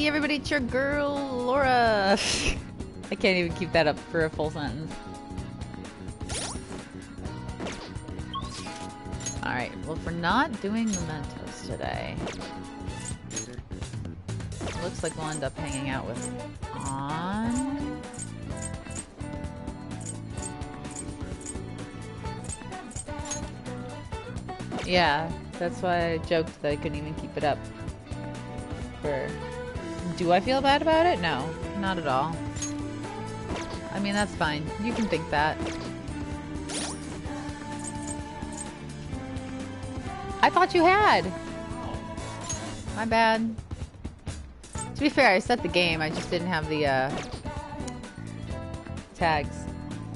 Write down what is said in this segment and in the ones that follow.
Hey everybody, it's your girl, Laura. I can't even keep that up for a full sentence. Alright, well if we're not doing mementos today, looks like we'll end up hanging out with On. Yeah, that's why I joked that I couldn't even keep it up. Do I feel bad about it? No, not at all. I mean, that's fine. You can think that. I thought you had! My bad. To be fair, I set the game, I just didn't have the, tags.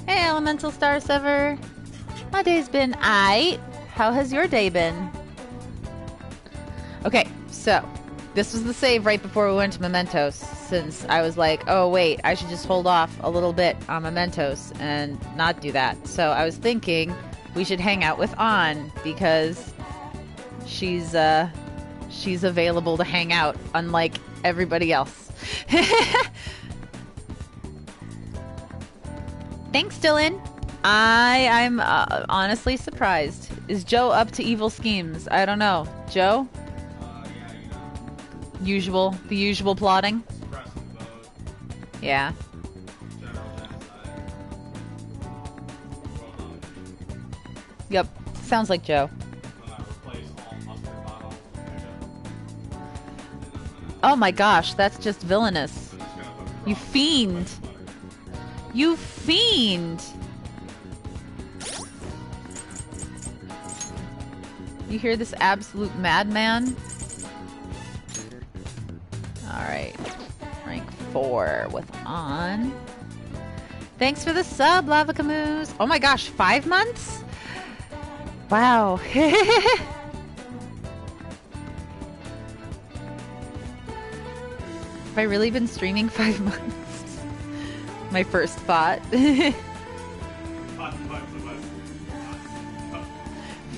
Hey, Elemental Star Sever! My day's been aight. How has your day been? Okay, so this was the save right before we went to Mementos, since I was like, oh wait, I should just hold off a little bit on Mementos and not do that. So I was thinking we should hang out with On, because she's available to hang out, unlike everybody else. Thanks, Dylan. I'm honestly surprised. Is Joe up to evil schemes? I don't know. Joe? Yeah, you know. The usual plotting? Yeah. Yep. Sounds like Joe. Oh my gosh, that's just villainous. You fiend. You fiend! You hear this absolute madman? Alright. Rank 4 with On. Thanks for the sub, Lava Camus. Oh my gosh, 5 months? Wow. Have I really been streaming 5 months? My first thought.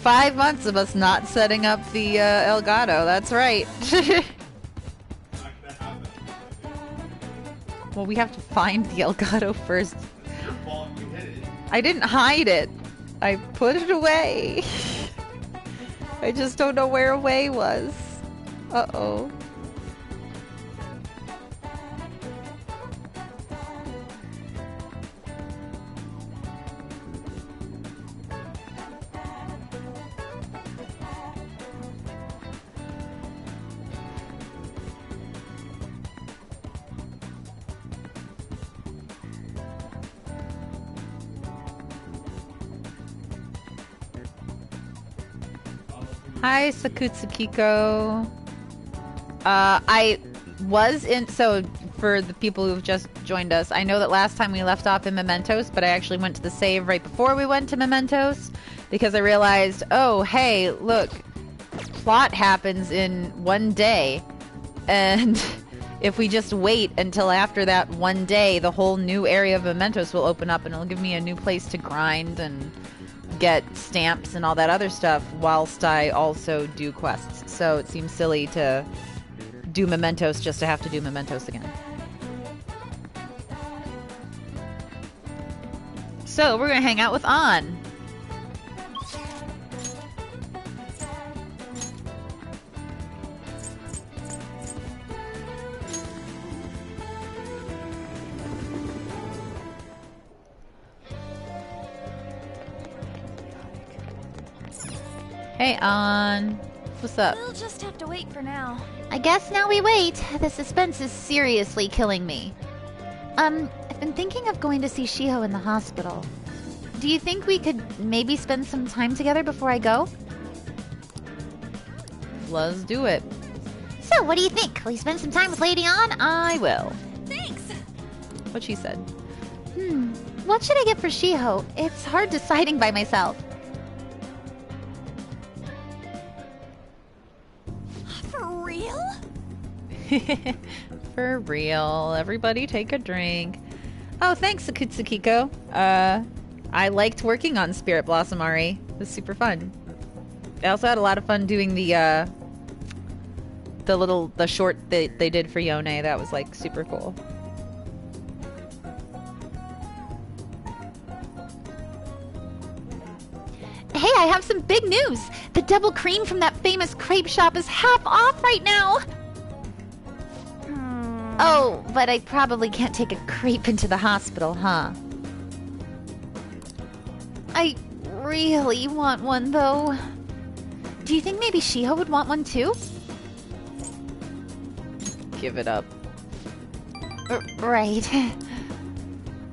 5 months of us not setting up the Elgato, that's right. Well, we have to find the Elgato first. It's your fault, you hit it. I didn't hide it. I put it away. I just don't know where away was. Uh-oh. Hi, Sakutsukiko. I was in... So, for the people who've just joined us, I know that last time we left off in Mementos, but I actually went to the save right before we went to Mementos, because I realized, oh, hey, look, plot happens in one day, and if we just wait until after that one day, the whole new area of Mementos will open up, and it'll give me a new place to grind and get stamps and all that other stuff whilst I also do quests. So it seems silly to do Mementos just to have to do Mementos again. So we're gonna hang out with On. Hey, On. What's up? We'll just have to wait for now. I guess now we wait. The suspense is seriously killing me. I've been thinking of going to see Shiho in the hospital. Do you think we could maybe spend some time together before I go? Let's do it. So, what do you think? Will you spend some time with Lady On? I will. Thanks! What she said. What should I get for Shiho? It's hard deciding by myself. For real? For real. Everybody take a drink. Oh, thanks, Sakutsukiko. I liked working on Spirit Blossom Ari. It was super fun. I also had a lot of fun doing the the short that they did for Yone. That was like super cool. Hey, I have some big news. The double cream from that famous crepe shop is half off right now. Oh, but I probably can't take a creep into the hospital, huh? I really want one, though. Do you think maybe Shiho would want one, too? Give it up. Right.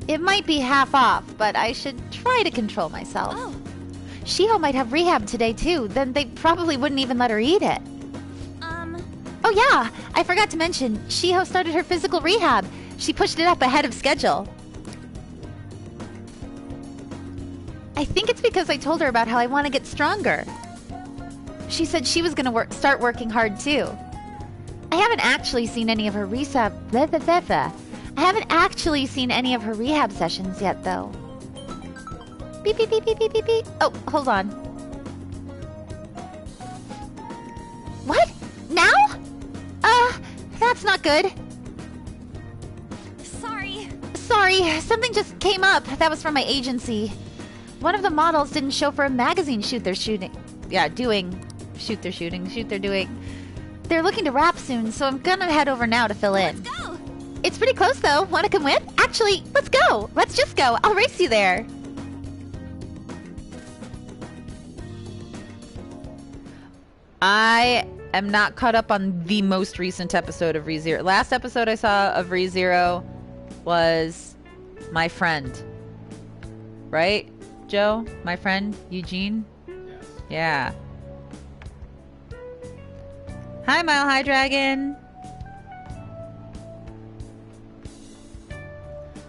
It might be half off, but I should try to control myself. Oh. Shiho might have rehab today, too. Then they probably wouldn't even let her eat it. Oh yeah, I forgot to mention, Shiho started her physical rehab. She pushed it up ahead of schedule. I think it's because I told her about how I want to get stronger. She said she was going to start working hard too. I haven't actually seen any of her rehab. I haven't actually seen any of her rehab sessions yet, though. Beep beep beep beep beep beep beep. Oh, hold on. What? Now? That's not good. Sorry, something just came up. That was from my agency. One of the models didn't show for a magazine shoot they're shooting. Yeah, shoot they're doing. They're looking to wrap soon, so I'm gonna head over now to fill in. Let's go! It's pretty close though. Wanna come with? Actually, let's go! Let's just go. I'll race you there. I am not caught up on the most recent episode of ReZero. Last episode I saw of ReZero was my friend. Right, Joe? My friend, Eugene? Yes. Yeah. Hi, Mile High Dragon!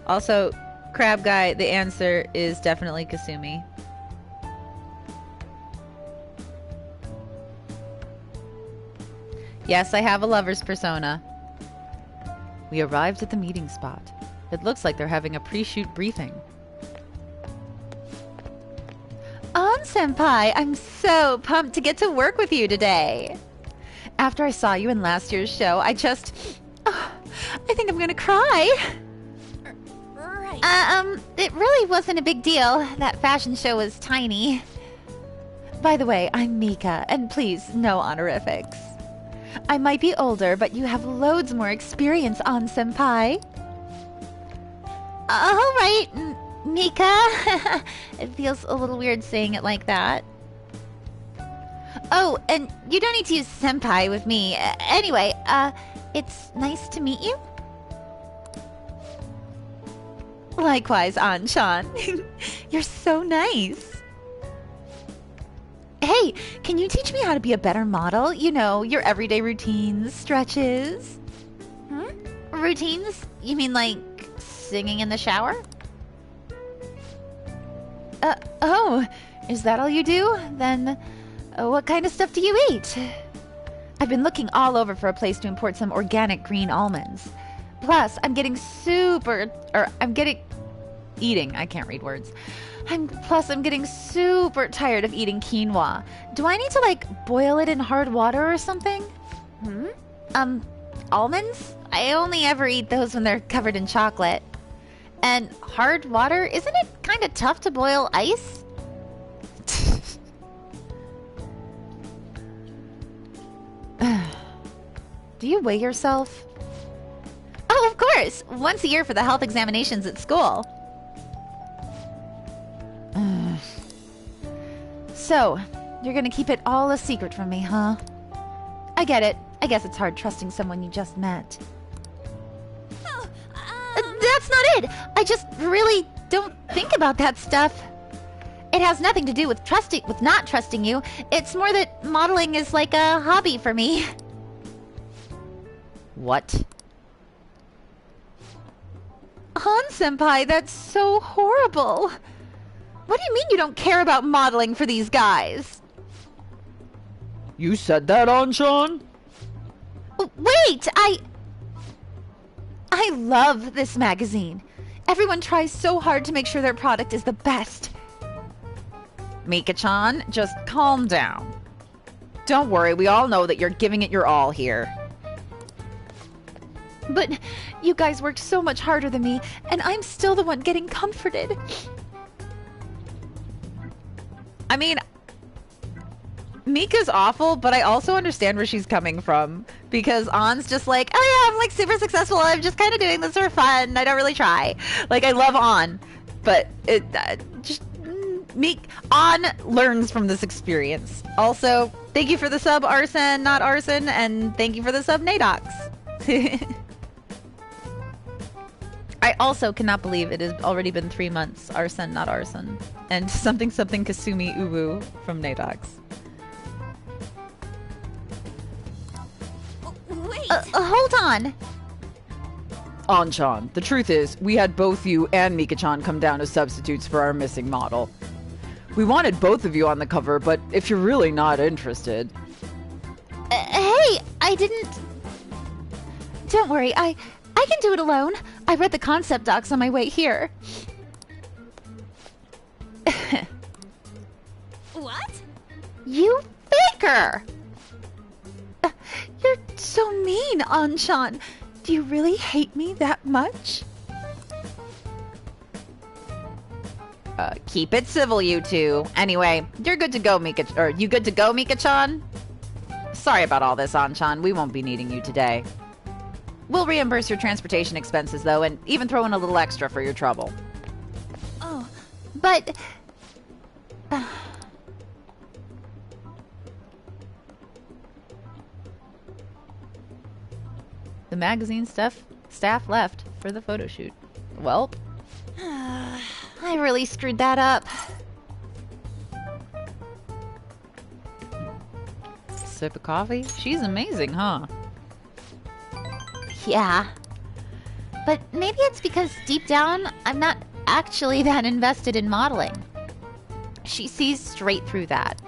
Also, Crab Guy, the answer is definitely Kasumi. Yes, I have a lover's persona. We arrived at the meeting spot. It looks like they're having a pre-shoot briefing. Senpai, I'm so pumped to get to work with you today. After I saw you in last year's show, I think I'm gonna cry. Right. It really wasn't a big deal. That fashion show was tiny. By the way, I'm Mika, and please, no honorifics. I might be older, but you have loads more experience on Senpai. All right, Mika. It feels a little weird saying it like that. Oh, and you don't need to use Senpai with me. Anyway, it's nice to meet you. Likewise, Anshan. You're so nice. Hey, can you teach me how to be a better model? You know, your everyday routines, stretches. Routines? You mean like singing in the shower? Oh, is that all you do? Then, what kind of stuff do you eat? I've been looking all over for a place to import some organic green almonds. Plus, I can't read words. I'm getting super tired of eating quinoa. Do I need to, like, boil it in hard water or something? Almonds? I only ever eat those when they're covered in chocolate. And hard water, isn't it kind of tough to boil ice? Do you weigh yourself? Oh, of course! Once a year for the health examinations at school. So, you're gonna keep it all a secret from me, huh? I get it. I guess it's hard trusting someone you just met. That's not it! I just really don't think about that stuff. It has nothing to do with not trusting you. It's more that modeling is like a hobby for me. What? Han-senpai, that's so horrible. What do you mean you don't care about modeling for these guys? You said that, Anshan? Wait, I love this magazine. Everyone tries so hard to make sure their product is the best. Mika-chan, just calm down. Don't worry, we all know that you're giving it your all here. But you guys worked so much harder than me, and I'm still the one getting comforted. I mean, Mika's awful, but I also understand where she's coming from. Because An's just like, oh yeah, I'm like super successful. I'm just kind of doing this for fun. I don't really try. Like, I love An. But it An learns from this experience. Also, thank you for the sub, Arson, not Arson. And thank you for the sub, Nadox. I also cannot believe it has already been 3 months. Arson, not Arson. And something Kasumi Uwu from Nadox. Wait! Hold on. An-chan, the truth is, we had both you and Mika-chan come down as substitutes for our missing model. We wanted both of you on the cover, but if you're really not interested... Hey, I didn't... Don't worry, I can do it alone. I read the concept docs on my way here. What? You faker! You're so mean, An-chan. Do you really hate me that much? Keep it civil, you two. Anyway, you're good to go, Mika. Or you good to go, Mika-chan? Sorry about all this, An-chan. We won't be needing you today. We'll reimburse your transportation expenses, though, and even throw in a little extra for your trouble. Oh, But... The magazine staff left for the photo shoot. Welp. I really screwed that up. Sip of coffee? She's amazing, huh? Yeah. But maybe it's because deep down, I'm not actually that invested in modeling. She sees straight through that.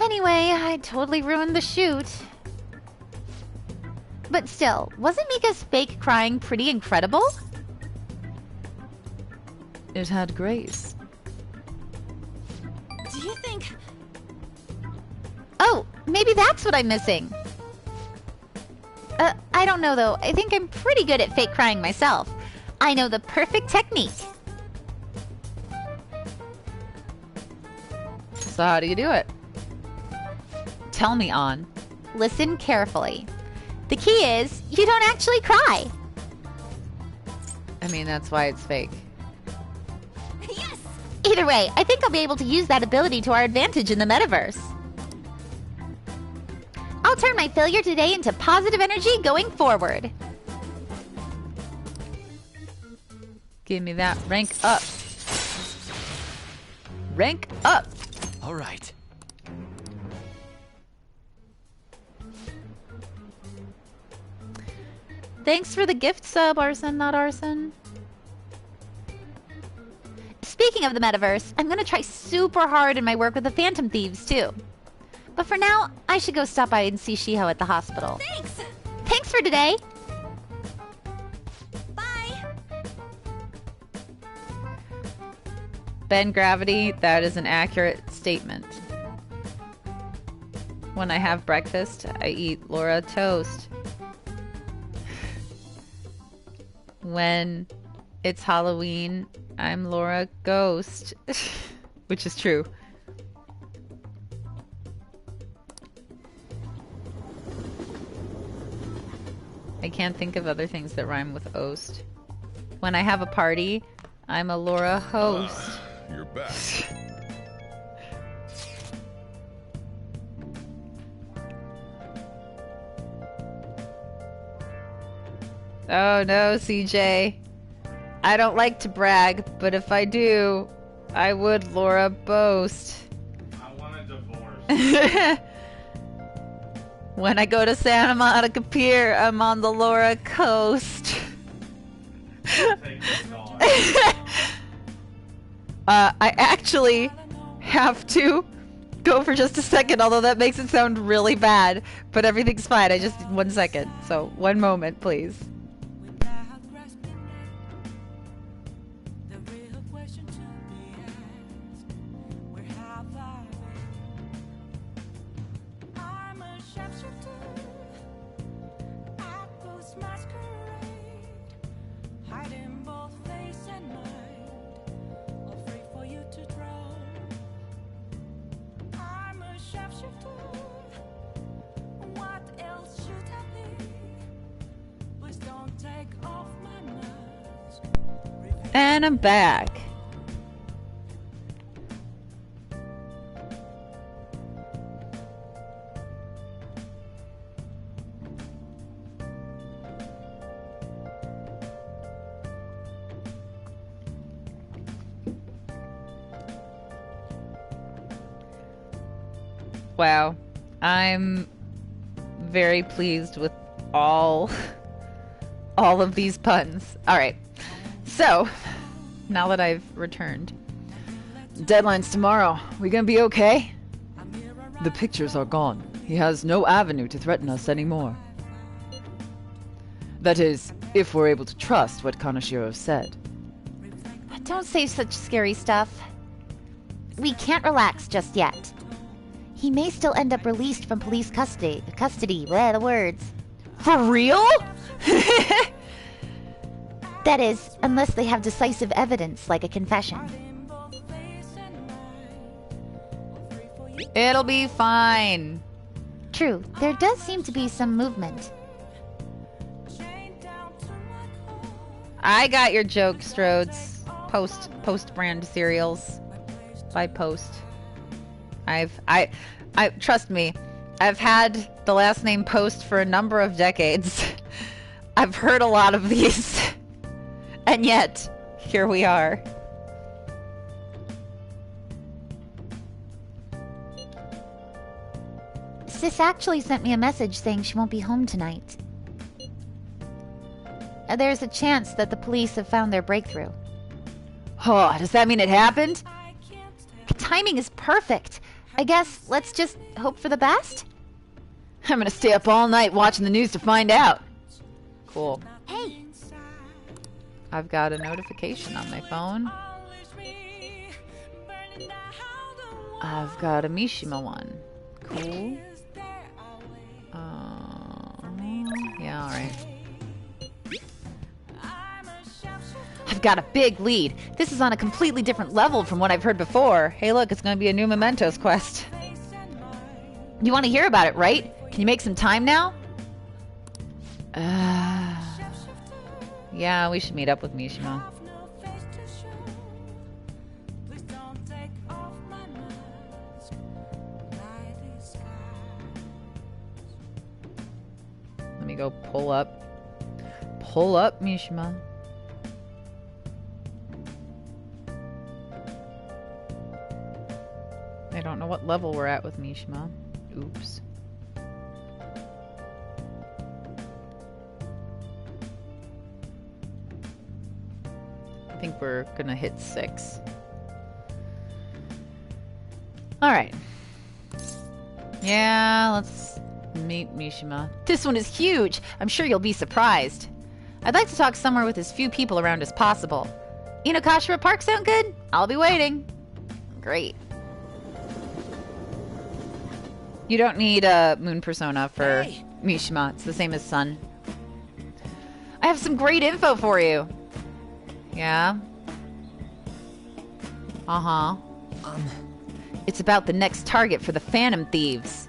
Anyway, I totally ruined the shoot. But still, wasn't Mika's fake crying pretty incredible? It had grace. do you think... Oh, maybe that's what I'm missing. I don't know though. I think I'm pretty good at fake crying myself. I know the perfect technique. So how do you do it? Tell me, An. Listen carefully. The key is, you don't actually cry. I mean, that's why it's fake. Yes! Either way, I think I'll be able to use that ability to our advantage in the metaverse. I'll turn my failure today into positive energy going forward. Give me that. Rank up. Rank up! All right. Thanks for the gift sub, Arson, not Arson. Speaking of the metaverse, I'm gonna try super hard in my work with the Phantom Thieves too. But for now, I should go stop by and see Shiho at the hospital. Thanks! Thanks for today! Bye! Ben Gravity, that is an accurate statement. When I have breakfast, I eat Laura toast. When it's Halloween, I'm Laura Ghost. Which is true. I can't think of other things that rhyme with oast. When I have a party, I'm a Laura host. You're back. Oh no, CJ. I don't like to brag, but if I do, I would Laura boast. I want a divorce. When I go to Santa Monica Pier, I'm on the Laura coast. Take this on. I actually have to go for just a second, although that makes it sound really bad. But everything's fine. I just need 1 second. So, 1 moment, please. And I'm back. Wow. I'm very pleased with all of these puns. All right. So, now that I've returned. Deadline's tomorrow. We gonna be okay? The pictures are gone. He has no avenue to threaten us anymore. That is, if we're able to trust what Kanashiro said. Don't say such scary stuff. We can't relax just yet. He may still end up released from police custody. Bleh, the words. For real? That is, unless they have decisive evidence like a confession. It'll be fine. True, there does seem to be some movement. I got your joke, Strodes. Post brand cereals. By Post. I trust me, I've had the last name Post for a number of decades. I've heard a lot of these. And yet, here we are. Sis actually sent me a message saying she won't be home tonight. There's a chance that the police have found their breakthrough. Oh, does that mean it happened? The timing is perfect. I guess let's just hope for the best? I'm gonna stay up all night watching the news to find out. Cool. Hey! I've got a notification on my phone. I've got a Mishima one. Cool. Yeah, alright. I've got a big lead. This is on a completely different level from what I've heard before. Hey look, it's gonna be a new Mementos quest. You want to hear about it, right? Can you make some time now? Yeah, we should meet up with Mishima. Let me go pull up Mishima. I don't know what level we're at with Mishima. Oops. I think we're gonna hit 6. Alright. Yeah, let's meet Mishima. This one is huge! I'm sure you'll be surprised. I'd like to talk somewhere with as few people around as possible. Inokashira Park sound good? I'll be waiting. Great. You don't need a moon persona for Mishima. It's the same as Sun. I have some great info for you. Yeah? Uh-huh. It's about the next target for the Phantom Thieves.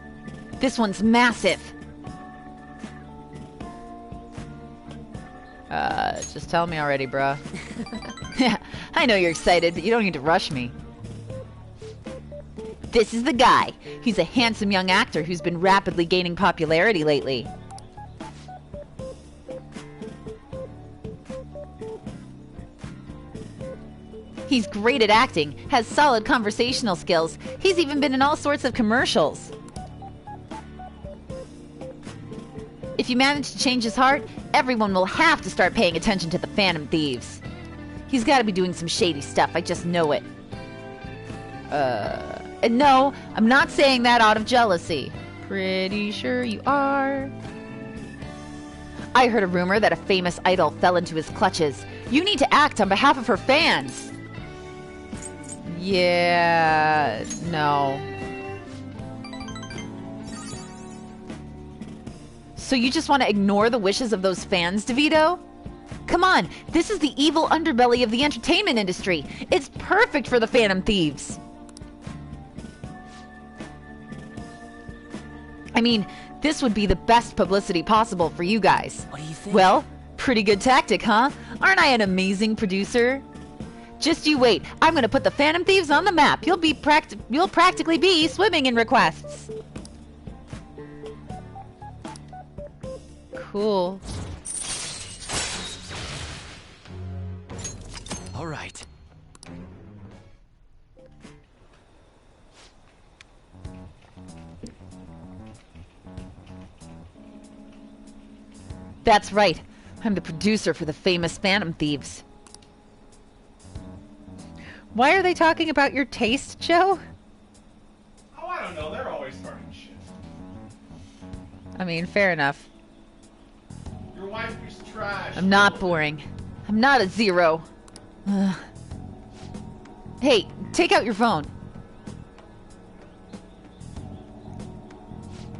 This one's massive. Just tell me already, bruh. Yeah, I know you're excited, but you don't need to rush me. This is the guy. He's a handsome young actor who's been rapidly gaining popularity lately. He's great at acting, has solid conversational skills. He's even been in all sorts of commercials. If you manage to change his heart, everyone will have to start paying attention to the Phantom Thieves. He's got to be doing some shady stuff, I just know it. And no, I'm not saying that out of jealousy. Pretty sure you are. I heard a rumor that a famous idol fell into his clutches. You need to act on behalf of her fans. Yeah, no. So you just want to ignore the wishes of those fans, DeVito? Come on, this is the evil underbelly of the entertainment industry. It's perfect for the Phantom Thieves. I mean, this would be the best publicity possible for you guys. What do you think? Well, pretty good tactic, huh? Aren't I an amazing producer? Just you wait. I'm gonna put the Phantom Thieves on the map. You'll practically be swimming in requests. Cool. All right. That's right. I'm the producer for the famous Phantom Thieves. Why are they talking about your taste, Joe? Oh, I don't know. They're always starting shit. I mean, fair enough. Your wife is trash. I'm not boring. I'm not a zero. Ugh. Hey, take out your phone.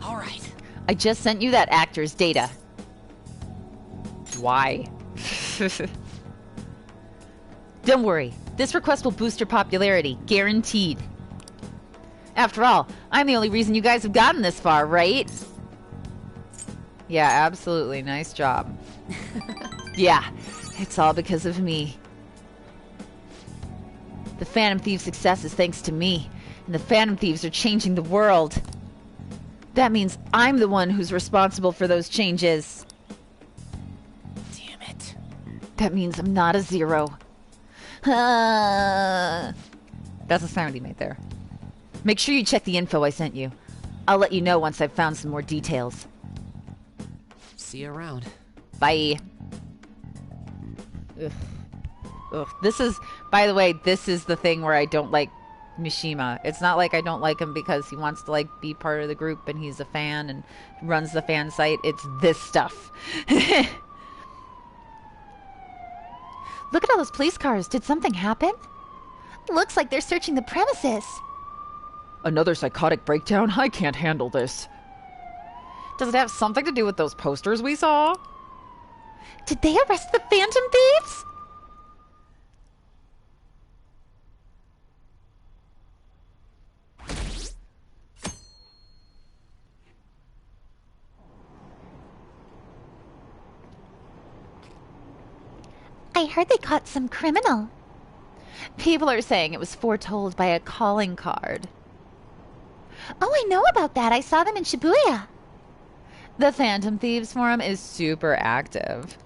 All right. I just sent you that actor's data. Why? Don't worry. This request will boost your popularity. Guaranteed. After all, I'm the only reason you guys have gotten this far, right? Yeah, absolutely. Nice job. Yeah, it's all because of me. The Phantom Thieves' success is thanks to me, and the Phantom Thieves are changing the world. That means I'm the one who's responsible for those changes. Damn it. That means I'm not a zero. That's the sound he made there. Make sure you check the info I sent you. I'll let you know once I've found some more details. See you around. Bye. Ugh. Ugh. This is, by the way, this is the thing where I don't like Mishima. It's not like I don't like him because he wants to like be part of the group and he's a fan and runs the fan site. It's this stuff. Look at all those police cars. Did something happen? Looks like they're searching the premises. Another psychotic breakdown? I can't handle this. Does it have something to do with those posters we saw? Did they arrest the Phantom Thieves? I heard they caught some criminal. People are saying it was foretold by a calling card. Oh, I know about that. I saw them in Shibuya. The Phantom Thieves forum is super active.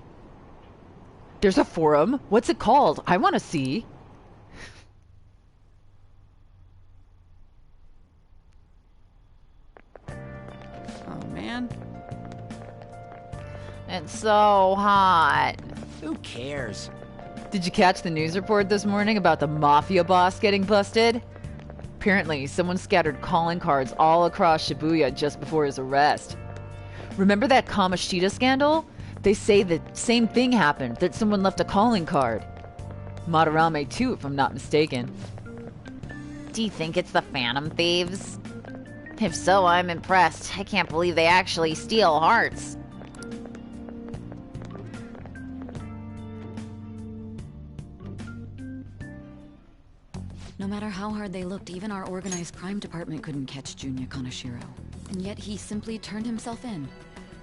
There's a forum? What's it called? I want to see. Oh, man. It's so hot. Who cares? Did you catch the news report this morning about the mafia boss getting busted? Apparently, someone scattered calling cards all across Shibuya just before his arrest. Remember that Kamoshida scandal? They say the same thing happened, that someone left a calling card. Madarame too, if I'm not mistaken. Do you think it's the Phantom Thieves? If so, I'm impressed. I can't believe they actually steal hearts. No matter how hard they looked, even our organized crime department couldn't catch Junya Kaneshiro. And yet he simply turned himself in.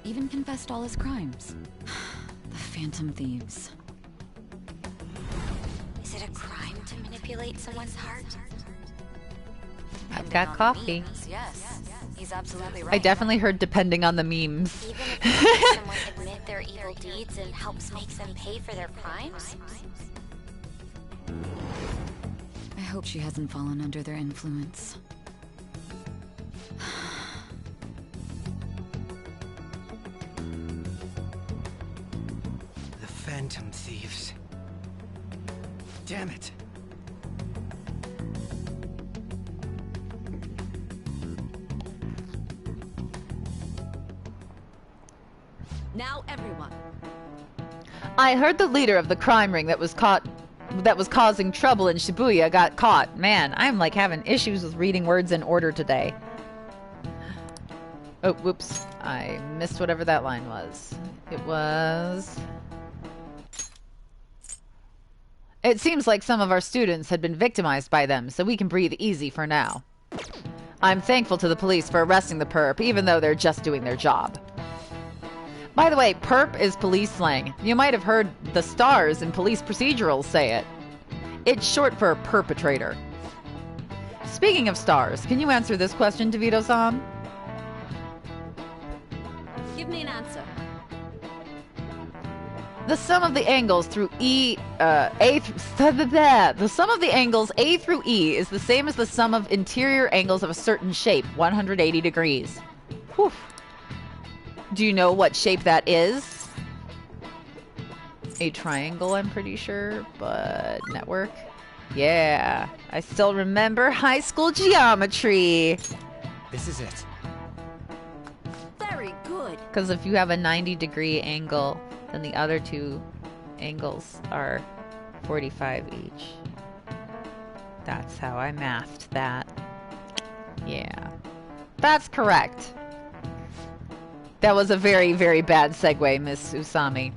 Even confessed all his crimes. The Phantom Thieves. Is it a crime to manipulate someone's heart? I've got coffee. Yes, he's absolutely right. I definitely heard depending on the memes. Even if it makes someone admit their evil deeds and helps make them pay for their crimes? I hope she hasn't fallen under their influence. The Phantom Thieves. Damn it. Now everyone. I heard the leader of the crime ring that was causing trouble in Shibuya got caught. Man, I'm like having issues with reading words in order today. Oh, whoops. I missed whatever that line was. It was... It seems like some of our students had been victimized by them, so we can breathe easy for now. I'm thankful to the police for arresting the perp, even though they're just doing their job. By the way, perp is police slang. You might have heard the stars in police procedurals say it. It's short for perpetrator. Speaking of stars, can you answer this question, DeVito-san? Give me an answer. The sum of the angles through the sum of the angles A through E is the same as the sum of interior angles of a certain shape, 180 degrees. Whew. Do you know what shape that is? A triangle, I'm pretty sure, but network? Yeah, I still remember high school geometry. This is it. Very good. Because if you have a 90-degree angle, then the other two angles are 45 each. That's how I mathed that. Yeah. That's correct. That was a very, very bad segue, Miss Usami.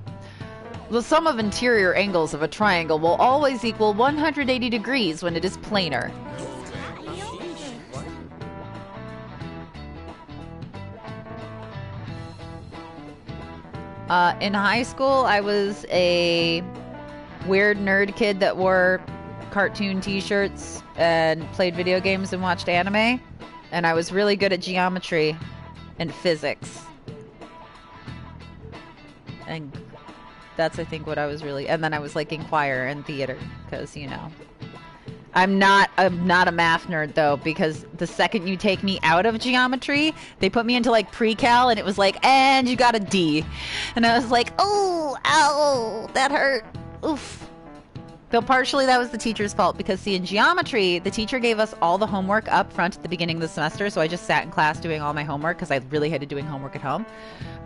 The sum of interior angles of a triangle will always equal 180 degrees when it is planar. In high school, I was a weird nerd kid that wore cartoon t-shirts and played video games and watched anime. And I was really good at geometry and physics. And that's, I think, what I was really... And then I was, like, in choir and theater, because, you know... I'm not a math nerd, though, because the second you take me out of geometry, they put me into, like, pre-cal, and it was like, and you got a D. And I was like, oh, ow, that hurt. Oof. Though partially that was the teacher's fault, because, see, in geometry, the teacher gave us all the homework up front at the beginning of the semester, so I just sat in class doing all my homework, because I really hated doing homework at home.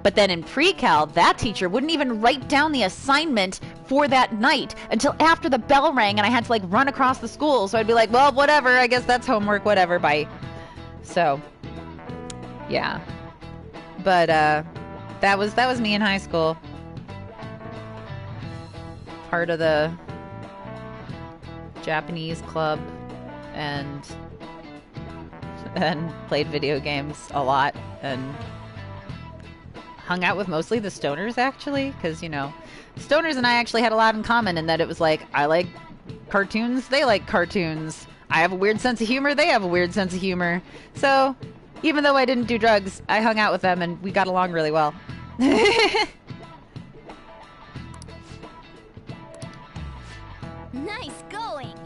But then in pre-cal, that teacher wouldn't even write down the assignment for that night until after the bell rang and I had to, like, run across the school. So I'd be like, well, whatever, I guess that's homework, whatever, bye. So, yeah. But, that was me in high school. Part of the Japanese club and played video games a lot and hung out with mostly the stoners, actually, because, you know, stoners and I actually had a lot in common in that it was like, I like cartoons, they like cartoons. I have a weird sense of humor, they have a weird sense of humor. So, even though I didn't do drugs, I hung out with them and we got along really well. Nice going.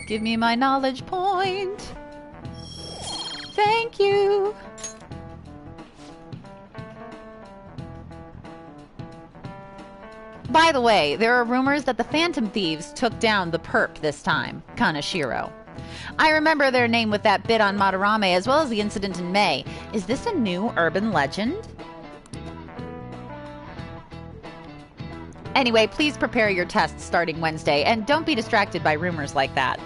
Give me my knowledge point. Thank you. By the way, there are rumors that the Phantom Thieves took down the perp this time, Kaneshiro. I remember their name with that bit on Madarame as well as the incident in May. Is this a new urban legend? Anyway, please prepare your tests starting Wednesday, and don't be distracted by rumors like that.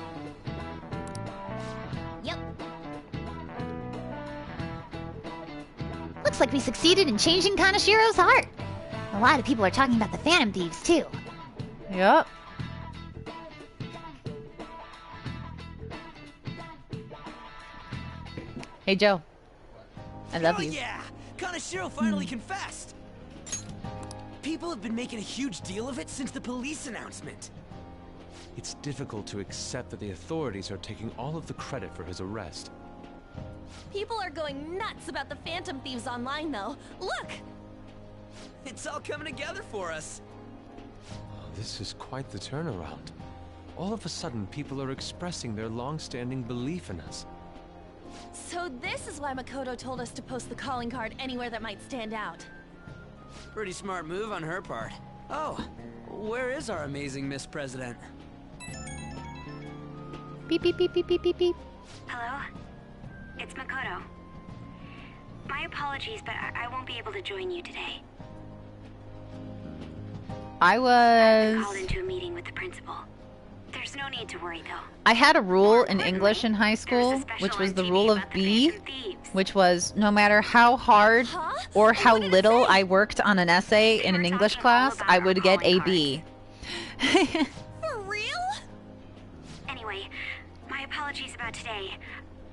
Yep. Looks like we succeeded in changing Kanashiro's heart. A lot of people are talking about the Phantom Thieves, too. Yup. Hey, Joe. I love you. Yeah! Kaneshiro finally confessed! People have been making a huge deal of it since the police announcement. It's difficult to accept that the authorities are taking all of the credit for his arrest. People are going nuts about the Phantom Thieves online, though. Look! It's all coming together for us. Oh, this is quite the turnaround. All of a sudden, people are expressing their long-standing belief in us. So this is why Makoto told us to post the calling card anywhere that might stand out. Pretty smart move on her part. Oh, where is our amazing Miss President? Beep, beep, beep, beep, beep, beep, beep. Hello? It's Makoto. My apologies, but I won't be able to join you today. I I've been was... called into a meeting with the principal. There's no need to worry, though. I had a rule in English in high school, which was the rule of B, which was no matter how hard or how little I worked on an essay in an English class, I would get a B. For real? Anyway, my apologies about today.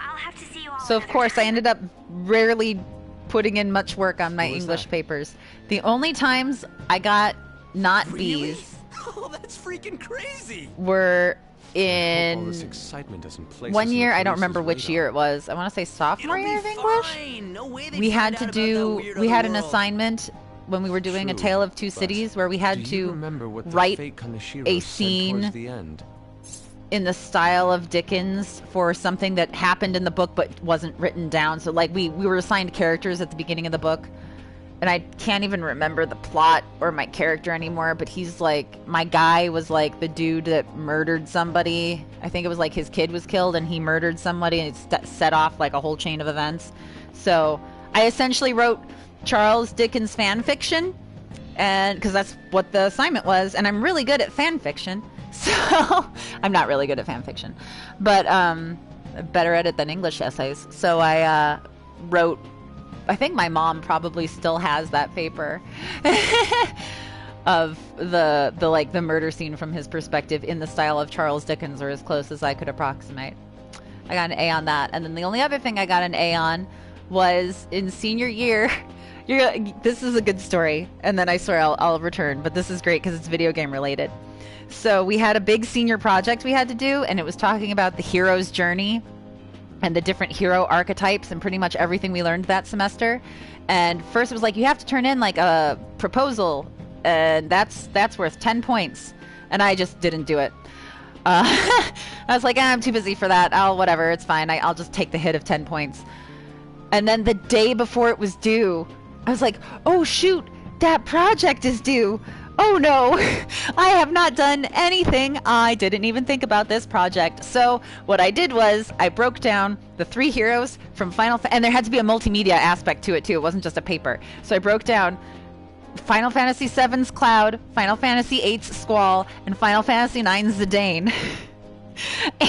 I'll have to see you all So of another course I time. ended up rarely putting in much work on my What was English that? papers. The only times I got not Really? B's Oh, that's freaking crazy! were I hope all in this excitement doesn't place one us in year. the I don't police's remember which radar. year it was. I want to say sophomore It'll year be of English. fine. No way they'd We had find to out about that do. weird We other had an world. assignment when we were doing A True, Tale of Two but Cities where we had Do you to remember what the write fake Kaneshiro a said scene towards the end? in the style of Dickens for something that happened in the book but wasn't written down. So like we were assigned characters at the beginning of the book, and I can't even remember the plot or my character anymore, but he's like, my guy was like the dude that murdered somebody. I think it was like his kid was killed and he murdered somebody, and it set off like a whole chain of events. So I essentially wrote Charles Dickens fan fiction, and because that's what the assignment was, and I'm really good at fan fiction. So I'm not really good at fan fiction, but better at it than English essays. So I wrote, I think my mom probably still has that paper of the murder scene from his perspective in the style of Charles Dickens, or as close as I could approximate. I got an A on that. And then the only other thing I got an A on was in senior year. This is a good story, and then I swear I'll return, but this is great because it's video game related. So we had a big senior project we had to do, and it was talking about the hero's journey and the different hero archetypes and pretty much everything we learned that semester. And first it was like, you have to turn in like a proposal, and that's worth 10 points. And I just didn't do it. I was like, I'm too busy for that. Whatever, it's fine. I'll just take the hit of 10 points. And then the day before it was due, I was like, oh shoot, that project is due. Oh no, I have not done anything. I didn't even think about this project. So what I did was I broke down the 3 heroes from and there had to be a multimedia aspect to it too. It wasn't just a paper. So I broke down Final Fantasy VII's Cloud, Final Fantasy VIII's Squall, and Final Fantasy IX's Zidane.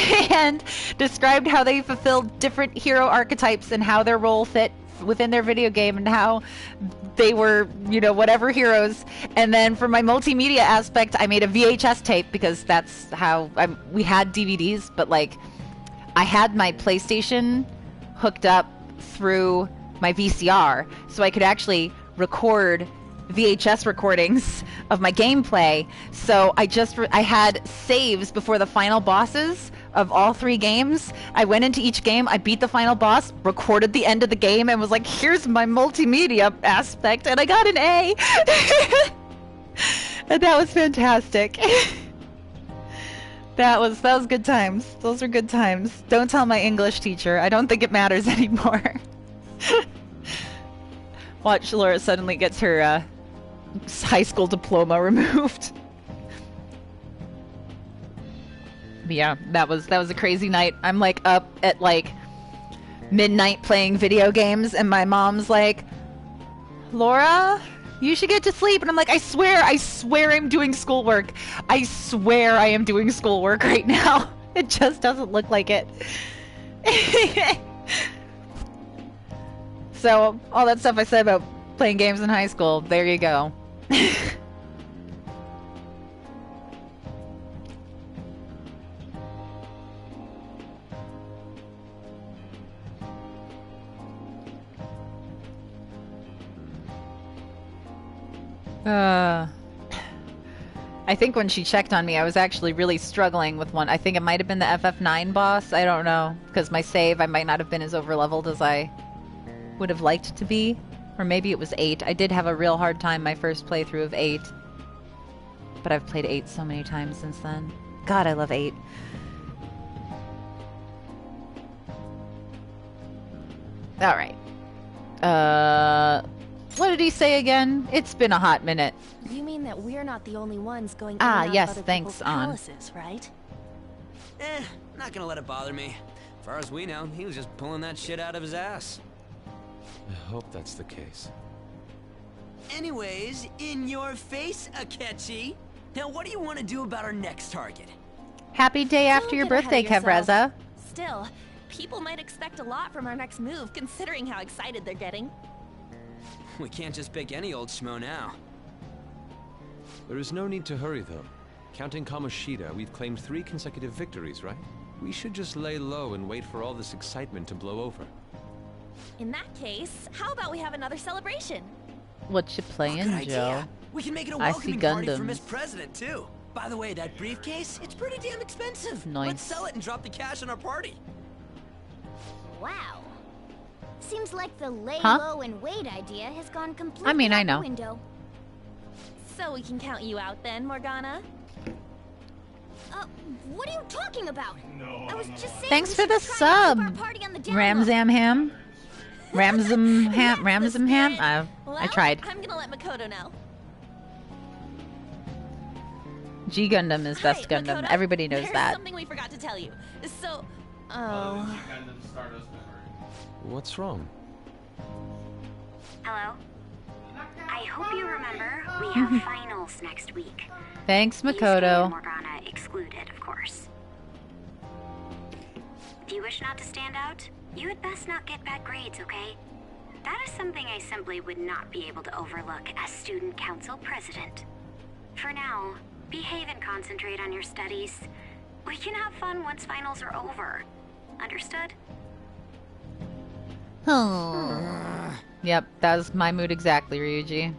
And described how they fulfilled different hero archetypes and how their role fit within their video game and how they were, whatever heroes. And then for my multimedia aspect, I made a VHS tape because that's how we had DVDs, but like I had my PlayStation hooked up through my VCR, so I could actually record VHS recordings of my gameplay. So I had saves before the final bosses of all 3 games. I went into each game, I beat the final boss, recorded the end of the game, and was like, here's my multimedia aspect, and I got an A. And that was fantastic. That was good times. Those were good times. Don't tell my English teacher. I don't think it matters anymore. Watch, Laura suddenly gets her high school diploma removed. But yeah, that was a crazy night. I'm like up at like midnight playing video games, and my mom's like, Laura, you should get to sleep. And I'm like, I swear I'm doing schoolwork. I swear I am doing schoolwork right now. It just doesn't look like it. So all that stuff I said about playing games in high school, there you go. I think when she checked on me, I was actually really struggling with one. I think it might have been the FF9 boss. I don't know, because my save, I might not have been as overleveled as I would have liked to be. Or maybe it was 8. I did have a real hard time my first playthrough of 8. But I've played 8 so many times since then. God, I love 8. Alright. What did he say again? It's been a hot minute. You mean that we're not the only ones going in Ah, and out yes, of other thanks, people's An. palaces, right? Not gonna let it bother me. As far as we know, he was just pulling that shit out of his ass. I hope that's the case. Anyways, in your face, Akechi. Now what do you want to do about our next target? Happy day after Don't your get birthday, ahead of yourself. Kevreza. Still, people might expect a lot from our next move, considering how excited they're getting. We can't just pick any old schmo now. There is no need to hurry, though. Counting Kamoshida, we've claimed 3 consecutive victories, right? We should just lay low and wait for all this excitement to blow over. In that case, how about we have another celebration? What you playing, Good Joe? idea. We can make it a I see welcoming party for Gundams. Miss President, too. By the way, that briefcase, it's pretty damn expensive. Nice. Let's sell it and drop the cash on our party. Wow. Seems like the lay Huh? low and wait idea has gone completely I mean, I out know. the window. So we can count you out then, Morgana? What are you talking about? No, I was just saying Thanks we for should the try and keep sub, our party on the down low. Ramzam Ham. Ramzam Ham. Well, I tried. I'm gonna let Makoto know. G Gundam is best Hi, Gundam. Makoto. Everybody knows There's that. something we forgot to tell you. So, Oh, this is kind of the Stardust memory. What's wrong? Hello? I hope you remember we have finals next week. Thanks, Yusuke and Makoto. Morgana excluded, of course. Do you wish not to stand out? You had best not get bad grades, okay? That is something I simply would not be able to overlook as student council president. For now, behave and concentrate on your studies. We can have fun once finals are over. Understood? Yep, that was my mood exactly, Ryuji.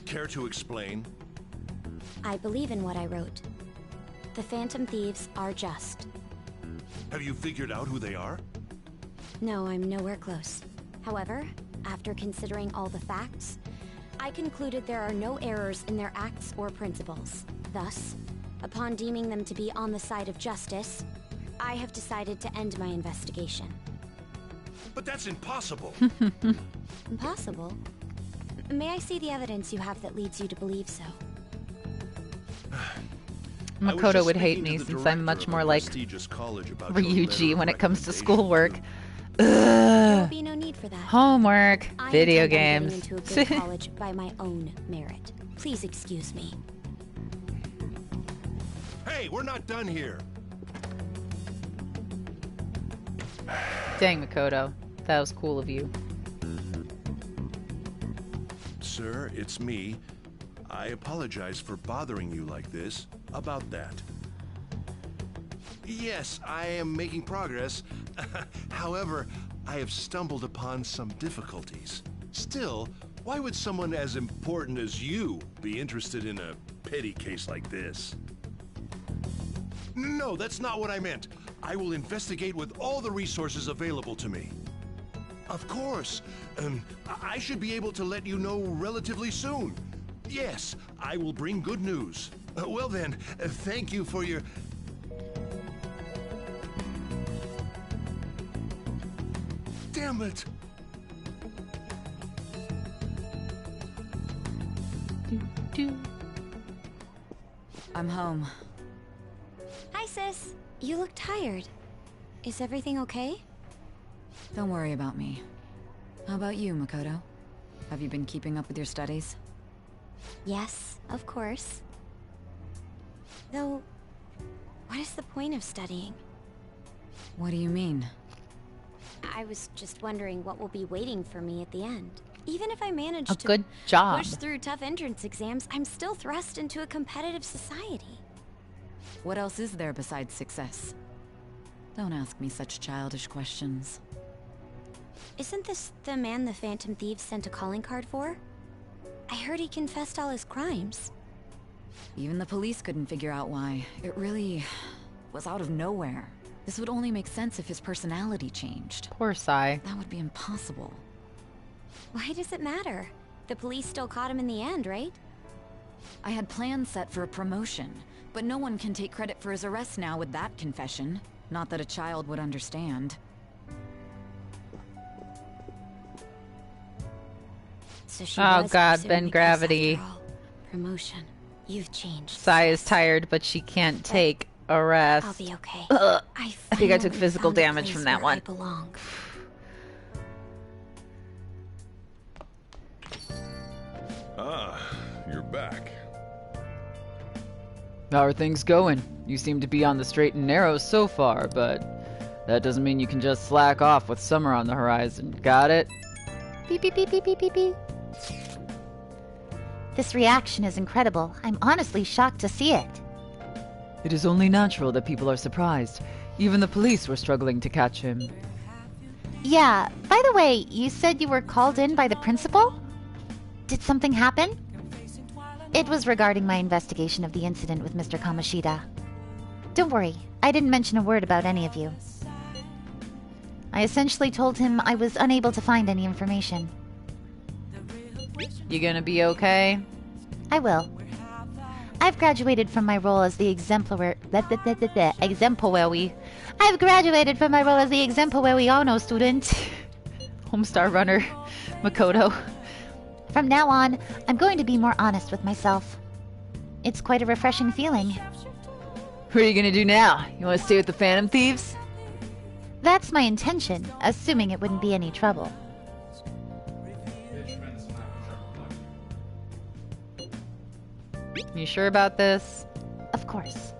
Care to explain? I believe in what I wrote. The Phantom Thieves are just. Have you figured out who they are? No, I'm nowhere close. However, after considering all the facts, I concluded there are no errors in their acts or principles. Thus, upon deeming them to be on the side of justice, I have decided to end my investigation. But that's impossible. Impossible? May I see the evidence you have that leads you to believe so? I was Makoto just would hate speaking to me the since I'm director much of a more like prestigious college about your letter Ryuji of when it comes to recommendation. schoolwork. There will Ugh. be no need for that. Homework, I video intend on games. getting into a good college by my own merit. Please excuse me. Hey, we're not done here. Dang, Makoto. That was cool of you. Sir, it's me. I apologize for bothering you like this. About that. Yes, I am making progress. However, I have stumbled upon some difficulties. Still, why would someone as important as you be interested in a petty case like this? No, that's not what I meant. I will investigate with all the resources available to me. Of course. I should be able to let you know relatively soon. Yes, I will bring good news. Well then, thank you for your... Damn it! I'm home. Hi, sis. You look tired. Is everything okay? Don't worry about me. How about you, Makoto? Have you been keeping up with your studies? Yes, of course. Though, what is the point of studying? What do you mean? I was just wondering what will be waiting for me at the end. Even if I manage A to good job. push through tough entrance exams, I'm still thrust into a competitive society. What else is there besides success? Don't ask me such childish questions. Isn't this the man the Phantom Thieves sent a calling card for? I heard he confessed all his crimes. Even the police couldn't figure out why. It really was out of nowhere. This would only make sense if his personality changed. Poor Sai. That would be impossible. Why does it matter? The police still caught him in the end, right? I had plans set for a promotion, but no one can take credit for his arrest now with that confession. Not that a child would understand. So she Oh was God, pursuing Ben the case Gravity. after all. Promotion. You've changed. Sai is tired, but she can't take a rest. I'll be okay. Ugh. I think I took finally physical found a damage place from that where I one. belong. Ah, you're back. How are things going? You seem to be on the straight and narrow so far, but that doesn't mean you can just slack off with summer on the horizon. Got it? Beep beep beep beep beep beep beep. This reaction is incredible. I'm honestly shocked to see it. It is only natural that people are surprised. Even the police were struggling to catch him. Yeah, by the way, you said you were called in by the principal? Did something happen? It was regarding my investigation of the incident with Mr. Kamoshida. Don't worry, I didn't mention a word about any of you. I essentially told him I was unable to find any information. You gonna be okay? I will. I've graduated from my role as the exemplary Ono student. Homestar Runner, Makoto. From now on, I'm going to be more honest with myself. It's quite a refreshing feeling. What are you gonna do now? You wanna stay with the Phantom Thieves? That's my intention, assuming it wouldn't be any trouble. You sure about this? Of course.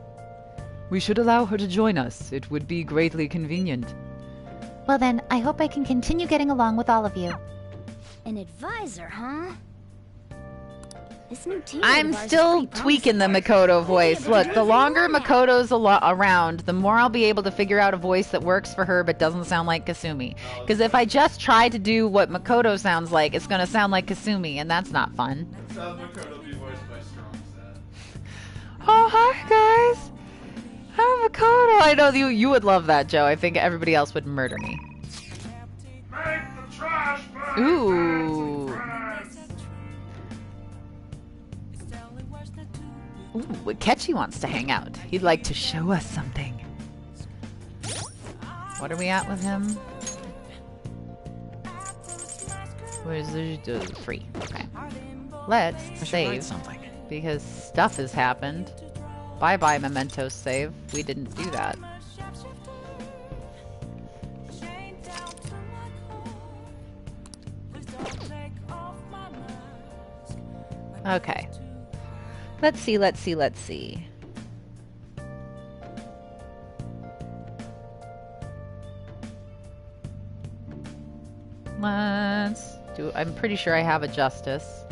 We should allow her to join us. It would be greatly convenient. Well then, I hope I can continue getting along with all of you. An advisor, huh? This new team I'm advisor's still pretty tweaking the Makoto voice. Look, the longer Makoto's around, the more I'll be able to figure out a voice that works for her but doesn't sound like Kasumi. Because if I just try to do what Makoto sounds like, it's going to sound like Kasumi, and that's not fun. Makoto be voiced by Strong Set. Oh, hi, guys. I'm Makoto. I know you would love that, Joe. I think everybody else would murder me. Make the trash bag. Ooh. Ooh, Ketchy wants to hang out. He'd like to show us something. What are we at with him? Where's the free? Okay. Let's save something. because stuff has happened. Bye-bye, Memento save. We didn't do that. Okay. Let's see. Let's do... I'm pretty sure I have a justice.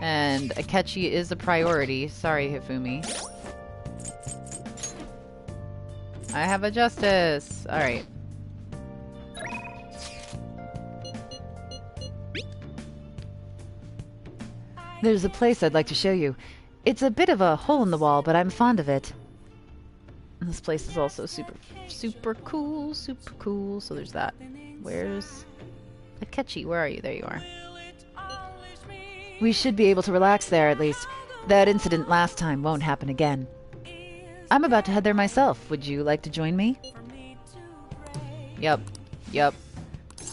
And Akechi is a priority. Sorry, Hifumi. I have a justice. Alright. There's a place I'd like to show you. It's a bit of a hole in the wall, but I'm fond of it. And this place is also super cool. So there's that. Where's Akechi? Where are you? There you are. We should be able to relax there, at least. That incident last time won't happen again. I'm about to head there myself. Would you like to join me? Yep.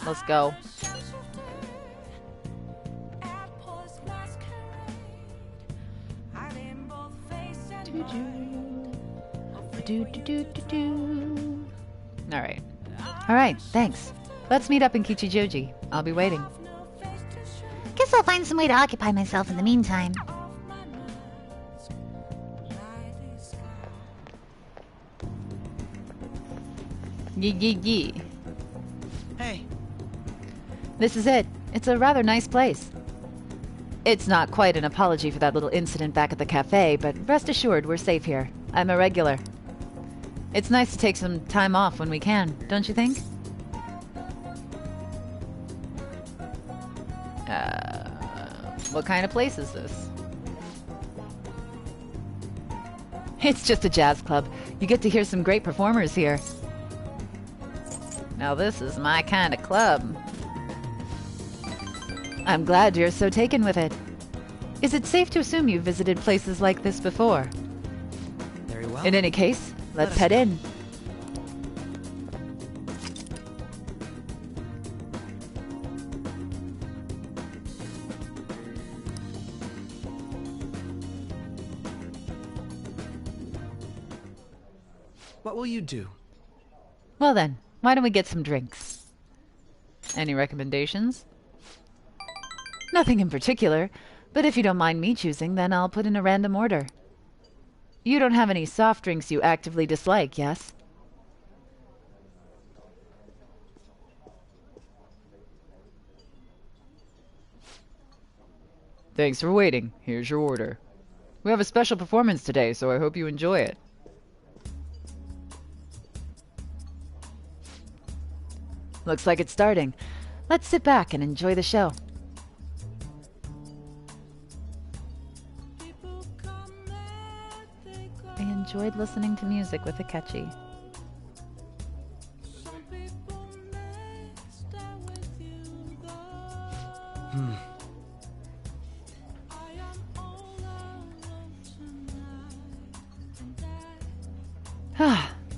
Let's go. Alright, thanks. Let's meet up in Kichijoji. I'll be waiting. Guess I'll find some way to occupy myself in the meantime. Yee. Hey. This is it. It's a rather nice place. It's not quite an apology for that little incident back at the cafe, but rest assured we're safe here. I'm a regular. It's nice to take some time off when we can, don't you think? What kind of place is this? It's just a jazz club. You get to hear some great performers here. Now this is my kind of club. I'm glad you're so taken with it. Is it safe to assume you've visited places like this before? Very well. In any case, let's head in. What will you do? Well then, why don't we get some drinks? Any recommendations? Nothing in particular, but if you don't mind me choosing, then I'll put in a random order. You don't have any soft drinks you actively dislike, yes? Thanks for waiting. Here's your order. We have a special performance today, so I hope you enjoy it. Looks like it's starting. Let's sit back and enjoy the show. I enjoyed listening to music with Akechi.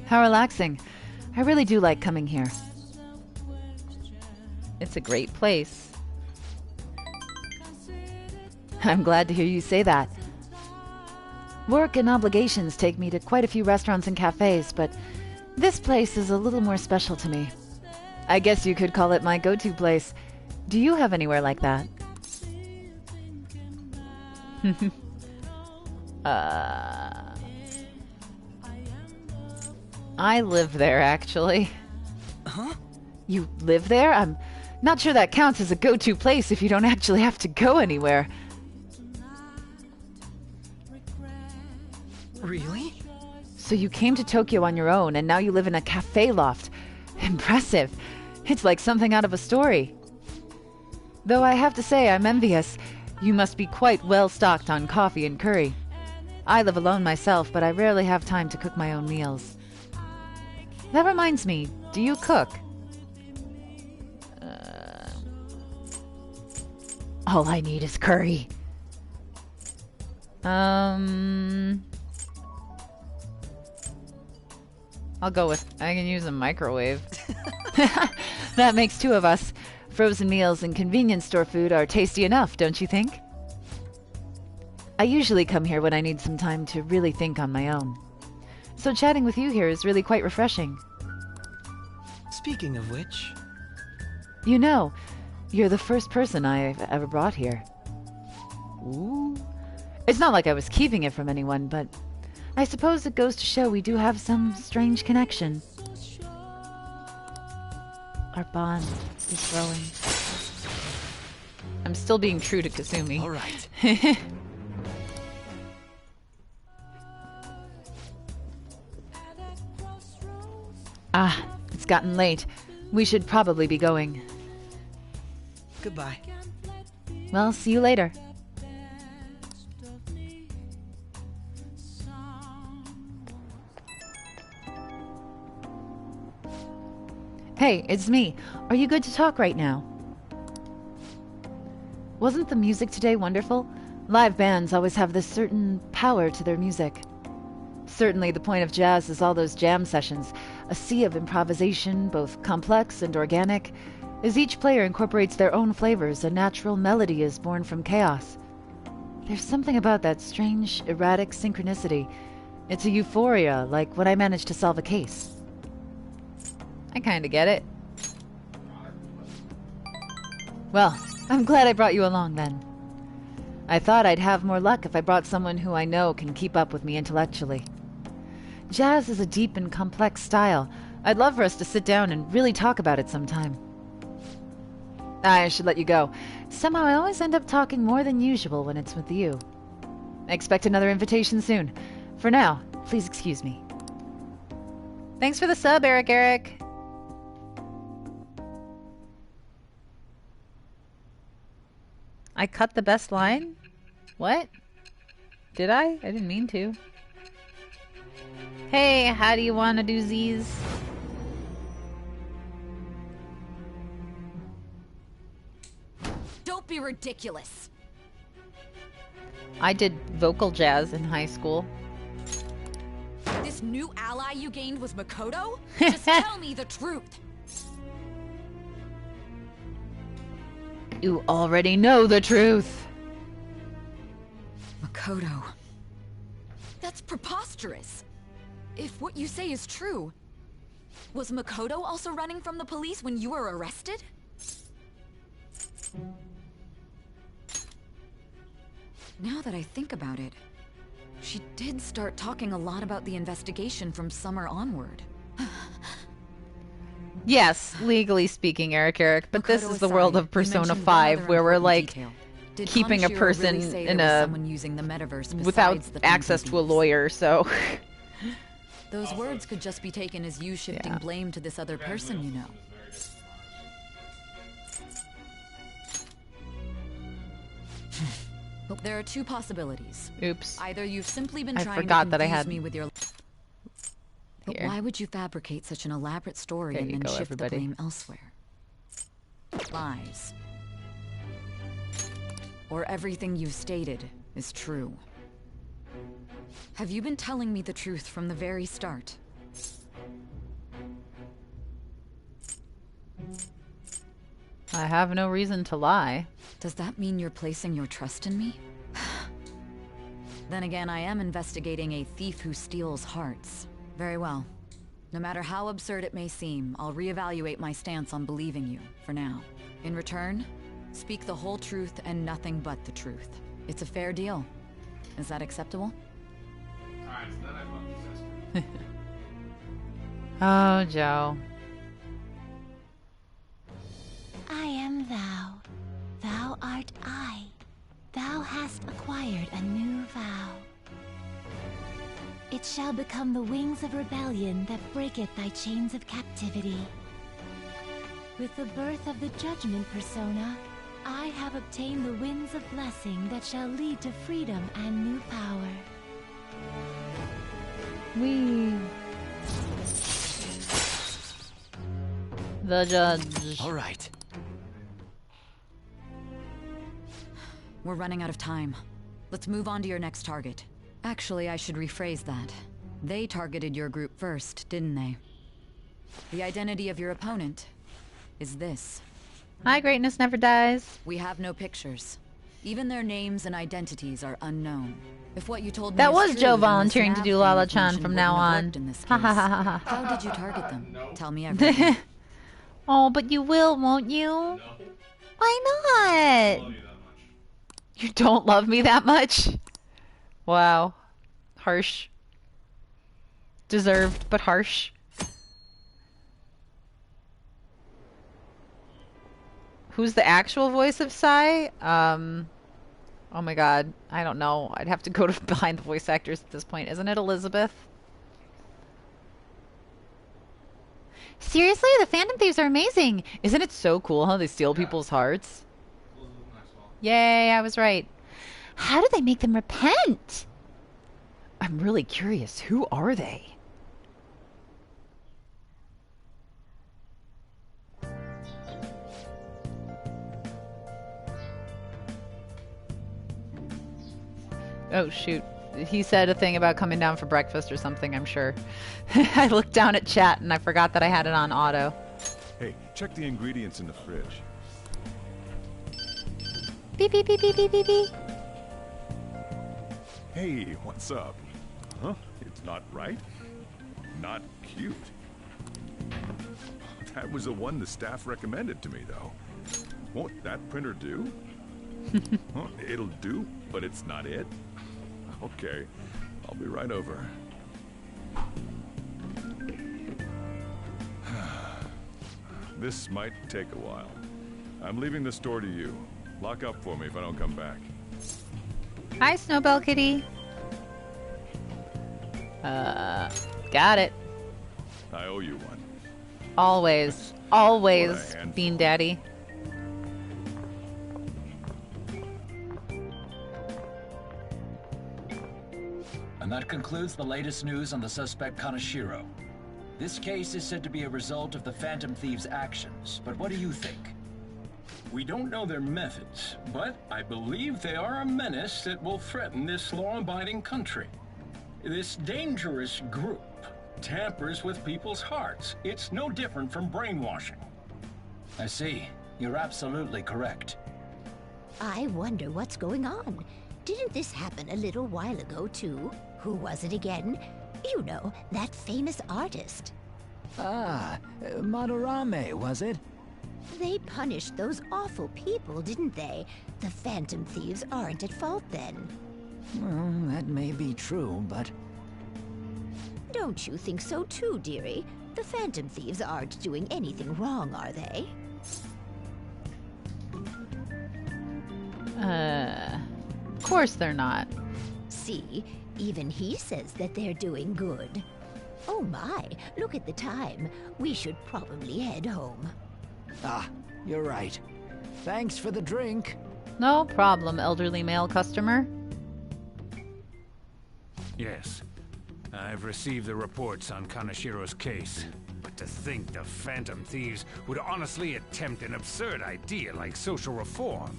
How relaxing. I really do like coming here. It's a great place. I'm glad to hear you say that. Work and obligations take me to quite a few restaurants and cafes, but this place is a little more special to me. I guess you could call it my go-to place. Do you have anywhere like that? I live there, actually. Huh? You live there? I'm not sure that counts as a go-to place if you don't actually have to go anywhere. Really? So you came to Tokyo on your own, and now you live in a cafe loft. Impressive. It's like something out of a story. Though I have to say, I'm envious. You must be quite well stocked on coffee and curry. I live alone myself, but I rarely have time to cook my own meals. That reminds me, do you cook? All I need is curry. I'll go with, I can use a microwave. That makes two of us. Frozen meals and convenience store food are tasty enough, don't you think? I usually come here when I need some time to really think on my own. So chatting with you here is really quite refreshing. Speaking of which... You know, you're the first person I've ever brought here. Ooh. It's not like I was keeping it from anyone, but I suppose it goes to show we do have some strange connection. Our bond is growing. I'm still being true to Kasumi. All right. It's gotten late. We should probably be going. Goodbye. Well, see you later. Hey, it's me. Are you good to talk right now? Wasn't the music today wonderful? Live bands always have this certain power to their music. Certainly the point of jazz is all those jam sessions, a sea of improvisation, both complex and organic. As each player incorporates their own flavors, a natural melody is born from chaos. There's something about that strange, erratic synchronicity. It's a euphoria, like when I managed to solve a case. I kinda get it. Well, I'm glad I brought you along then. I thought I'd have more luck if I brought someone who I know can keep up with me intellectually. Jazz is a deep and complex style. I'd love for us to sit down and really talk about it sometime. I should let you go. Somehow I always end up talking more than usual when it's with you. I expect another invitation soon. For now, please excuse me. Thanks for the sub, Eric. I cut the best line? What? Did I? I didn't mean to. Hey, how do you want to do these? Don't be ridiculous. I did vocal jazz in high school. This new ally you gained was Makoto? Just tell me the truth. You already know the truth. Makoto. That's preposterous. If what you say is true, was Makoto also running from the police when you were arrested? Now that I think about it, she did start talking a lot about the investigation from summer onward. Yes, legally speaking, Eric, but Makoto this is the aside, world of you Persona mentioned one 5 other where we're important like detail. Did keeping a Kaneshiro person really say in there was a someone using the metaverse without besides the access Phantom to a Thieves? lawyer, so Those words could just be taken as you shifting Yeah. blame to this other person you know. But there are two possibilities. oops. Either you've simply been I trying forgot to that I confuse had- me with your... But Here. why would you fabricate such an elaborate story There and you then go, shift everybody. the blame elsewhere? Lies. Or everything you've stated is true. Have you been telling me the truth from the very start? I have no reason to lie. Does that mean you're placing your trust in me? Then again, I am investigating a thief who steals hearts. Very well. No matter how absurd it may seem, I'll reevaluate my stance on believing you, for now. In return, speak the whole truth and nothing but the truth. It's a fair deal. Is that acceptable? Alright, so then I fucked his sister. Oh, Joe. I am thou. Thou art I. Thou hast acquired a new vow. It shall become the wings of rebellion that breaketh thy chains of captivity. With the birth of the judgment persona, I have obtained the winds of blessing that shall lead to freedom and new power. Wee. The judge. All right. We're running out of time. Let's move on to your next target. Actually, I should rephrase that. They targeted your group first, didn't they? The identity of your opponent is this. Hi, greatness never dies. We have no pictures. Even their names and identities are unknown. If what you told me That is was true, Joe then this volunteering to nav do thing Lala you've Chan mentioned from now wouldn't have on. worked in this Ha ha case. ha ha ha. How did you target them? Tell me everything. Oh, but you will, won't you? No. Why I not? love you that much. You don't love me that much? Wow. Harsh. Deserved, but harsh. Who's the actual voice of Sai? Oh my god. I don't know. I'd have to go to behind the voice actors at this point. Isn't it Elizabeth? Seriously? The Phantom Thieves are amazing! Isn't it so cool how they steal people's hearts? Elizabeth Maxwell. Yay, I was right. How do they make them repent? I'm really curious. Who are they? Oh, shoot. He said a thing about coming down for breakfast or something, I'm sure. I looked down at chat and I forgot that I had it on auto. Hey, check the ingredients in the fridge. Beep, beep, beep, beep, beep, beep, beep. Hey, what's up? Huh? It's not right? Not cute. That was the one the staff recommended to me, though. Won't that printer do? Huh, it'll do, but it's not it? Okay, I'll be right over. This might take a while. I'm leaving the store to you. Lock up for me if I don't come back. Hi, Snowbell Kitty. Got it. I owe you one. Always. Always, What a handful. Bean Daddy. And that concludes the latest news on the suspect Kaneshiro. This case is said to be a result of the Phantom Thieves' actions, but what do you think? We don't know their methods, but I believe they are a menace that will threaten this law-abiding country. This dangerous group tampers with people's hearts. It's no different from brainwashing. I see. You're absolutely correct. I wonder what's going on. Didn't this happen a little while ago, too? Who was it again? You know, that famous artist. Ah, Madarame, was it? They punished those awful people, didn't they? The Phantom Thieves aren't at fault then. Well, that may be true, but... Don't you think so too, dearie? The Phantom Thieves aren't doing anything wrong, are they? Of course they're not. See, even he says that they're doing good. Oh my, look at the time. We should probably head home. Ah, you're right. Thanks for the drink. No problem, elderly male customer. Yes. I've received the reports on Kanashiro's case. But to think the Phantom Thieves would honestly attempt an absurd idea like social reform.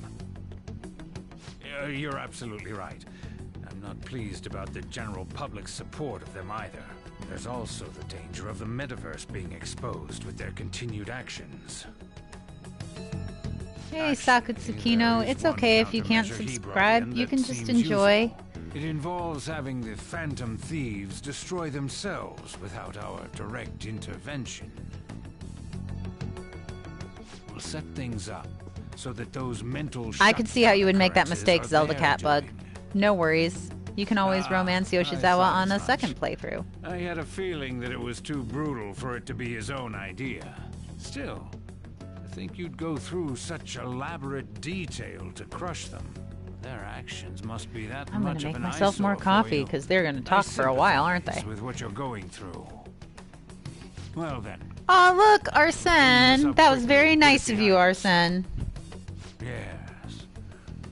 You're absolutely right. I'm not pleased about the general public's support of them either. There's also the danger of the metaverse being exposed with their continued actions. Hey, Sakutsukino, it's okay if you can't subscribe. You can just enjoy. It involves having the Phantom Thieves destroy themselves without our direct intervention. We'll set things up so that those mental I could see how you would make that occurrences mistake, are Zelda their Cat Bug. doing. No worries. You can always romance Yoshizawa on a second playthrough. I had a feeling that it was too brutal for it to be his own idea. Still, I think you'd go through such elaborate detail to crush them. Their actions must be that I'm much gonna of make an myself more eyesore for coffee you. because they're gonna I talk for a while, aren't they? sympathize with what you're going through. Well then. Oh, look, Arsene! That was very nice of you, Arsene. Yes.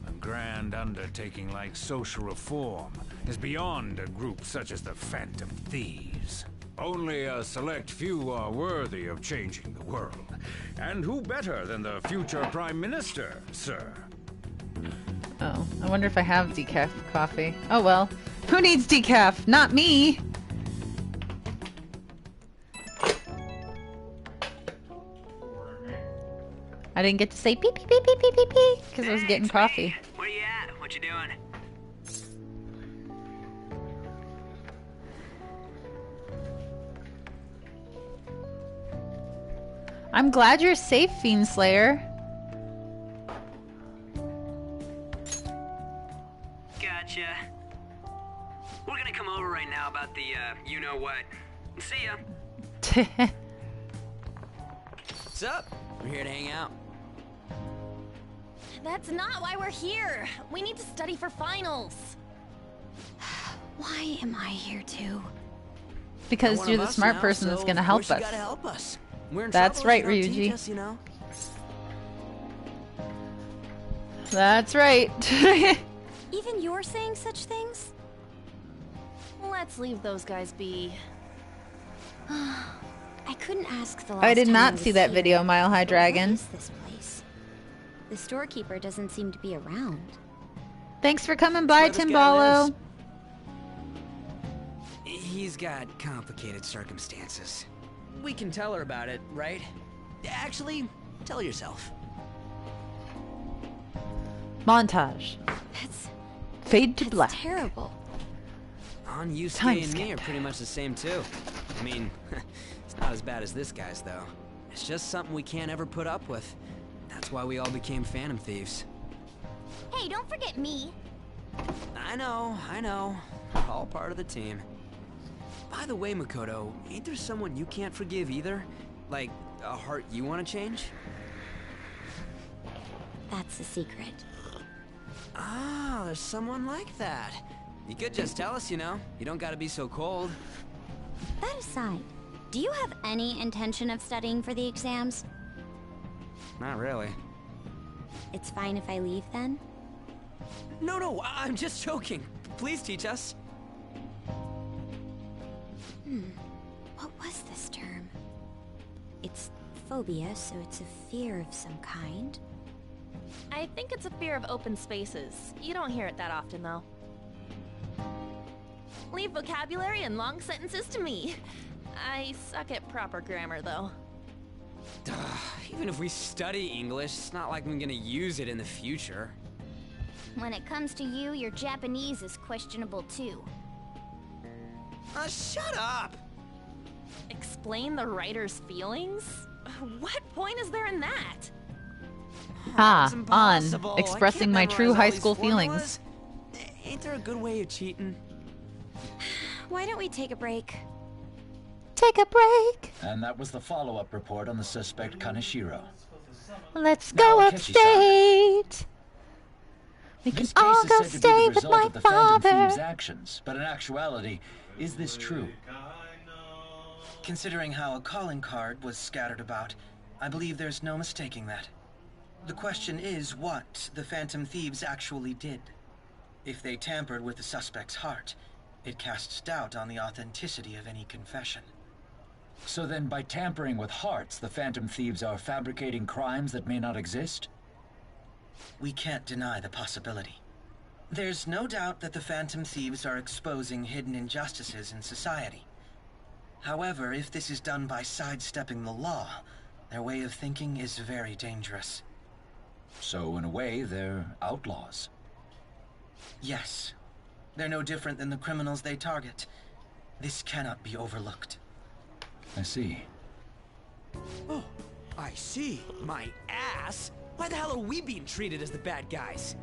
A grand undertaking like social reform is beyond a group such as the Phantom Thieves. Only a select few are worthy of changing the world. And who better than the future Prime Minister, sir? Oh, I wonder if I have decaf coffee. Oh well. Who needs decaf? Not me! I didn't get to say beep beep beep beep beep beep beep because I was getting coffee. Where you at? What you doing? I'm glad you're safe, Fiend Slayer. Gotcha. We're gonna come over right now about the, you-know-what. See ya. What's up? We're here to hang out. That's not why we're here. We need to study for finals. Why am I here too? Because One you're of the us smart now, person so that's gonna of help course you us. gotta help us. We're in That's trouble, right, you know, teach Ryuji. us, you know? That's right. Even you're saying such things? Let's leave those guys be. I couldn't ask the last I did time not was see that here. video, Mile High But Dragon. What is this place? The storekeeper doesn't seem to be around. Thanks for coming by, Where this guy Timbalo. lives. He's got complicated circumstances. We can tell her about it, right? Actually, tell yourself. Montage. That's Fade to black. terrible. On Yusuke Time and me skip. are pretty much the same too. I mean, it's not as bad as this guy's though. It's just something we can't ever put up with. That's why we all became Phantom Thieves. Hey, don't forget me. I know. We're all part of the team. By the way, Makoto, ain't there someone you can't forgive either? Like, a heart you want to change? That's the secret. Ah, there's someone like that. You could just tell us, you know. You don't gotta be so cold. That aside, do you have any intention of studying for the exams? Not really. It's fine if I leave then? No, I'm just joking. Please teach us. What was this term? It's phobia, so it's a fear of some kind. I think it's a fear of open spaces. You don't hear it that often, though. Leave vocabulary and long sentences to me. I suck at proper grammar, though. Even if we study English, it's not like I'm gonna use it in the future. When it comes to you, your Japanese is questionable too. Shut up! Explain the writer's feelings? What point is there in that? Ah, It's impossible. on I expressing can't my memorize true all high these school formulas. feelings. Ain't there a good way of cheating? Why don't we take a break? Take a break. And that was the follow-up report on the suspect Kaneshiro. Let's go Now, Kechi-san. upstate. We can This all case go is said to be stay the with result my of the Phantom Thieves' father. actions, but in actuality, is this true? Considering how a calling card was scattered about, I believe there's no mistaking that. The question is what the Phantom Thieves actually did. If they tampered with the suspect's heart, it casts doubt on the authenticity of any confession. So then, by tampering with hearts, the Phantom Thieves are fabricating crimes that may not exist? We can't deny the possibility. There's no doubt that the Phantom Thieves are exposing hidden injustices in society. However, if this is done by sidestepping the law, their way of thinking is very dangerous. So, in a way, they're outlaws. Yes. They're no different than the criminals they target. This cannot be overlooked. I see. Oh, I see. My ass. Why the hell are we being treated as the bad guys?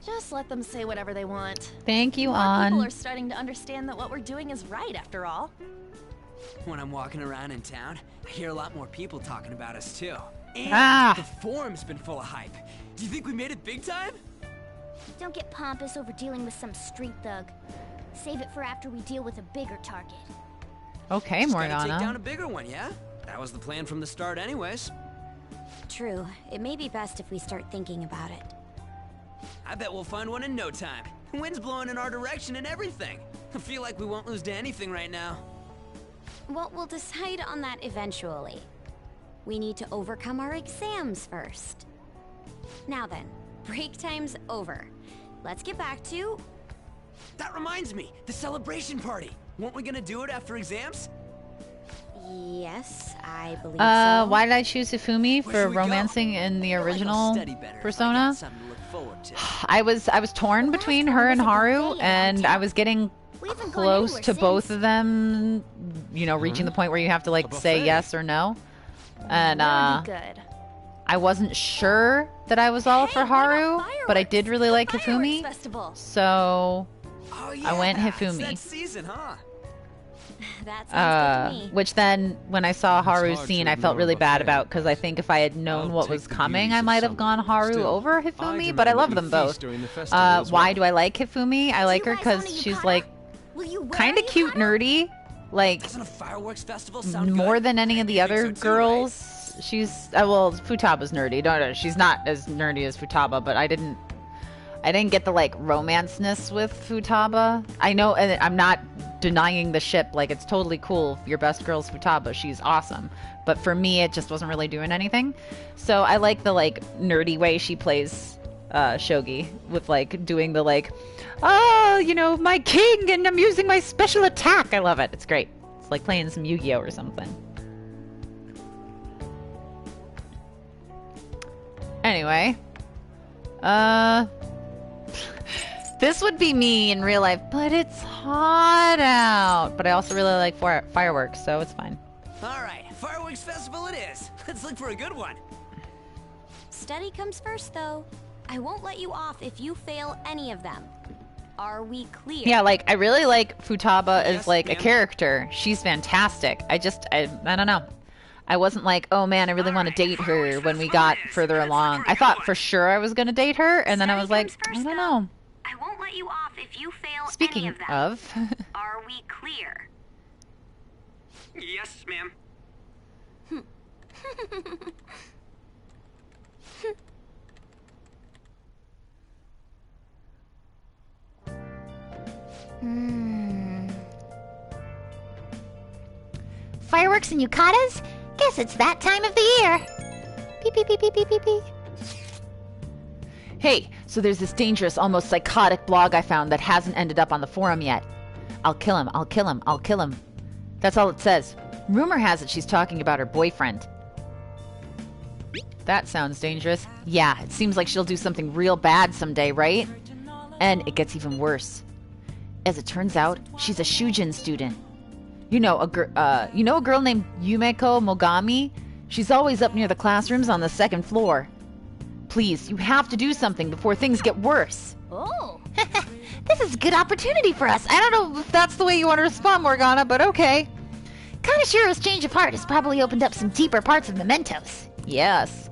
Just let them say whatever they want. Thank you, More On. people are starting to understand that what we're doing is right, after all. When I'm walking around in town, I hear a lot more people talking about us too. And the forum's been full of hype. Do you think we made it big time? Don't get pompous over dealing with some street thug. Save it for after we deal with a bigger target. Okay, Just gotta take Morgana. down a bigger one, yeah? That was the plan from the start anyways. True. It may be best if we start thinking about it. I bet we'll find one in no time. Wind's blowing in our direction and everything. I feel like we won't lose to anything right now. Well, we'll decide on that eventually. We need to overcome our exams first. Now then, break time's over. Let's get back to... That reminds me, the celebration party. Weren't we gonna do it after exams? Yes, I believe so. Why did I choose Hifumi Where for should we go? romancing in the I feel like I'll original study better if I Persona? got something to look forward to. I was torn between her and Haru, and I was getting close to both of them, you know, reaching the point where you have to like say yes or no. And Good. I wasn't sure that I was all for Haru, but I did really like Hifumi, Festival. so Oh, I went It's Hifumi. that season, huh? That sounds good to me. Which then, when I saw Haru's hard scene, to I felt ignore really the bad fair, about, because I think if I had known I'll what take was the coming, beauties I of might have summer. gone Haru Still, over I Hifumi, but I demand love that them you both. feast during the festival as Why well. do I like Hifumi? I like her because she's like kind of cute, nerdy, like Doesn't a fireworks festival sound more good? than any of the other girls. She's well, Futaba's nerdy. No, she's not as nerdy as Futaba, but I didn't get the like romance-ness with Futaba. I know, and I'm not denying the ship. Like, it's totally cool if your best girl's Futaba. She's awesome. But for me, it just wasn't really doing anything. So I like the like nerdy way she plays shogi, with like doing the like, oh, you know, my king, and I'm using my special attack. I love it. It's great. It's like playing some Yu-Gi-Oh or something. Anyway, this would be me in real life, but it's hot out. But I also really like fireworks, so it's fine. All right, fireworks festival it is. Let's look for a good one. Study comes first, though. I won't let you off if you fail any of them. Are we clear? Yeah, like, I really like Futaba as, Yes, like, a ma'am. character. She's fantastic. I don't know. I wasn't like, oh man, I really want to date her when we got further along. I thought for sure I was going to date her, and then I was like, I don't know. I won't let you off if you fail any Speaking of them. of, Are we clear? Yes, ma'am. Fireworks and yukatas? Guess it's that time of the year. Beep, beep, beep, beep, beep, beep, beep. hey, so there's this dangerous, almost psychotic blog I found that hasn't ended up on the forum yet. I'll kill him, I'll kill him, I'll kill him. That's all it says. Rumor has it she's talking about her boyfriend. That sounds dangerous. Yeah, it seems like she'll do something real bad someday, right? And it gets even worse. As it turns out, she's a Shujin student. You know a girl named Yumeko Mogami? She's always up near the classrooms on the second floor. Please, you have to do something before things get worse. Oh, this is a good opportunity for us. I don't know if that's the way you want to respond, Morgana, but okay. Kanashiro's change of heart has probably opened up some deeper parts of Mementos. Yes.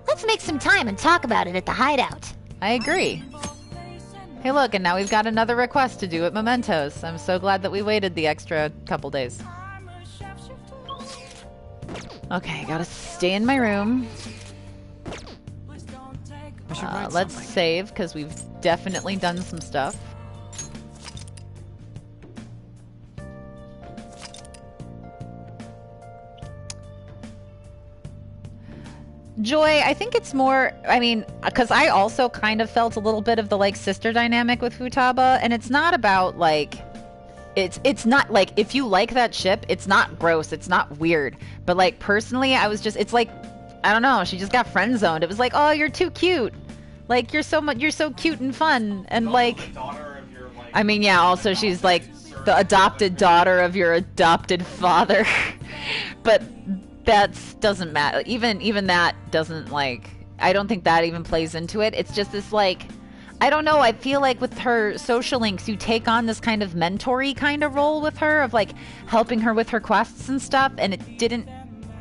Let's make some time and talk about it at the hideout. I agree. Hey look, and now we've got another request to do at Mementos. I'm so glad that we waited the extra couple days. Okay, gotta stay in my room. Let's save, because we've definitely done some stuff. Joy, I think it's more, I mean, because I also kind of felt a little bit of the, like, sister dynamic with Futaba, and it's not about, like, it's not, like, if you like that ship, it's not gross, it's not weird, but, like, personally, I was just, it's like, I don't know, she just got friend-zoned. It was like, oh, you're too cute. Like, you're so cute and fun, and, like, I mean, yeah, also she's, like, the adopted daughter of your adopted father, but that doesn't matter. Even that doesn't, like, I don't think that even plays into it. It's just this, like, I don't know, I feel like with her social links, you take on this kind of mentor-y kind of role with her, of, like, helping her with her quests and stuff, and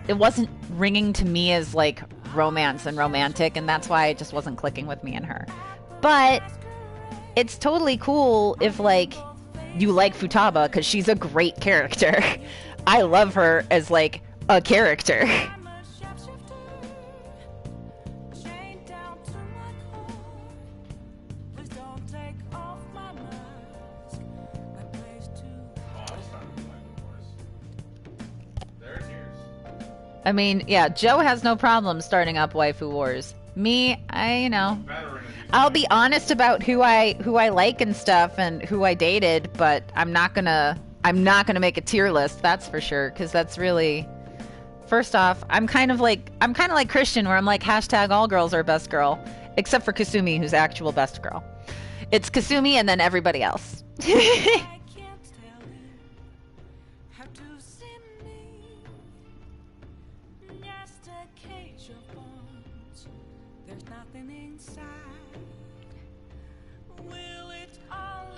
it wasn't ringing to me as, like, romance and romantic, and that's why it just wasn't clicking with me and her. But it's totally cool if, like, you like Futaba, because she's a great character. I love her as, like, a character. I mean, yeah, Joe has no problem starting up waifu wars. Me, you know, I'll be honest about who I like and stuff and who I dated, but I'm not gonna make a tier list, that's for sure, because that's really, first off, I'm kind of like Christian, where I'm like, hashtag all girls are best girl, except for Kasumi, who's actual best girl. It's Kasumi and then everybody else.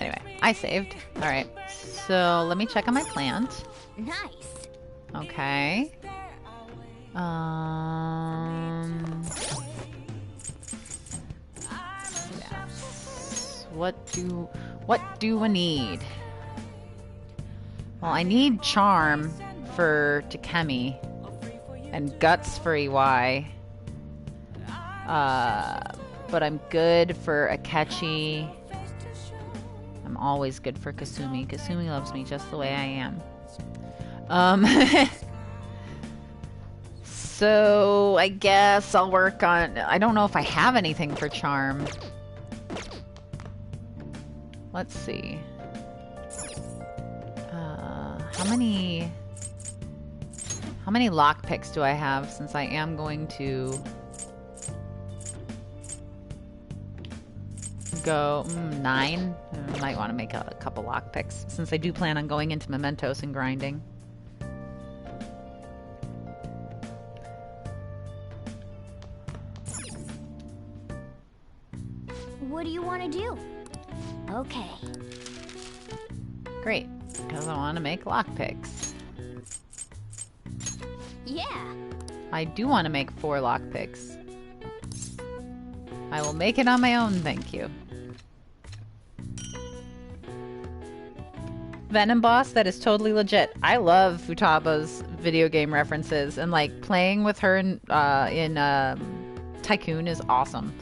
Anyway, I saved. Alright, so let me check on my plant. Nice. Okay. Yes. What do I need? Well, I need charm for Takemi and guts for EY. But I'm good for Akechi. I'm always good for Kasumi. Kasumi loves me just the way I am. So I guess I'll work on, I don't know if I have anything for charm. Let's see. How many lockpicks do I have, since I am going to go 9? I might want to make a couple lockpicks, since I do plan on going into Mementos and grinding. What do you want to do? Okay. Great, because I want to make lockpicks. Yeah. I do want to make 4 lockpicks. I will make it on my own, thank you. Venom Boss, that is totally legit. I love Futaba's video game references, and like playing with her in Tycoon is awesome.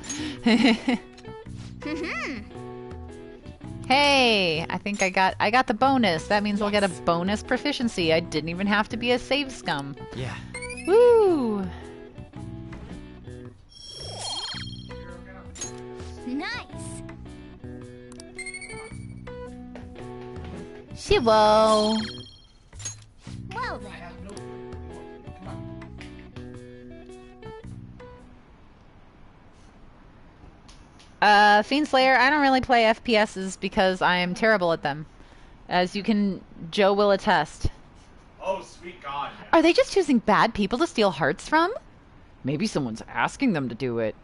Hey, I think I got the bonus. That means I'll get a bonus proficiency. I didn't even have to be a save scum. Yeah. Woo! Nice. Shivo. Well then. Fiend Slayer, I don't really play FPSs because I am terrible at them. As Joe will attest. Oh, sweet God. Yeah. Are they just choosing bad people to steal hearts from? Maybe someone's asking them to do it.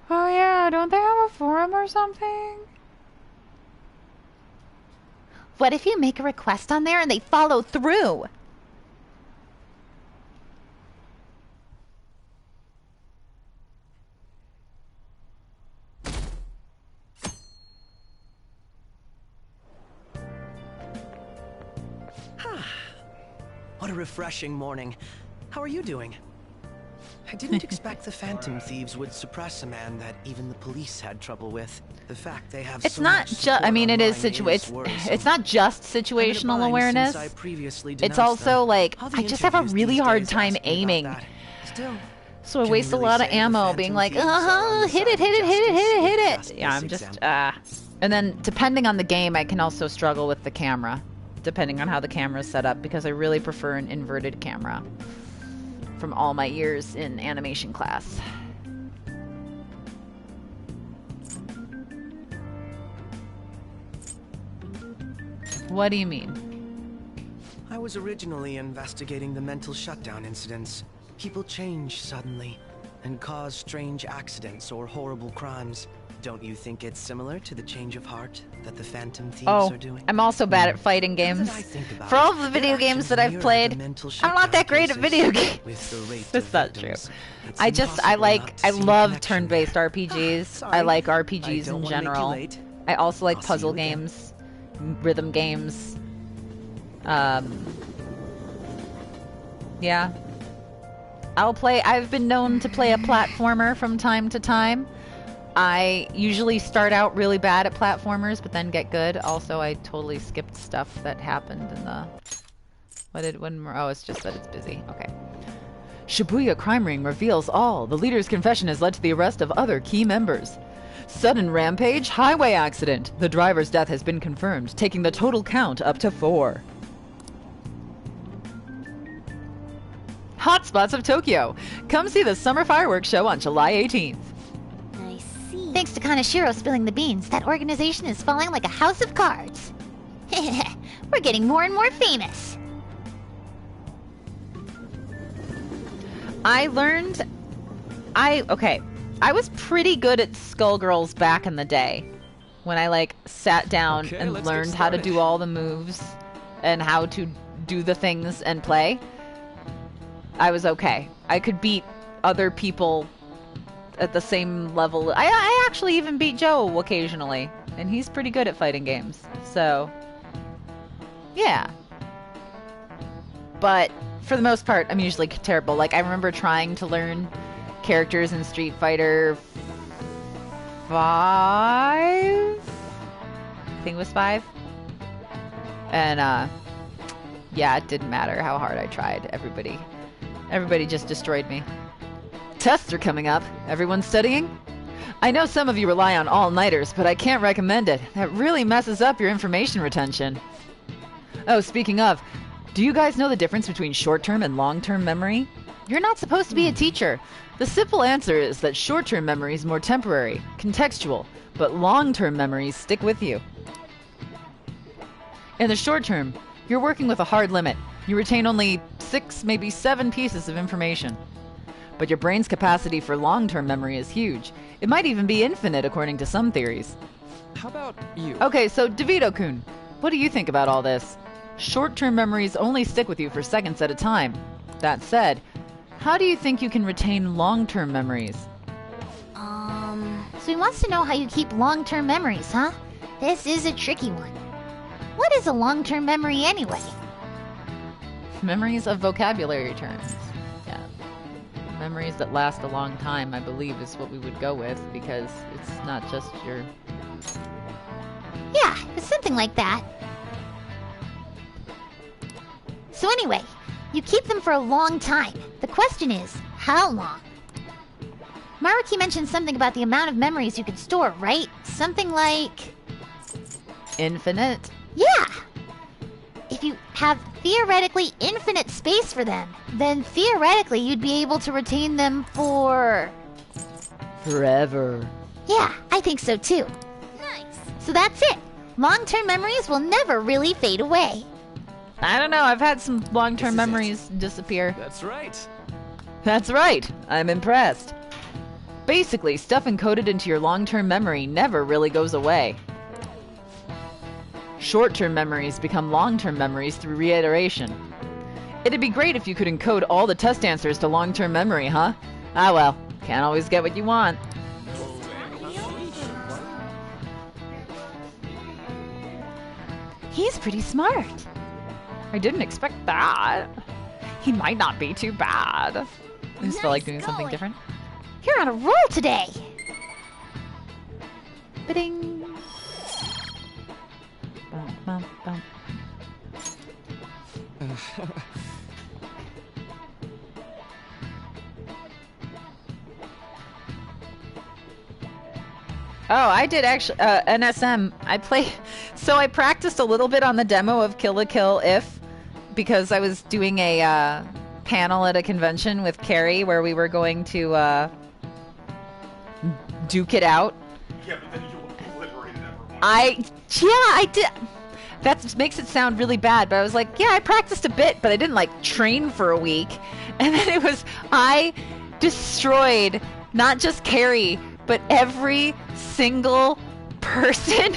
Oh yeah, don't they have a forum or something? What if you make a request on there and they follow through? What a refreshing morning. How are you doing? I didn't expect the Phantom Thieves would suppress a man that even the police had trouble with. The fact they have It's so not much just. I mean, it is worrisome. it's not just situational awareness. I previously It's denounced also them. like All the I just have a interviews really these hard days time ask me about aiming. that. Still, So I can waste you a really lot of say the ammo being Phantom like, Thieves are on the hit it, side hit of it, hit it, hit it, justice hit with it. Yeah, I'm this just example? And then depending on the game, I can also struggle with the camera, depending on how the camera is set up, because I really prefer an inverted camera from all my years in animation class. What do you mean? I was originally investigating the mental shutdown incidents. People change suddenly and cause strange accidents or horrible crimes. Don't you think it's similar to the change of heart that the Phantom Thieves are doing? I'm also bad at fighting games. For all of the video games that I've played, I'm not that great at video games. That's not true. I love turn-based RPGs. I like RPGs in general. I also like puzzle games, rhythm games. Yeah. I've been known to play a platformer from time to time. I usually start out really bad at platformers, but then get good. Also, I totally skipped stuff that happened in the... Oh, it's just that it's busy. Okay. Shibuya crime ring reveals all. The leader's confession has led to the arrest of other key members. Sudden rampage, highway accident. The driver's death has been confirmed, taking the total count up to 4. Hotspots of Tokyo. Come see the summer fireworks show on July 18th. I see. Thanks to Kaneshiro spilling the beans, that organization is falling like a house of cards. We're getting more and more famous. I was pretty good at Skullgirls back in the day. When I sat down and learned how to do all the moves and how to do the things and play. I was okay. I could beat other people at the same level. I actually even beat Joe occasionally, and he's pretty good at fighting games. So, yeah. But for the most part, I'm usually terrible. Like, I remember trying to learn characters in Street Fighter 5? I think it was 5. And, yeah, it didn't matter how hard I tried. Everybody just destroyed me. Tests are coming up. Everyone studying? I know some of you rely on all-nighters, but I can't recommend it. That really messes up your information retention. Oh, speaking of, do you guys know the difference between short-term and long-term memory? You're not supposed to be a teacher. The simple answer is that short-term memory is more temporary, contextual, but long-term memories stick with you. In the short term, you're working with a hard limit. You retain only 6, maybe 7 pieces of information. But your brain's capacity for long-term memory is huge. It might even be infinite according to some theories. How about you? Okay, so DeVito-kun, what do you think about all this? Short-term memories only stick with you for seconds at a time. That said, how do you think you can retain long-term memories? So he wants to know how you keep long-term memories, huh? This is a tricky one. What is a long-term memory anyway? Memories of vocabulary terms. Yeah. Memories that last a long time, I believe, is what we would go with, because it's not just your... Yeah, it's something like that. So anyway, you keep them for a long time. The question is, how long? Maruki mentioned something about the amount of memories you could store, right? Something like... Infinite? Yeah! If you have theoretically infinite space for them, then theoretically you'd be able to retain them for... Forever. Yeah, I think so too. Nice. So that's it. Long-term memories will never really fade away. I don't know, I've had some long-term memories disappear. That's right. That's right. I'm impressed. Basically, stuff encoded into your long-term memory never really goes away. Short-term memories become long-term memories through reiteration. It'd be great if you could encode all the test answers to long-term memory, huh? Ah well, can't always get what you want. He's pretty smart. I didn't expect that. He might not be too bad. I just felt like doing something different. You're on a roll today. Ba-ding. Bum, bum, bum. Oh, I did actually, NSM. So I practiced a little bit on the demo of Kill la Kill If, because I was doing a panel at a convention with Carrie where we were going to duke it out. Yeah, but then you obliterated everyone. I did. That makes it sound really bad, but I was like, yeah, I practiced a bit, but I didn't like train for a week. And then I destroyed not just Carrie, but every single person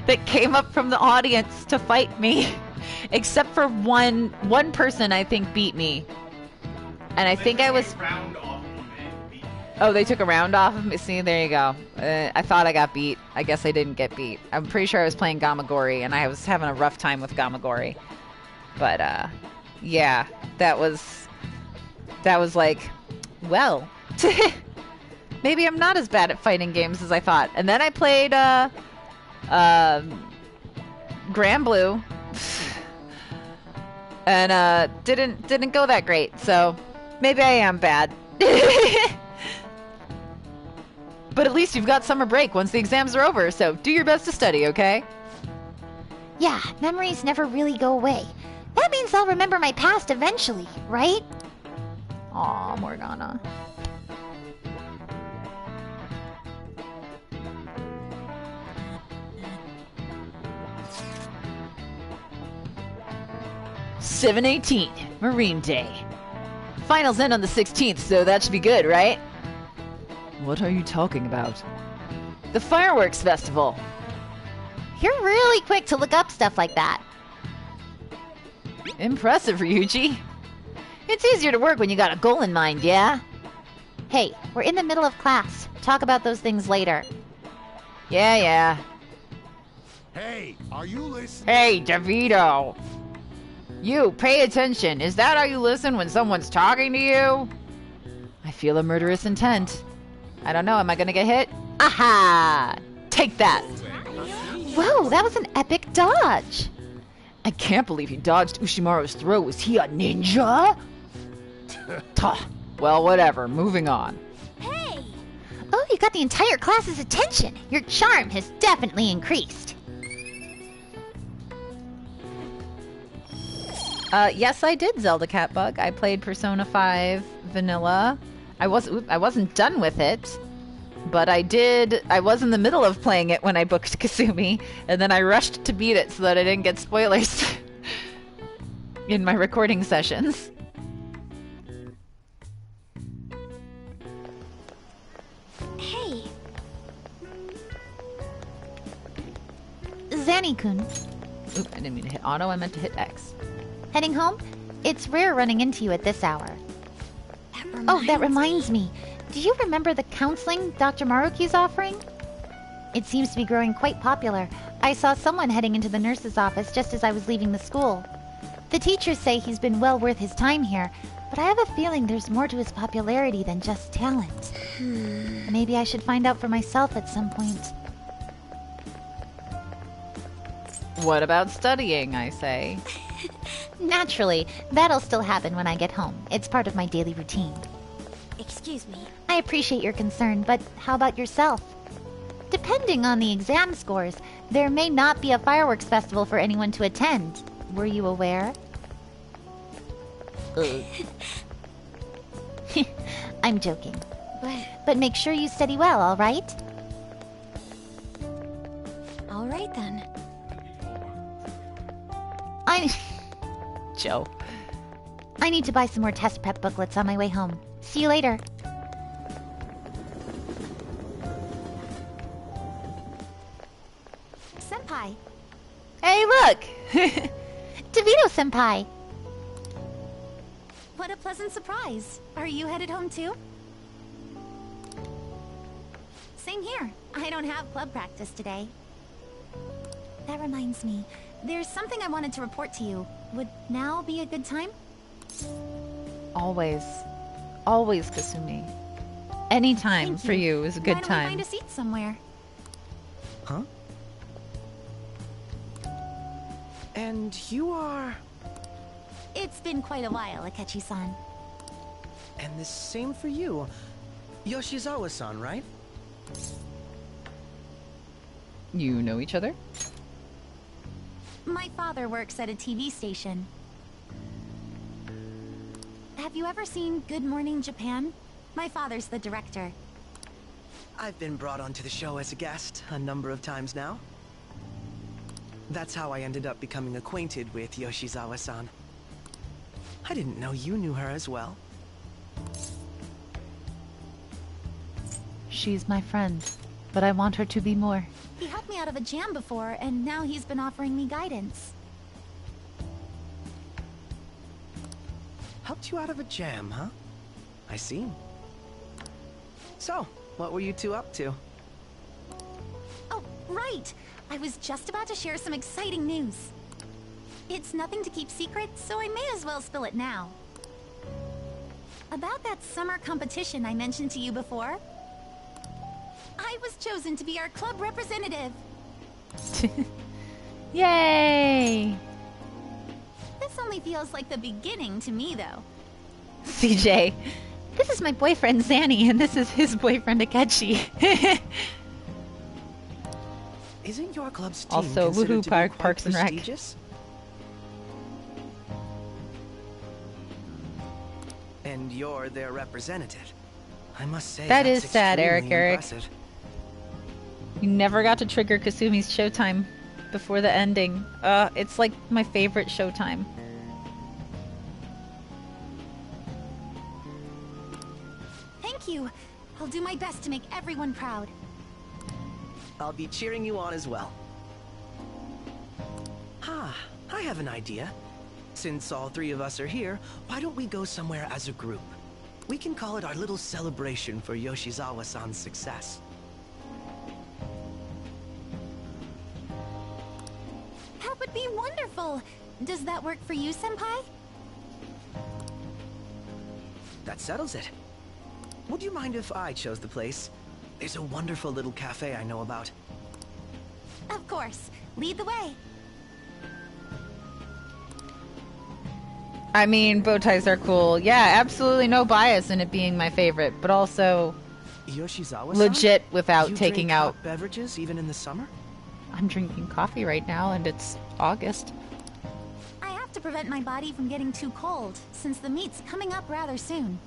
that came up from the audience to fight me, except for one person I think beat me. And I think I was... Oh, they took a round off of me? See, there you go. I thought I got beat. I guess I didn't get beat. I'm pretty sure I was playing Gamagori, and I was having a rough time with Gamagori. But, yeah, that was like, well, maybe I'm not as bad at fighting games as I thought. And then I played, Grand Blue, and, didn't go that great, so maybe I am bad. But at least you've got summer break once the exams are over, so do your best to study, okay? Yeah, memories never really go away. That means I'll remember my past eventually, right? Aw, Morgana. (7/18) Marine Day. Finals end on the 16th, so that should be good, right? What are you talking about? The fireworks festival. You're really quick to look up stuff like that. Impressive, Ryuji. It's easier to work when you got a goal in mind, yeah? Hey, we're in the middle of class. Talk about those things later. Yeah. Hey, are you listening? Hey, DeVito. You, pay attention. Is that how you listen when someone's talking to you? I feel a murderous intent. I don't know, am I gonna get hit? Aha! Take that! Whoa, that was an epic dodge! I can't believe he dodged Ushimaru's throw. Was he a ninja? Well, whatever. Moving on. Hey! Oh, you got the entire class's attention! Your charm has definitely increased. Yes, I did Zelda Catbug. I played Persona 5 Vanilla. I wasn't done with it, but I was in the middle of playing it when I booked Kasumi, and then I rushed to beat it so that I didn't get spoilers in my recording sessions. Hey. Zanny-kun. Oop, I didn't mean to hit auto, I meant to hit X. Heading home? It's rare running into you at this hour. That reminds me. Do you remember the counseling Dr. Maruki's offering? It seems to be growing quite popular. I saw someone heading into the nurse's office just as I was leaving the school. The teachers say he's been well worth his time here, but I have a feeling there's more to his popularity than just talent. Maybe I should find out for myself at some point. What about studying, I say? Naturally, that'll still happen when I get home. It's part of my daily routine. Excuse me. I appreciate your concern, but how about yourself? Depending on the exam scores, there may not be a fireworks festival for anyone to attend. Were you aware? I'm joking. But make sure you study well, all right? All right, then. Joe. I need to buy some more test prep booklets on my way home. See you later. Senpai. Hey, look! DeVito-senpai. What a pleasant surprise. Are you headed home too? Same here. I don't have club practice today. That reminds me. There's something I wanted to report to you. Would now be a good time? Always. Always, Kasumi. Any time for you is a good Why don't time. we find a seat somewhere? Huh? And you are... It's been quite a while, Akechi-san. And the same for you. Yoshizawa-san, right? You know each other? My father works at a TV station. Have you ever seen Good Morning Japan? My father's the director. I've been brought onto the show as a guest a number of times now. That's how I ended up becoming acquainted with Yoshizawa-san. I didn't know you knew her as well. She's my friend, but I want her to be more. He helped me out of a jam before, and now he's been offering me guidance. Helped you out of a jam, huh? I see. So, what were you two up to? Oh, right! I was just about to share some exciting news. It's nothing to keep secret, so I may as well spill it now. About that summer competition I mentioned to you before, I was chosen to be our club representative. Yay! This only feels like the beginning to me, though. CJ. This is my boyfriend Zanny, and this is his boyfriend Akechi. Isn't your club's team Also, considered Woohoo to be Park, quite Parks and Rec. prestigious? And you're their representative. I must say That that's is sad, Eric. impressive. You never got to trigger Kasumi's showtime before the ending. It's like my favorite showtime. Thank you. I'll do my best to make everyone proud. I'll be cheering you on as well. Ah, I have an idea. Since all three of us are here, why don't we go somewhere as a group? We can call it our little celebration for Yoshizawa-san's success. That would be wonderful. Does that work for you, Senpai? That settles it. Would you mind if I chose the place? There's a wonderful little cafe I know about. Of course. Lead the way. I mean, bow ties are cool. Yeah, absolutely no bias in it being my favorite, but also Yoshizawa-san? legit without You taking drink out... hot beverages even in the summer? I'm drinking coffee right now, and it's August. I have to prevent my body from getting too cold, since the meet's coming up rather soon.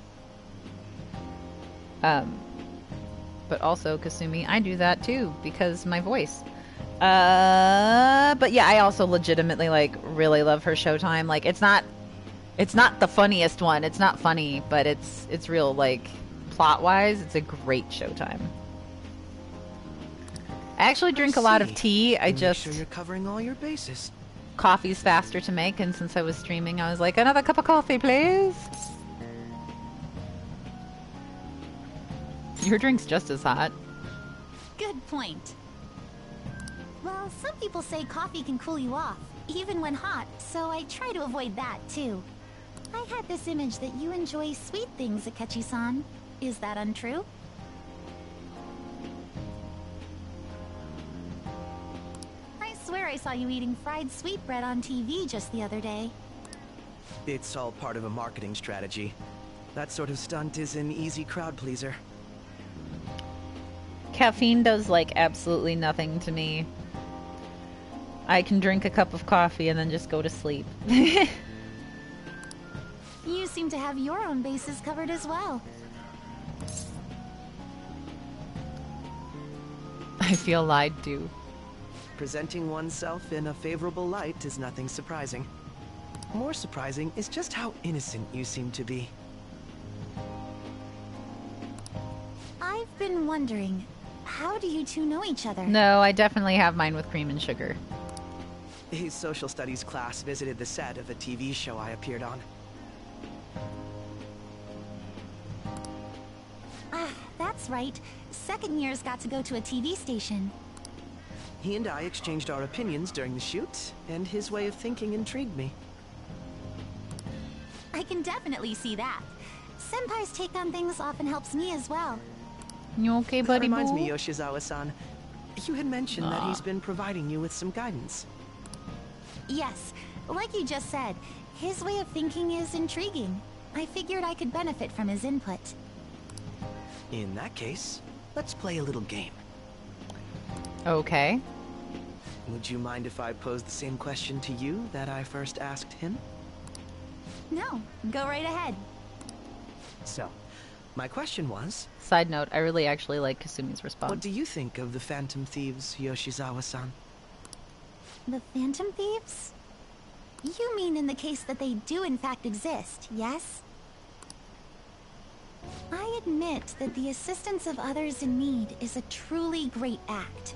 But also, Kasumi, I do that too, because my voice. But yeah, I also legitimately, like, really love her showtime. Like, it's not the funniest one. It's not funny, but it's real, like, plot-wise, it's a great showtime. I actually drink a lot of tea. I Make just... sure you're covering all your bases. Coffee's faster to make, and since I was streaming, I was like, another cup of coffee, please? Your drink's just as hot. Good point. Well, some people say coffee can cool you off, even when hot, so I try to avoid that, too. I had this image that you enjoy sweet things, Akechi-san. Is that untrue? I swear I saw you eating fried sweetbread on TV just the other day. It's all part of a marketing strategy. That sort of stunt is an easy crowd pleaser. Caffeine does, like, absolutely nothing to me. I can drink a cup of coffee and then just go to sleep. You seem to have your own bases covered as well. I feel lied to. Presenting oneself in a favorable light is nothing surprising. More surprising is just how innocent you seem to be. I've been wondering, how do you two know each other? No, I definitely have mine with cream and sugar. His social studies class visited the set of a TV show I appeared on. Ah, that's right. Second years got to go to a TV station. He and I exchanged our opinions during the shoot, and his way of thinking intrigued me. I can definitely see that. Senpai's take on things often helps me as well. You okay, That buddy? reminds boo? me, Yoshizawa-san. You had mentioned that he's been providing you with some guidance. Yes, like you just said, his way of thinking is intriguing. I figured I could benefit from his input. In that case, let's play a little game. Okay. Would you mind if I posed the same question to you that I first asked him? No, go right ahead. So, my question was... Side note, I really actually like Kasumi's response. What do you think of the Phantom Thieves, Yoshizawa-san? The Phantom Thieves? You mean in the case that they do in fact exist, yes? I admit that the assistance of others in need is a truly great act.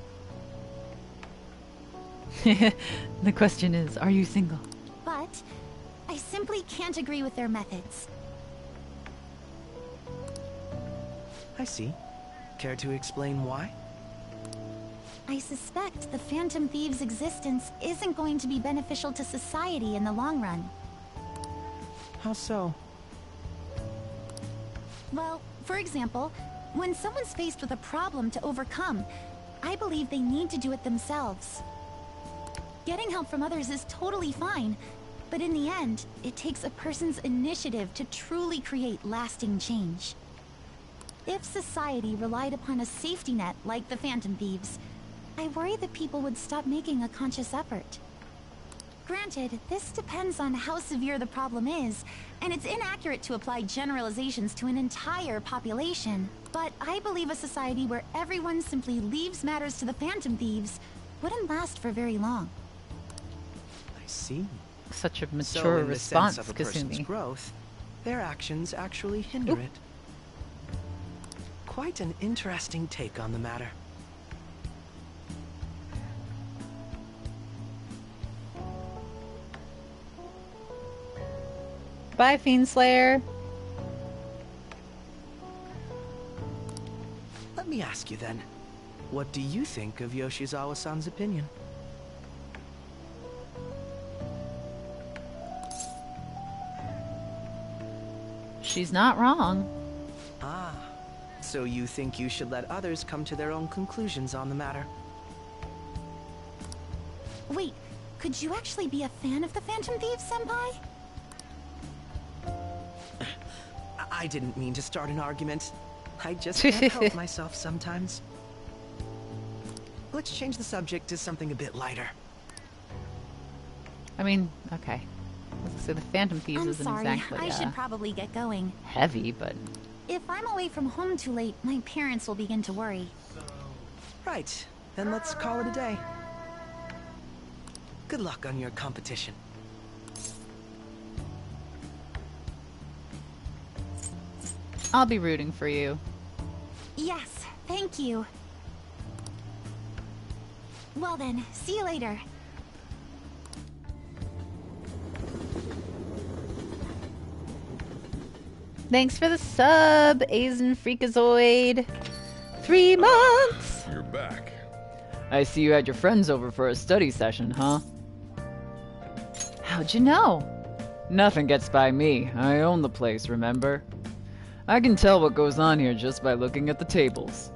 The question is, are you single? But I simply can't agree with their methods. I see. Care to explain why? I suspect the Phantom Thieves' existence isn't going to be beneficial to society in the long run. How so? Well, for example, when someone's faced with a problem to overcome, I believe they need to do it themselves. Getting help from others is totally fine, but in the end, it takes a person's initiative to truly create lasting change. If society relied upon a safety net like the Phantom Thieves, I worry that people would stop making a conscious effort. Granted, this depends on how severe the problem is, and it's inaccurate to apply generalizations to an entire population. But I believe a society where everyone simply leaves matters to the Phantom Thieves wouldn't last for very long. I see. Such a mature So in response, the sense of a person's Kasumi. growth, their actions actually hinder it. Quite an interesting take on the matter. Bye, Fiendslayer. Let me ask you then, what do you think of Yoshizawa-san's opinion? She's not wrong. Ah, so you think you should let others come to their own conclusions on the matter? Wait, could you actually be a fan of the Phantom Thieves, Senpai? I didn't mean to start an argument. I just can't help myself sometimes. Let's change the subject to something a bit lighter. I mean, okay. So the Phantom Thieves I'm isn't sorry, exactly I should probably get going. heavy, but If I'm away from home too late, my parents will begin to worry. Right, then let's call it a day. Good luck on your competition. I'll be rooting for you. Yes, thank you. Well then, see you later. Thanks for the sub, Azen Freakazoid. 3 months! You're back. I see you had your friends over for a study session, huh? How'd you know? Nothing gets by me. I own the place, remember? I can tell what goes on here just by looking at the tables.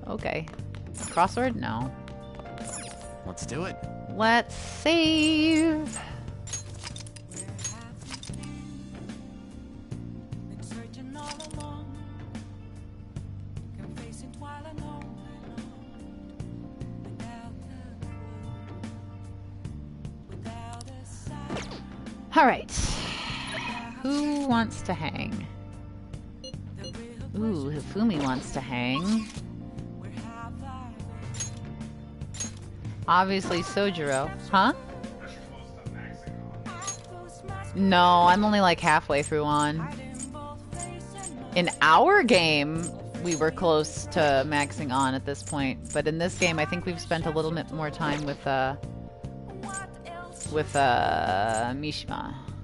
Okay. Crossword? No. Let's do it. Let's save. Alright. Who wants to hang? Ooh, Hifumi wants to hang. Obviously Sojiro. Huh? No, I'm only like halfway through on. In our game, we were close to maxing on at this point. But in this game, I think we've spent a little bit more time with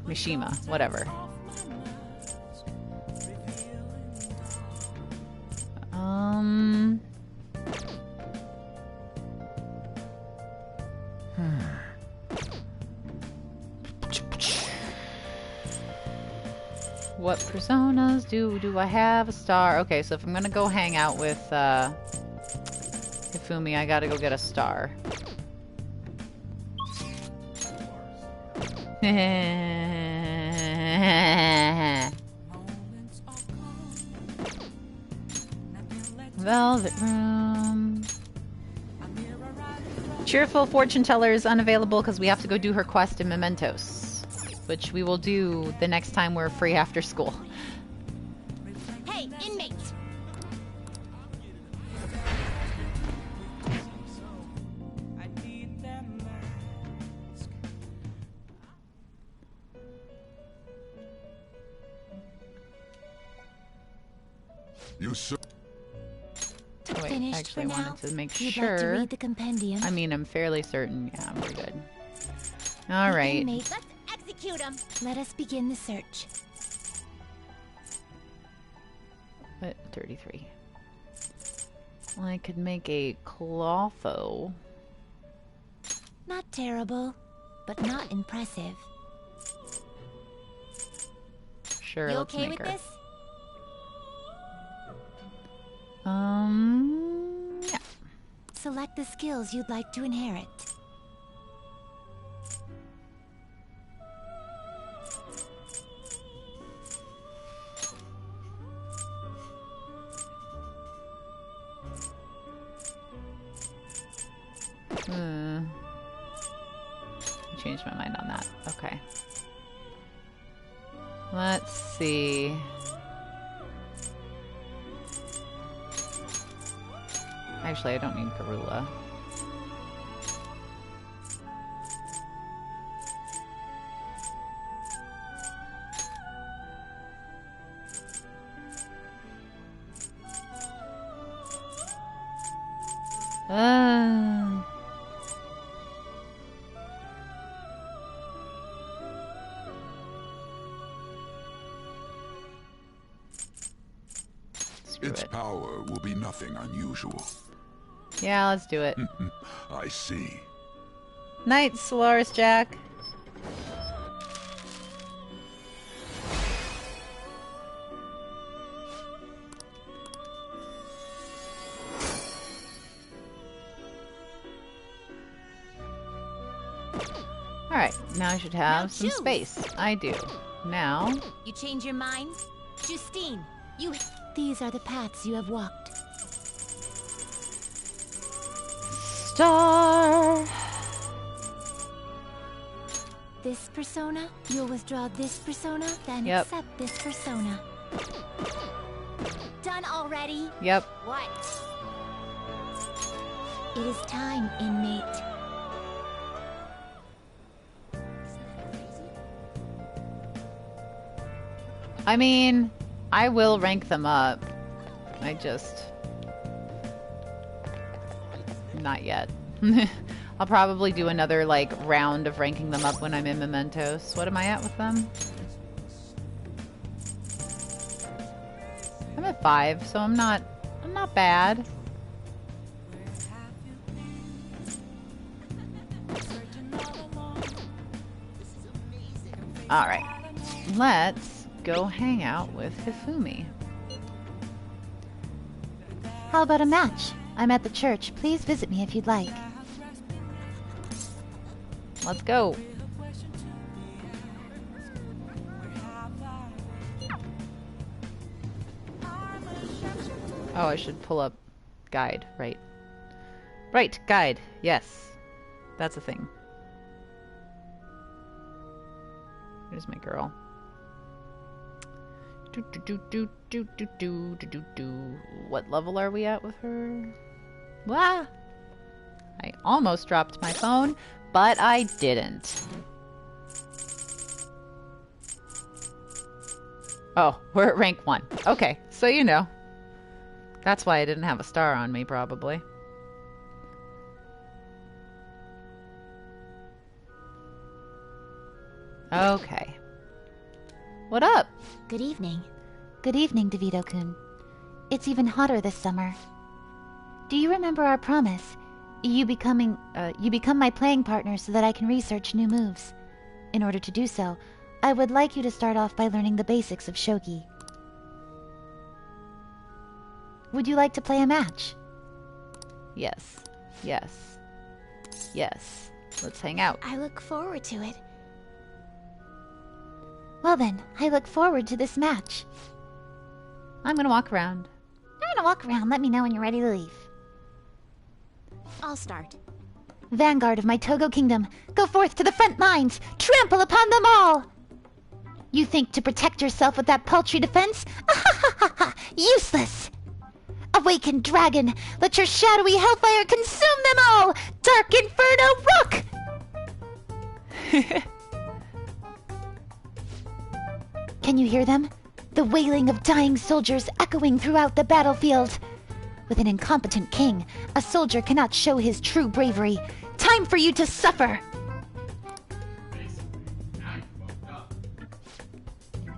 Mishima, whatever. What personas do I have a star? Okay, so if I'm gonna go hang out with Hifumi, I gotta go get a star. Velvet room. Cheerful fortune teller is unavailable because we have to go do her quest in Mementos, which we will do the next time we're free after school. Hey, inmates! You sir. Oh, wait, Finished actually, for I now? wanted to make You'd sure. like to read the compendium? I mean, I'm fairly certain. Yeah, we're good. All right. Inmate, let's execute him. Let us begin the search. What? 33. Well, I could make a Clotho. Not terrible, but not impressive. Sure, You let's okay make with her. this? Yeah. Select the skills you'd like to inherit. I changed my mind on that. Okay. Let's see. Actually, I don't need Garula. Its power will be nothing unusual. Yeah, let's do it. I see. Night, Solaris Jack. Alright, now I should have some space. I do. Now... You change your mind? Justine, you... These are the paths you have walked. Star! This persona, you'll withdraw this persona, then Yep. accept this persona. Done already? Yep. What? It is time, inmate. I mean, I will rank them up. I just... Not yet. I'll probably do another, like, round of ranking them up when I'm in Mementos. What am I at with them? I'm at 5, so I'm not bad. Alright. Let's go hang out with Hifumi. How about a match? I'm at the church. Please visit me if you'd like. Let's go. Oh, I should pull up guide, right. Right, guide. Yes. That's a thing. Here's my girl. What level are we at with her? Wah! I almost dropped my phone, but I didn't. Oh, we're at rank 1. Okay, so you know. That's why I didn't have a star on me, probably. Okay. What up? Good evening. Good evening, DeVito-kun. It's even hotter this summer. Do you remember our promise? You become my playing partner so that I can research new moves. In order to do so, I would like you to start off by learning the basics of shogi. Would you like to play a match? Yes. Yes. Yes. Let's hang out. I look forward to it. Well then, I look forward to this match. I'm gonna walk around. I'm gonna walk around. Let me know when you're ready to leave. I'll start. Vanguard of my Togo kingdom, go forth to the front lines! Trample upon them all! You think to protect yourself with that paltry defense? Ahahaha! Useless! Awakened dragon, let your shadowy hellfire consume them all! Dark Inferno, rock! Can you hear them? The wailing of dying soldiers echoing throughout the battlefield. With an incompetent king, a soldier cannot show his true bravery. Time for you to suffer!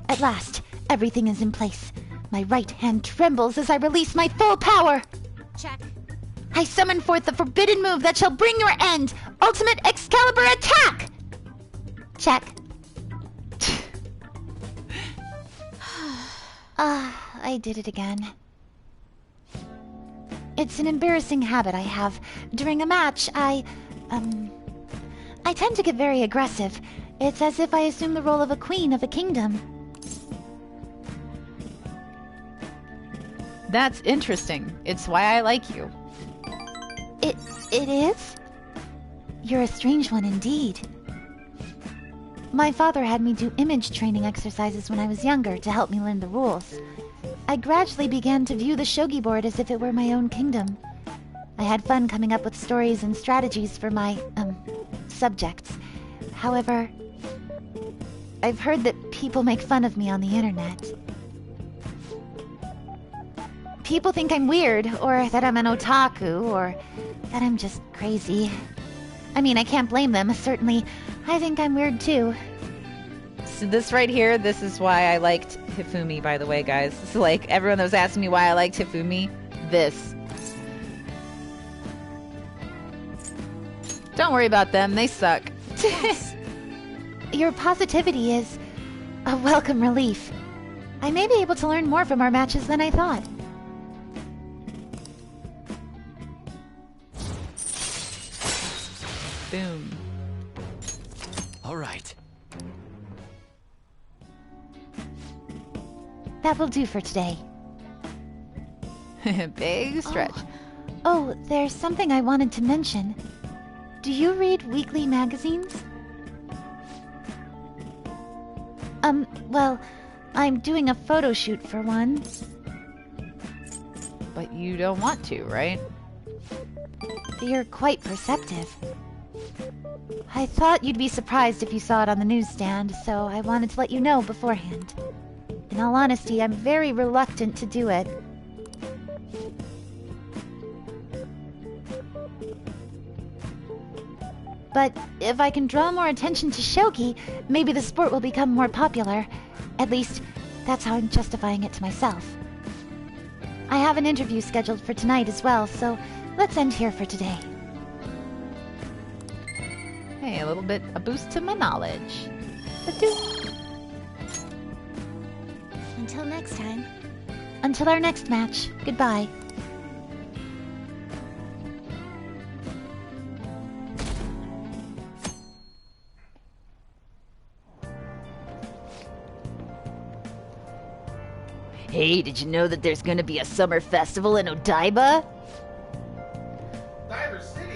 At last, everything is in place. My right hand trembles as I release my full power. Check. I summon forth the forbidden move that shall bring your end. Ultimate Excalibur attack! Check. I did it again. It's an embarrassing habit I have. During a match, I tend to get very aggressive. It's as if I assume the role of a queen of a kingdom. That's interesting. It's why I like you. It is? You're a strange one indeed. My father had me do image training exercises when I was younger to help me learn the rules. I gradually began to view the shogi board as if it were my own kingdom. I had fun coming up with stories and strategies for my, subjects. However, I've heard that people make fun of me on the internet. People think I'm weird, or that I'm an otaku, or that I'm just crazy. I mean, I can't blame them. Certainly, I think I'm weird too. So this right here, this is why I liked Hifumi, by the way, guys. This is like, everyone that was asking me why I liked Hifumi, this. Don't worry about them, they suck. Your positivity is a welcome relief. I may be able to learn more from our matches than I thought. Boom. All right. That will do for today. Big stretch. Oh, there's something I wanted to mention. Do you read weekly magazines? Well, I'm doing a photo shoot for one. But you don't want to, right? You're quite perceptive. I thought you'd be surprised if you saw it on the newsstand, so I wanted to let you know beforehand. In all honesty, I'm very reluctant to do it. But if I can draw more attention to shogi, maybe the sport will become more popular. At least, that's how I'm justifying it to myself. I have an interview scheduled for tonight as well, so let's end here for today. Hey, a boost to my knowledge. Until next time. Until our next match. Goodbye. Hey, did you know that there's gonna be a summer festival in Odaiba?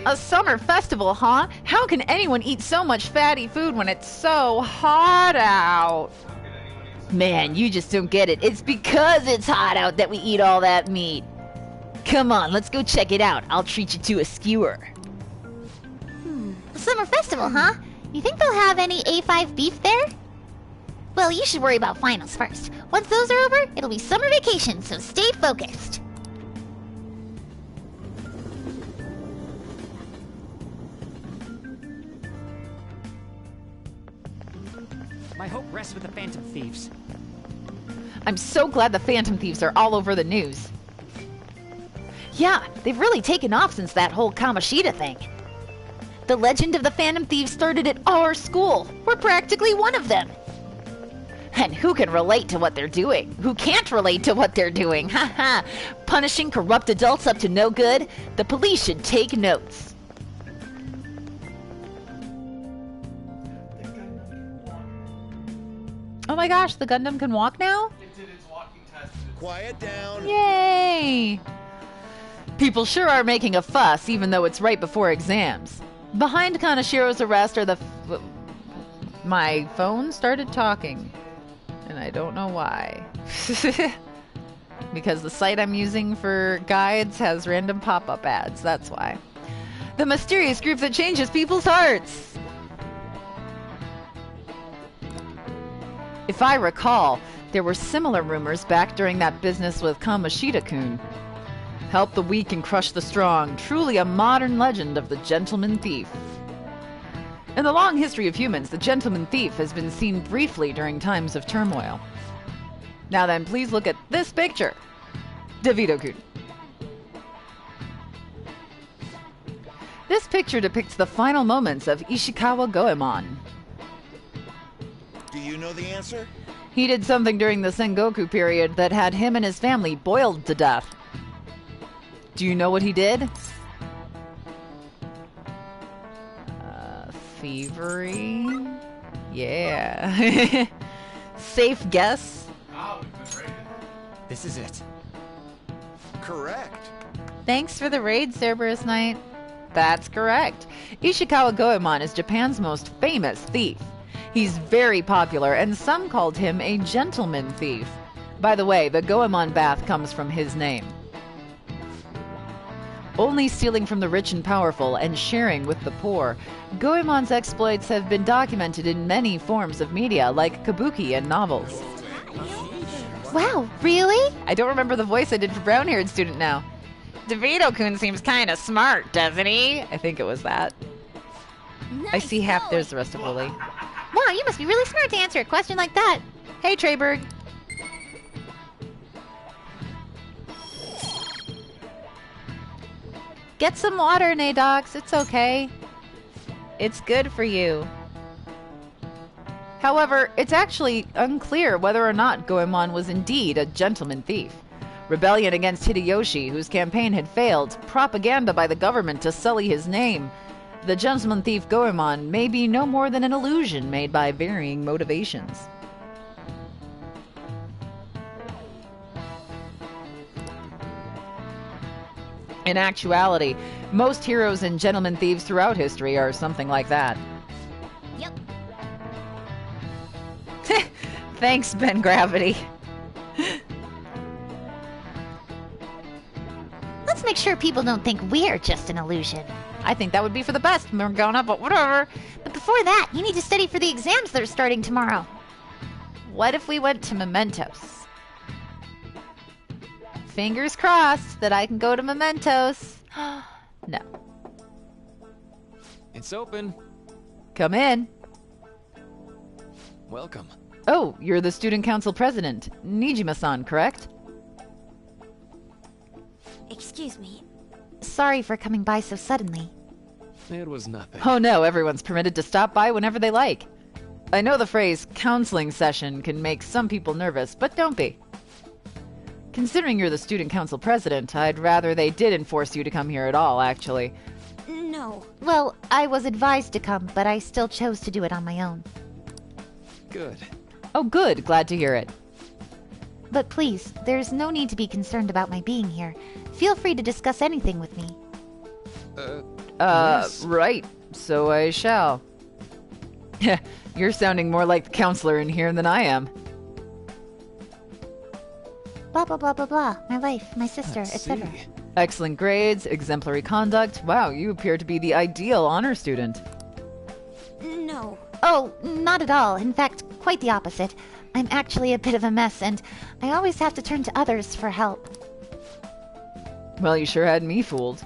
A summer festival, huh? How can anyone eat so much fatty food when it's so hot out? Man, you just don't get it. It's because it's hot out that we eat all that meat. Come on, let's go check it out. I'll treat you to a skewer. A summer festival, huh? You think they'll have any A5 beef there? Well, you should worry about finals first. Once those are over, it'll be summer vacation, so stay focused. My hope rests with the Phantom Thieves. I'm so glad the Phantom Thieves are all over the news. Yeah, they've really taken off since that whole Kamoshida thing. The legend of the Phantom Thieves started at our school. We're practically one of them. And who can relate to what they're doing? Who can't relate to what they're doing? Ha ha! Punishing corrupt adults up to no good? The police should take notes. Oh my gosh, the Gundam can walk now? It did its walking test. Quiet down. Yay! People sure are making a fuss, even though it's right before exams. Behind Kanashiro's arrest are the... My phone started talking. And I don't know why. Because the site I'm using for guides has random pop-up ads, that's why. The mysterious group that changes people's hearts! If I recall, there were similar rumors back during that business with Kamoshida-kun. Help the weak and crush the strong, truly a modern legend of the gentleman thief. In the long history of humans, the gentleman thief has been seen briefly during times of turmoil. Now then, please look at this picture. DeVito-kun. This picture depicts the final moments of Ishikawa Goemon. Do you know the answer? He did something during the Sengoku period that had him and his family boiled to death. Do you know what he did? Thievery? Yeah. Safe guess? Oh, we've been raided. This is it. Correct. Thanks for the raid, Cerberus Knight. That's correct. Ishikawa Goemon is Japan's most famous thief. He's very popular, and some called him a gentleman thief. By the way, the Goemon bath comes from his name. Only stealing from the rich and powerful and sharing with the poor, Goemon's exploits have been documented in many forms of media, like kabuki and novels. Wow, really? I don't remember the voice I did for brown-haired student now. DeVito-kun seems kind of smart, doesn't he? I think it was that. Nice I see half. There's the rest of Lily. Wow, you must be really smart to answer a question like that. Hey, Treyberg. Get some water, Nadox. It's okay. It's good for you. However, it's actually unclear whether or not Goemon was indeed a gentleman thief. Rebellion against Hideyoshi, whose campaign had failed, propaganda by the government to sully his name. The gentleman thief Goemon may be no more than an illusion made by varying motivations. In actuality, most heroes and gentleman thieves throughout history are something like that. Yep. Thanks, Ben Gravity. Let's make sure people don't think we're just an illusion. I think that would be for the best, Morgana, but whatever. But before that, you need to study for the exams that are starting tomorrow. What if we went to Mementos? Fingers crossed that I can go to Mementos. No. It's open. Come in. Welcome. Oh, you're the student council president, Nijima-san, correct? Excuse me. Sorry for coming by so suddenly. It was nothing. Oh no, everyone's permitted to stop by whenever they like. I know the phrase counseling session can make some people nervous, but don't be. Considering you're the student council president, I'd rather they did enforce you to come here at all, actually. No. Well, I was advised to come, but I still chose to do it on my own. Good. Oh good, glad to hear it. But please, there's no need to be concerned about my being here. Feel free to discuss anything with me. Yes. Right. So I shall. You're sounding more like the counselor in here than I am. Blah, blah, blah, blah, blah. My life, my sister, etc. Excellent grades, exemplary conduct. Wow, you appear to be the ideal honor student. No. Oh, not at all. In fact, quite the opposite. I'm actually a bit of a mess, and I always have to turn to others for help. Well, you sure had me fooled.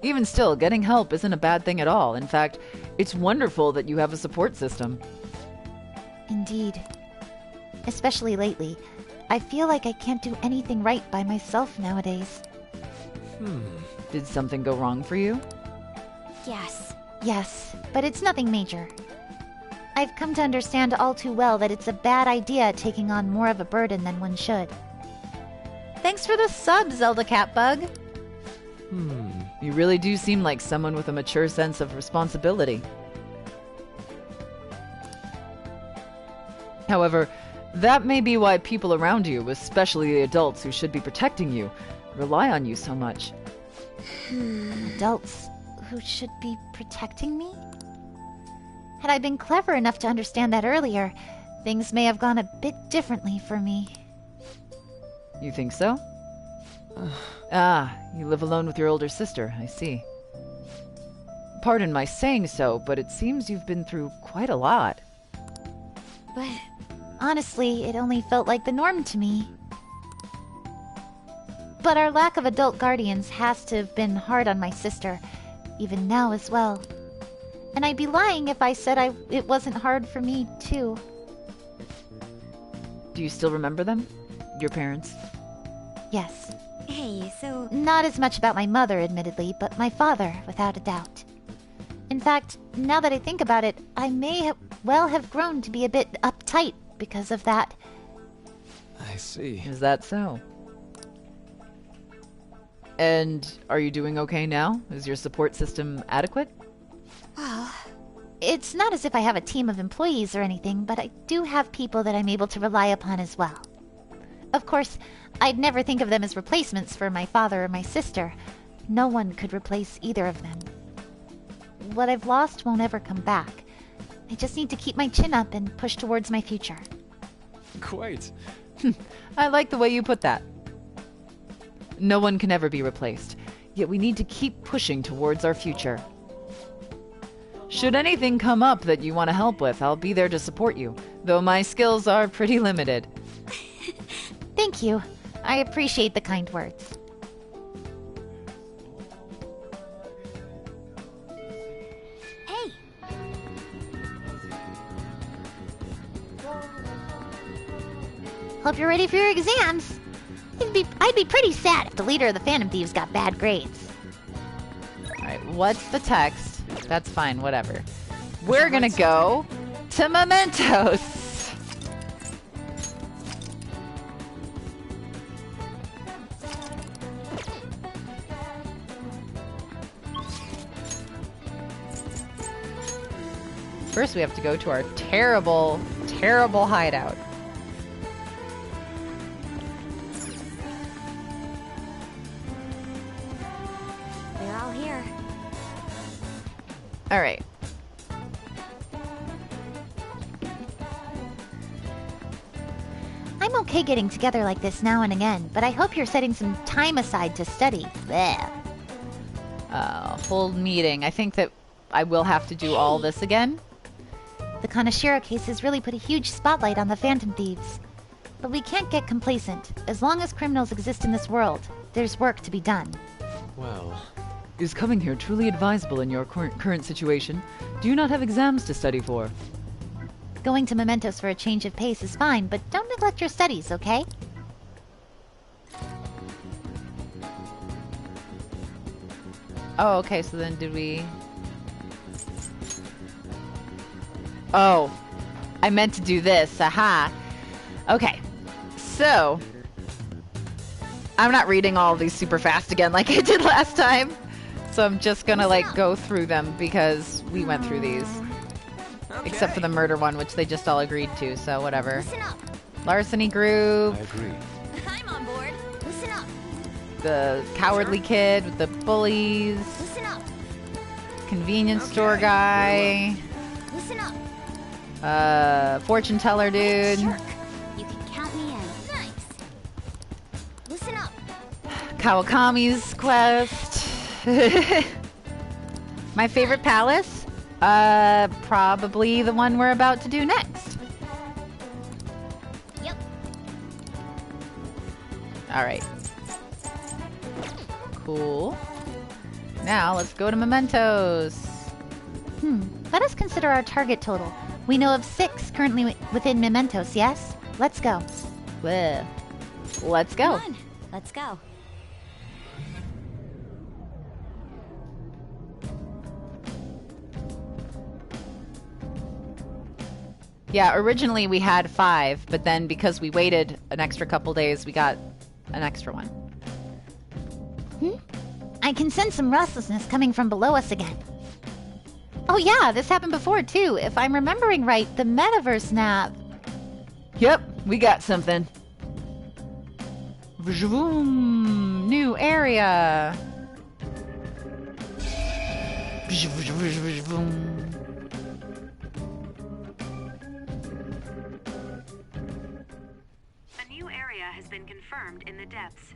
Even still, getting help isn't a bad thing at all. In fact, it's wonderful that you have a support system. Indeed. Especially lately. I feel like I can't do anything right by myself nowadays. Did something go wrong for you? Yes. Yes, but it's nothing major. I've come to understand all too well that it's a bad idea taking on more of a burden than one should. Thanks for the sub, Zelda Catbug. You really do seem like someone with a mature sense of responsibility. However, that may be why people around you, especially the adults who should be protecting you, rely on you so much. Adults who should be protecting me? Had I been clever enough to understand that earlier, things may have gone a bit differently for me. You think so? You live alone with your older sister, I see. Pardon my saying so, but it seems you've been through quite a lot. But honestly, it only felt like the norm to me. But our lack of adult guardians has to have been hard on my sister, even now as well. And I'd be lying if I said it wasn't hard for me, too. Do you still remember them? Your parents? Yes. Hey, so... Not as much about my mother, admittedly, but my father, without a doubt. In fact, now that I think about it, I may well have grown to be a bit uptight because of that. I see. Is that so? And are you doing okay now? Is your support system adequate? Well, it's not as if I have a team of employees or anything, but I do have people that I'm able to rely upon as well. Of course, I'd never think of them as replacements for my father or my sister. No one could replace either of them. What I've lost won't ever come back. I just need to keep my chin up and push towards my future. Quite. I like the way you put that. No one can ever be replaced, yet we need to keep pushing towards our future. Should anything come up that you want to help with, I'll be there to support you, though my skills are pretty limited. Thank you. I appreciate the kind words. Hey! Hope you're ready for your exams. I'd be pretty sad if the leader of the Phantom Thieves got bad grades. Alright, what's the text? That's fine, whatever. We're gonna go to Mementos! First, we have to go to our terrible, terrible hideout. They're all here. All right. I'm okay getting together like this now and again, but I hope you're setting some time aside to study. Bleh. Hold meeting. I think that I will have to do all this again. The Kaneshiro case has really put a huge spotlight on the Phantom Thieves. But we can't get complacent. As long as criminals exist in this world, there's work to be done. Well... Is coming here truly advisable in your current situation? Do you not have exams to study for? Going to Mementos for a change of pace is fine, but don't neglect your studies, okay? Oh, okay, so then did we... Oh, I meant to do this. Aha. Okay, so... I'm not reading all of these super fast again like I did last time. So I'm just gonna, like, go through them because we went through these. Okay. Except for the murder one, which they just all agreed to, so whatever. Larceny group. I agree. I'm on board. Listen up. The cowardly kid with the bullies. Listen up. Convenience store guy. Listen up. Fortune teller dude. Jerk. You can count me in. Nice. Listen up. Kawakami's quest. My favorite palace? Probably the one we're about to do next. Yep. Alright. Cool. Now, let's go to Mementos. Let us consider our target total. We know of 6 currently within Mementos, yes? Let's go. Well, let's go. Come on. Let's go. Yeah, originally we had 5, but then because we waited an extra couple days, we got an extra one. I can sense some restlessness coming from below us again. Oh yeah, this happened before too. If I'm remembering right, the metaverse nav. Yep, we got something. Vroom, new area. A new area has been confirmed in the depths.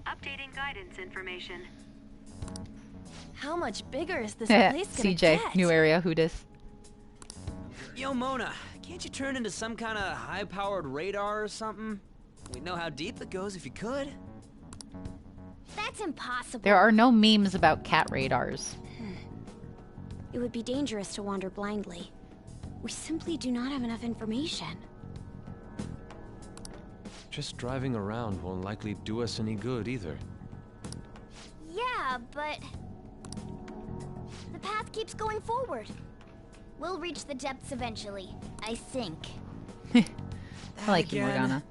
Updating guidance information. How much bigger is this place gonna CJ, get? new area, who dis? Yo, Mona, can't you turn into some kind of high-powered radar or something? We'd know how deep it goes if you could. That's impossible. There are no memes about cat radars. It would be dangerous to wander blindly. We simply do not have enough information. Just driving around won't likely do us any good either. Yeah, but the path keeps going forward. We'll reach the depths eventually, I think. I like you, Morgana.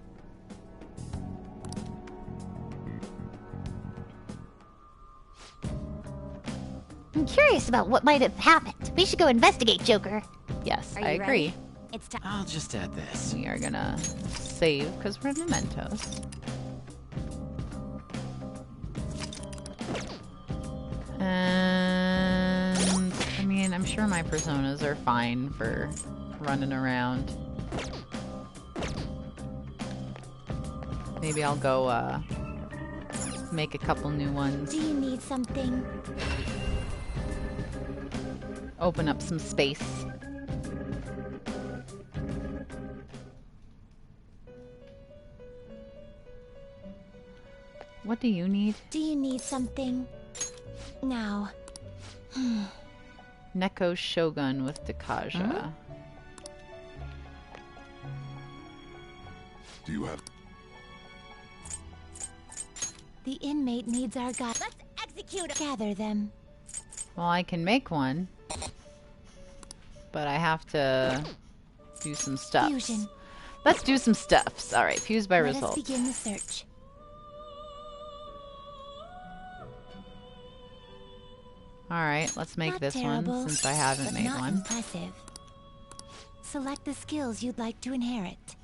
I'm curious about what might have happened. We should go investigate, Joker. Yes, Are I you agree. ready? It's time. I'll just add this. We are gonna save because we're mementos. And I mean, I'm sure my personas are fine for running around. Maybe I'll go make a couple new ones. Do you need something? Open up some space. What do you need? Do you need something? Now. Neko Shogun with Dakaja. Huh? Do you have... The inmate needs our guide. Let's execute. Gather them. Well, I can make one. But I have to do some stuff. Fusion. Let's do some stuffs. Alright, fuse by Let result. us begin the search. Alright, let's make Not this terrible, one since I haven't but made not one. Impressive. Select the skills you'd like to inherit.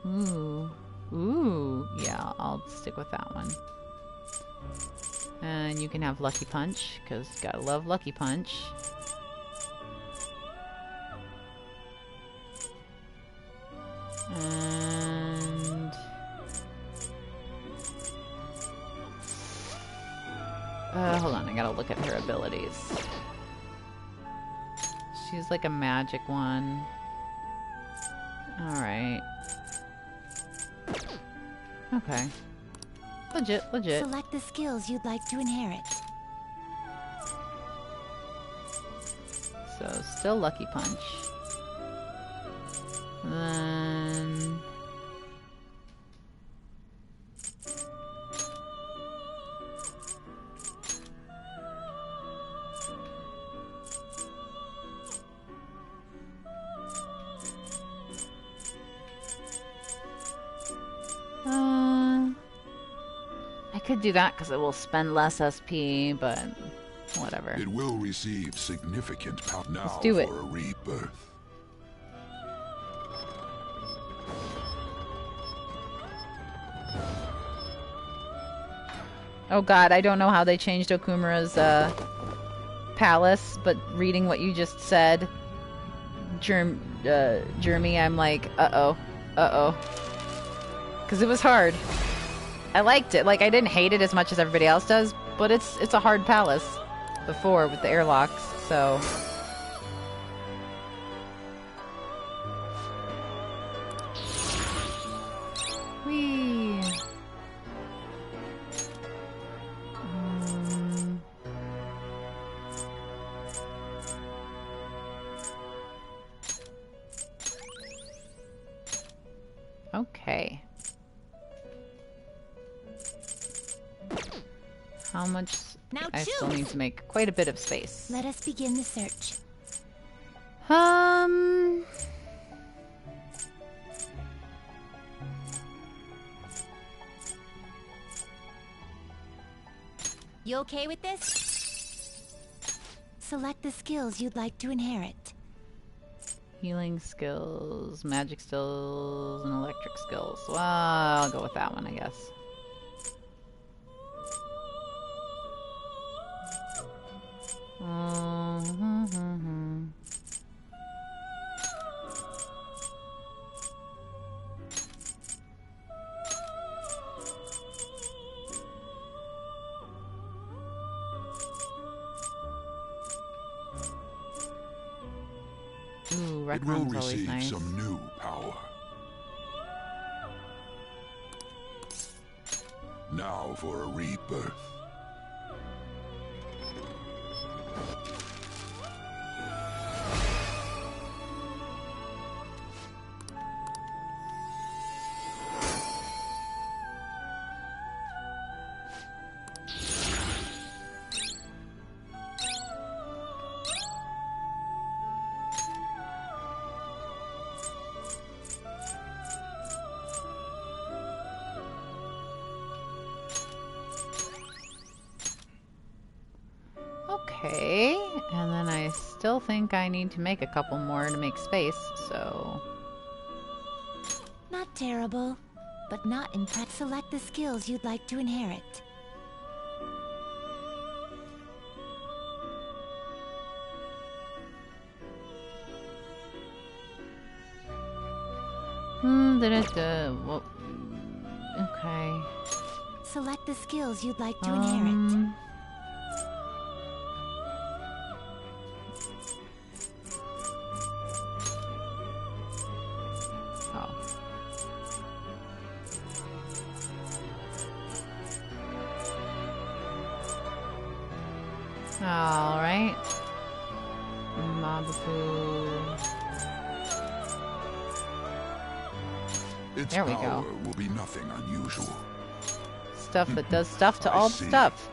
Ooh. Ooh. Yeah, I'll stick with that one. And you can have Lucky Punch, because gotta love Lucky Punch. And... hold on, I gotta look at her abilities. She's like a magic one. Alright. Okay. Legit, legit. Select the skills you'd like to inherit. So, still Lucky Punch. Then... I could do that because it will spend less SP, but whatever. It will receive significant power now. Let's do it. For a rebirth. Oh god, I don't know how they changed Okumura's palace, but reading what you just said, Jeremy, I'm like, uh-oh. Because it was hard. I liked it. Like, I didn't hate it as much as everybody else does, but it's a hard palace before with the airlocks, so... Whee! Okay. How much? Now I still need to make quite a bit of space. Let us begin the search. You okay with this? Select the skills you'd like to inherit. Healing skills, magic skills, and electric skills. Well, I'll go with that one, I guess. Ooh, It will Reckon's always receive nice. some new power. Now for a rebirth. Okay, and then I still think I need to make a couple more to make space, so... Not terrible, but not impressed. Select the skills you'd like to inherit. Well, okay. Select the skills you'd like to inherit. Alright. Mabafu. Its There we power go. will be nothing unusual. Stuff that does stuff to I all the see. stuff.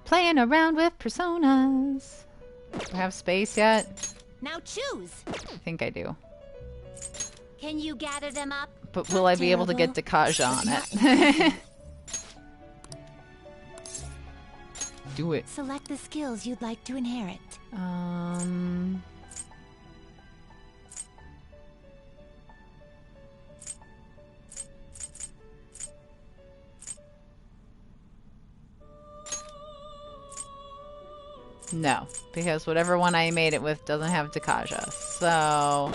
Playing around with personas. Do I have space yet? Now choose. I think I do. Can you gather them up? But will I be able to get Dekaja on it? Do it. Select the skills you'd like to inherit. No, because whatever one I made it with doesn't have Dekaja. So,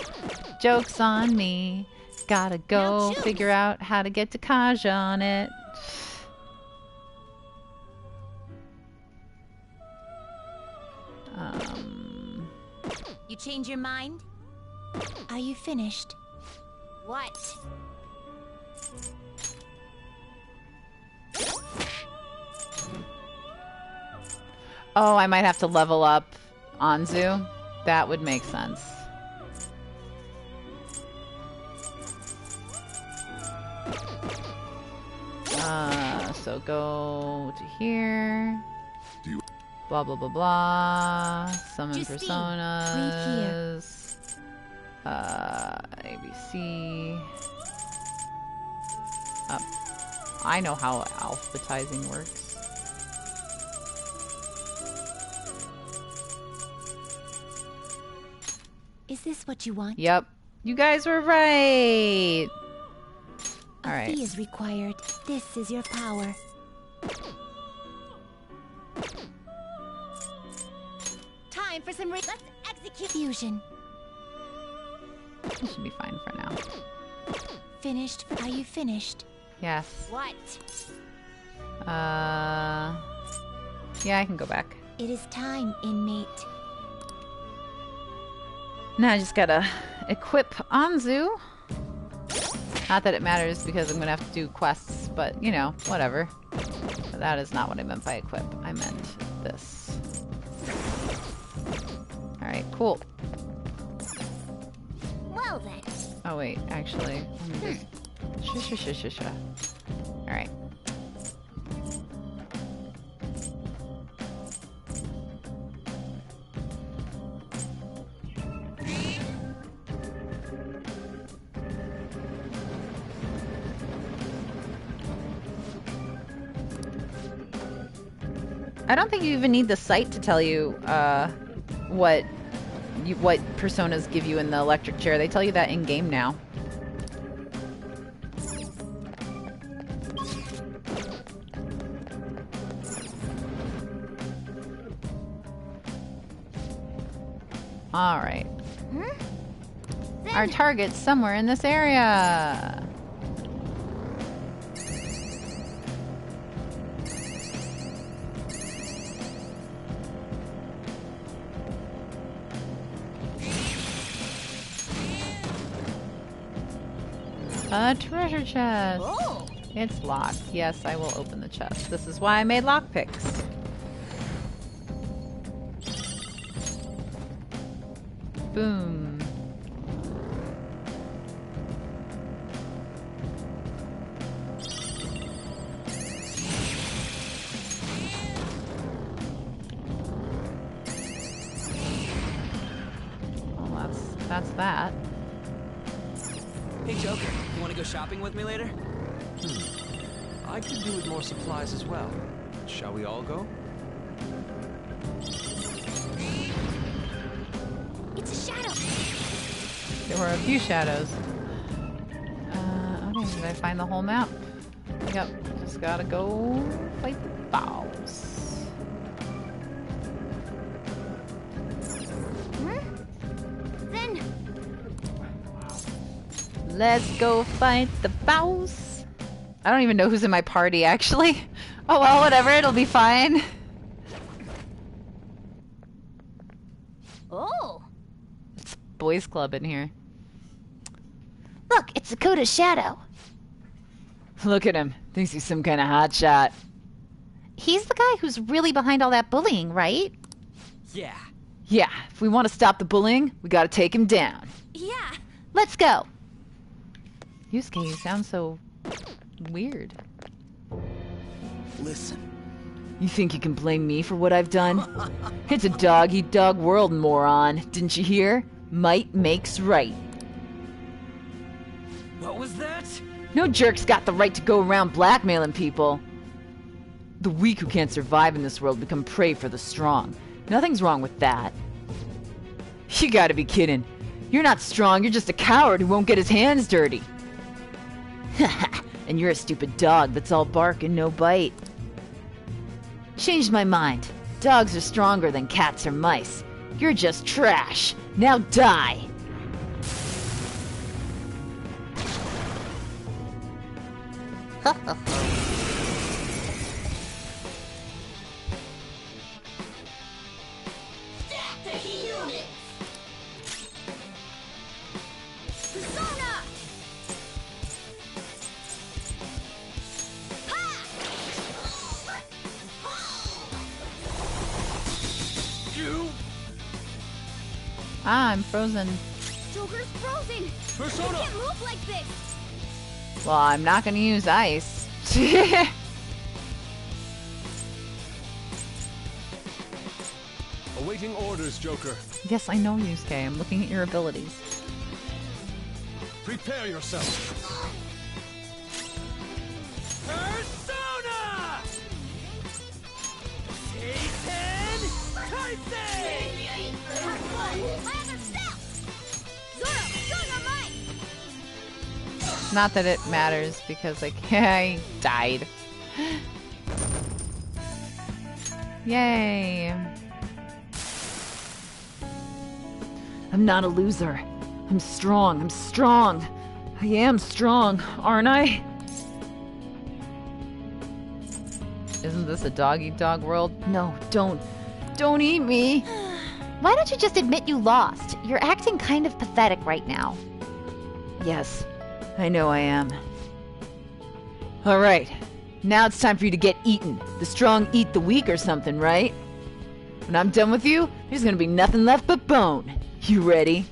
joke's on me. Gotta go figure out how to get Dekaja on it. You change your mind? Are you finished? What? Oh, I might have to level up Anzu. That would make sense. So go to here. Blah blah blah blah. Summon Justine, personas. ABC. I know how alphabetizing works. Is this what you want? Yep. You guys were right. A All right. fee is required. This is your power. Time for some let's execute fusion. This should be fine for now. Finished? Are you finished? Yes. What? Yeah, I can go back. It is time, inmate. Now I just gotta equip Anzu. Not that it matters because I'm gonna have to do quests, but you know, whatever. But that is not what I meant by equip. I meant this. Alright, cool. Well then. Oh wait, actually, let me just Alright. I don't think you even need the site to tell you what personas give you in the electric chair. They tell you that in game now. All right. Our target's somewhere in this area. A treasure chest. Oh. It's locked. Yes, I will open the chest. This is why I made lockpicks. Boom. Well, that's that. Hey, Joker, you want to go shopping with me later? I could do with more supplies as well. Shall we all go? It's a shadow. There were a few shadows. Okay, did I find the whole map? Yep, just gotta go fight the boss. Then Let's go fight the boss. I don't even know who's in my party, actually. Oh well, whatever, it'll be fine. Oh. It's boys club in here. Look, it's Sakota's shadow. Look at him. Thinks he's some kind of hotshot. He's the guy who's really behind all that bullying, right? Yeah. Yeah, if we want to stop the bullying, we gotta take him down. Yeah. Let's go. Yusuke, you sound so weird. Listen. You think you can blame me for what I've done? It's a dog-eat-dog world, moron. Didn't you hear? Might makes right. What was that? No jerk's got the right to go around blackmailing people. The weak who can't survive in this world become prey for the strong. Nothing's wrong with that. You gotta be kidding. You're not strong, you're just a coward who won't get his hands dirty. And you're a stupid dog that's all bark and no bite. Changed my mind. Dogs are stronger than cats or mice. You're just trash. Now die. I'm frozen. Joker's frozen. Persona! He can't move like this. Well, I'm not gonna use ice. Awaiting orders, Joker. Yes, I know, Yusuke. I'm looking at your abilities. Prepare yourself. Persona! Satan! Tyson! Not that it matters because I died. Yay. I'm not a loser. I'm strong. I'm strong. I am strong, aren't I? Isn't this a dog-eat-dog world? No, don't. Don't eat me. Why don't you just admit you lost? You're acting kind of pathetic right now. Yes, I know I am. Alright, now it's time for you to get eaten. The strong eat the weak or something, right? When I'm done with you, there's gonna be nothing left but bone. You ready?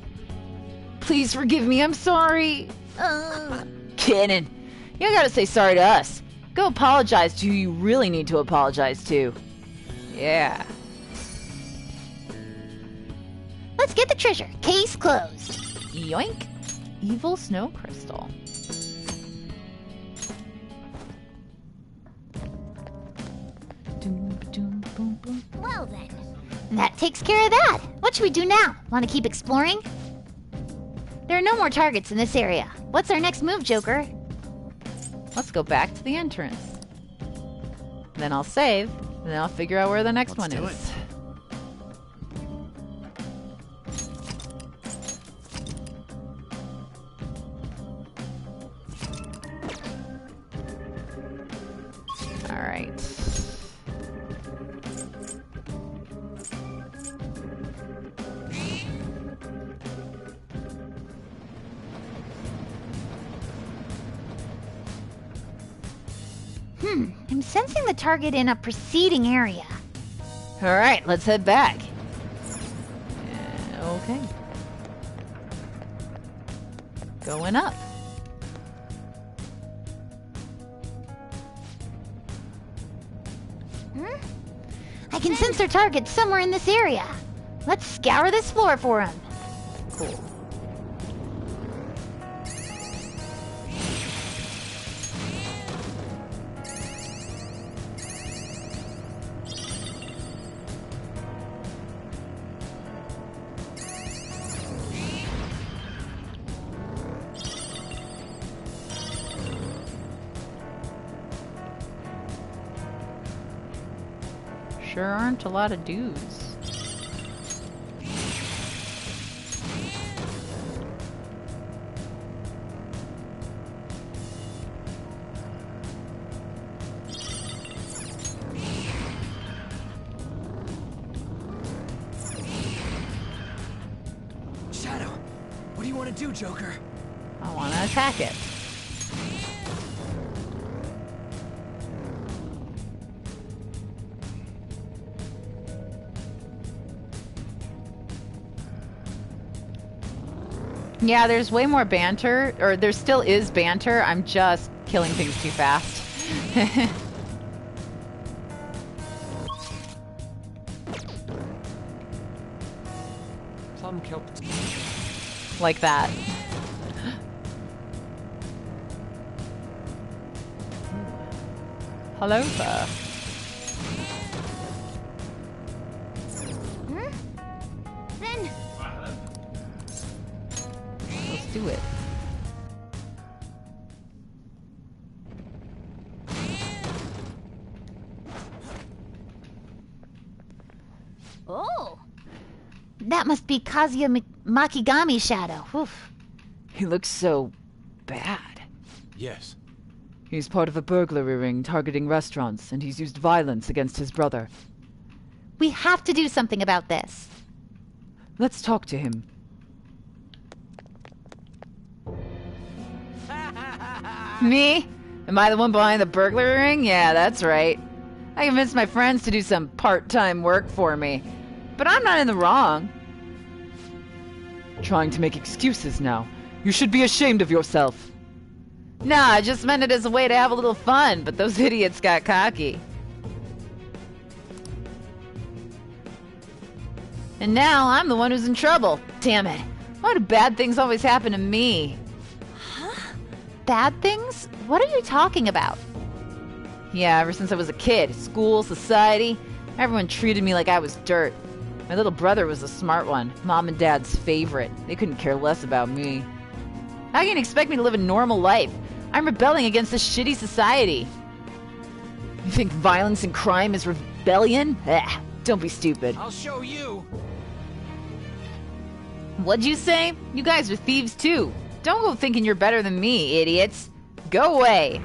Please forgive me, I'm sorry. Cannon, You don't gotta say sorry to us. Go apologize to who you really need to apologize to. Yeah. Let's get the treasure. Case closed. Yoink. Evil snow crystal. Well then. That takes care of that. What should we do now? Want to keep exploring? There are no more targets in this area. What's our next move, Joker? Let's go back to the entrance. Then I'll save, and then I'll figure out where the next one is. Alright. I'm sensing the target in a preceding area. Alright, let's head back. Okay. Going up. I can sense their target somewhere in this area. Let's scour this floor for him. Cool. Sure aren't a lot of dudes. Shadow, what do you want to do, Joker? I want to attack it. Yeah, there's way more banter, or there still is banter. I'm just killing things too fast. Plum kelp. Like that. Hello there. Then let's do it. Oh, that must be Kazuya Makigami's shadow. Oof. He looks so bad. Yes. He's part of a burglary ring targeting restaurants, and he's used violence against his brother. We have to do something about this. Let's talk to him. Me? Am I the one behind the burglary ring? Yeah, that's right. I convinced my friends to do some part-time work for me. But I'm not in the wrong. Trying to make excuses now. You should be ashamed of yourself. Nah, I just meant it as a way to have a little fun, but those idiots got cocky. And now I'm the one who's in trouble. Damn it. Why do bad things always happen to me? Huh? Bad things? What are you talking about? Yeah, ever since I was a kid. School, society. Everyone treated me like I was dirt. My little brother was the smart one. Mom and Dad's favorite. They couldn't care less about me. How can you expect me to live a normal life? I'm rebelling against this shitty society. You think violence and crime is rebellion? Don't be stupid. I'll show you. What'd you say? You guys are thieves too. Don't go thinking you're better than me, idiots. Go away.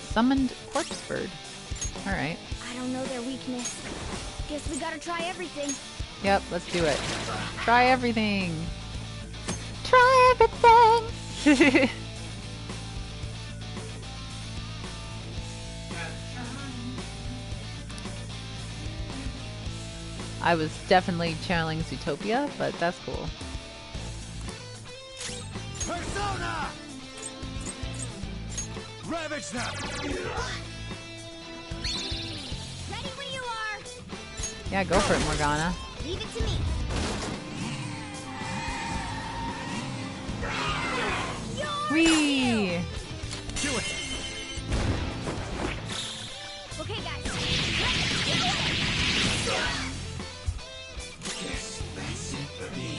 Summoned corpse bird. Alright. I don't know their weakness. Guess we gotta try everything. Yep, let's do it. Try everything. Try everything. I was definitely channeling Zootopia, but that's cool. Persona! Ravage them! Ready when you are! Yeah, go for it, Morgana. Leave it to me. Whee! Do it! Okay, guys. Guess that's it for me.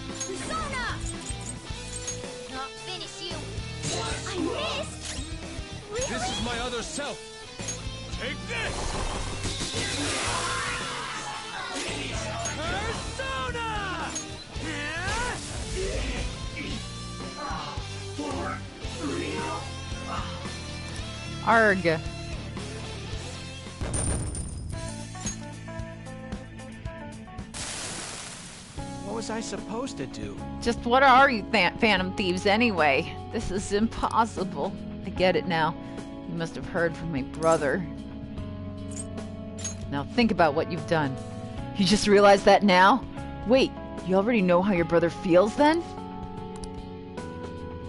Persona! Not finish you. I missed! Really? This is my other self. Take this! Persona! Arg. What was I supposed to do? Just what are you Phantom Thieves anyway? This is impossible. I get it now. You must have heard from my brother. Now think about what you've done. You just realized that now? Wait, you already know how your brother feels then?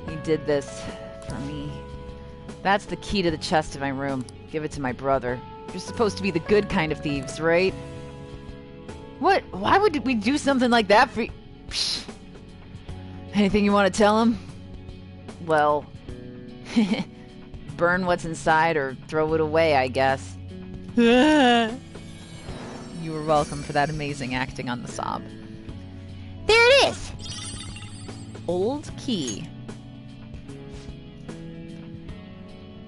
He did this for me. That's the key to the chest in my room. Give it to my brother. You're supposed to be the good kind of thieves, right? What? Why would we do something like that for you? Psh. Anything you want to tell him? Well, burn what's inside or throw it away, I guess. You were welcome for that amazing acting on the sob. There it is! Old key.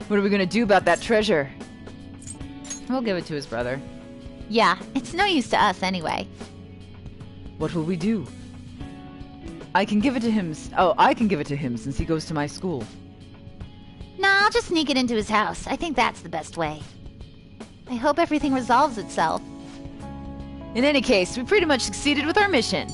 What are we gonna do about that treasure? We'll give it to his brother. Yeah, it's no use to us anyway. What will we do? I can give it to him. I can give it to him since he goes to my school. Nah, I'll just sneak it into his house. I think that's the best way. I hope everything resolves itself. In any case, we pretty much succeeded with our mission.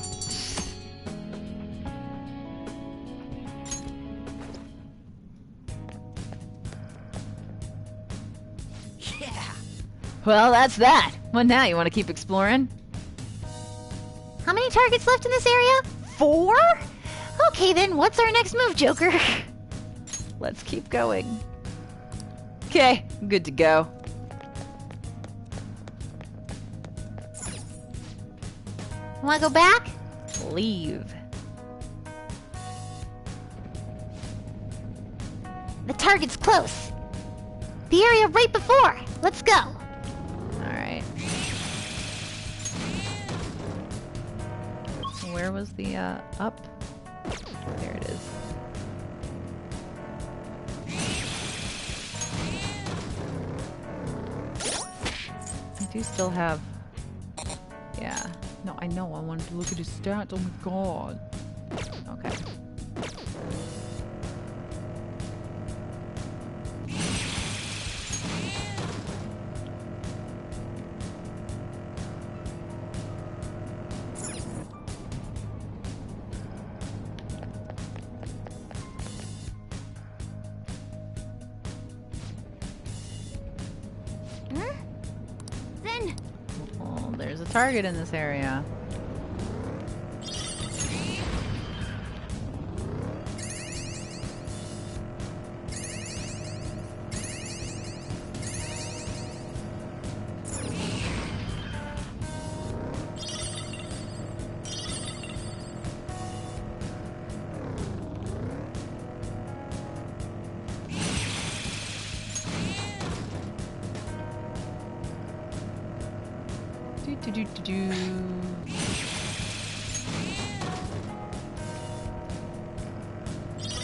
Well, that's that. What now? You want to keep exploring? How many targets left in this area? 4? Okay then, what's our next move, Joker? Let's keep going. Okay, good to go. Wanna go back? Leave. The target's close. The area right before. Let's go. Alright. Where was the, up? There it is. I do still have... Yeah. No, I know. I wanted to look at his stats. Oh my god. Okay. Then Well, there's a target in this area.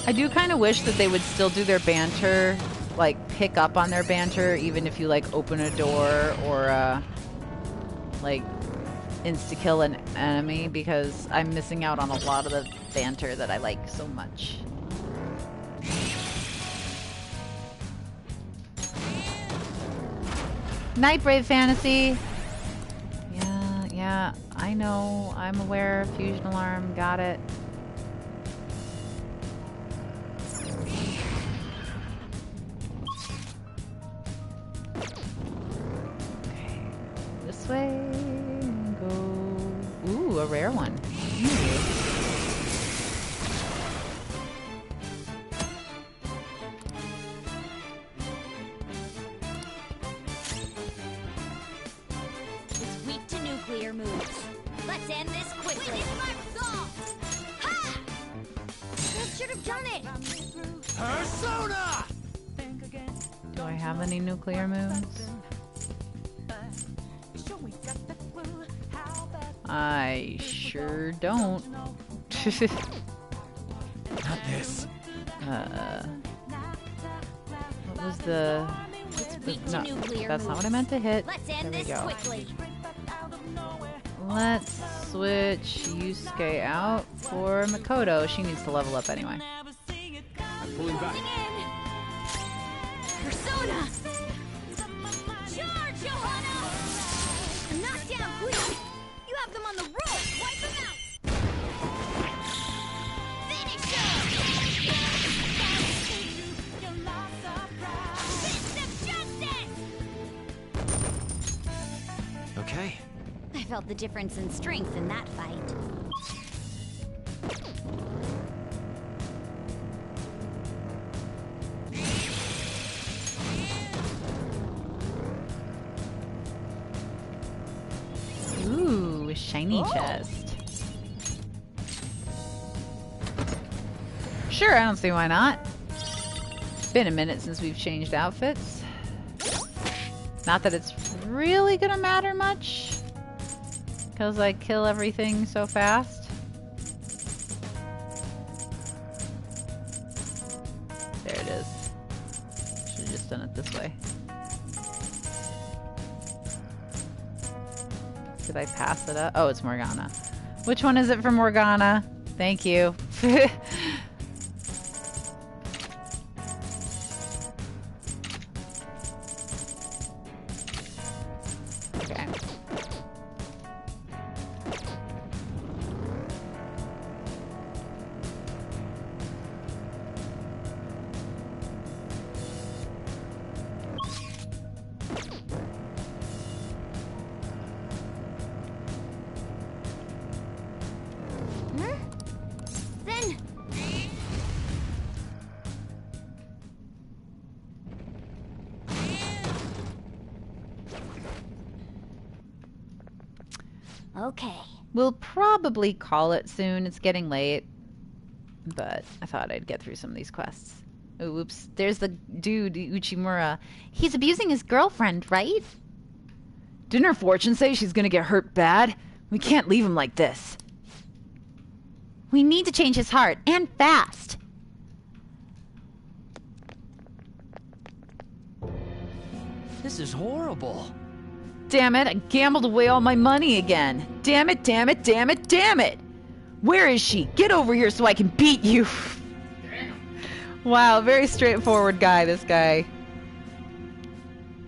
I do kind of wish that they would still do their banter, like pick up on their banter, even if you like open a door or like insta-kill an enemy, because I'm missing out on a lot of the banter that I like so much. Night, Brave Fantasy! Yeah, I know. I'm aware. Fusion alarm. Got it. Okay. This way. Go. Ooh, a rare one. It's weak to nuclear moves. Let's end this quickly. Ha! That should have done it. Persona! Do I have any nuclear moves? I sure don't. Not this. What was the... No, that's not what I meant to hit. There we go. Let's switch Yusuke out for Makoto. She needs to level up anyway. I'm pulling back. Persona! Charge, Johanna! Knock down, Queen! You have them on the rope! Wipe them out! Finish him! Fist of justice! Okay. I felt the difference in strength in that fight. Ooh, a shiny chest. Sure, I don't see why not. Been a minute since we've changed outfits. Not that it's really gonna matter much, because I kill everything so fast. There it is. Should've just done it this way. Did I pass it up? Oh, it's Morgana. Which one is it for Morgana? Thank you. Okay. Then... Okay. We'll probably call it soon. It's getting late. But I thought I'd get through some of these quests. Oh, oops. There's the dude, Uchimura. He's abusing his girlfriend, right? Didn't her fortune say she's gonna get hurt bad? We can't leave him like this. We need to change his heart, and fast. This is horrible. Damn it, I gambled away all my money again. Damn it, damn it, damn it, damn it! Where is she? Get over here so I can beat you! Wow, very straightforward guy, this guy.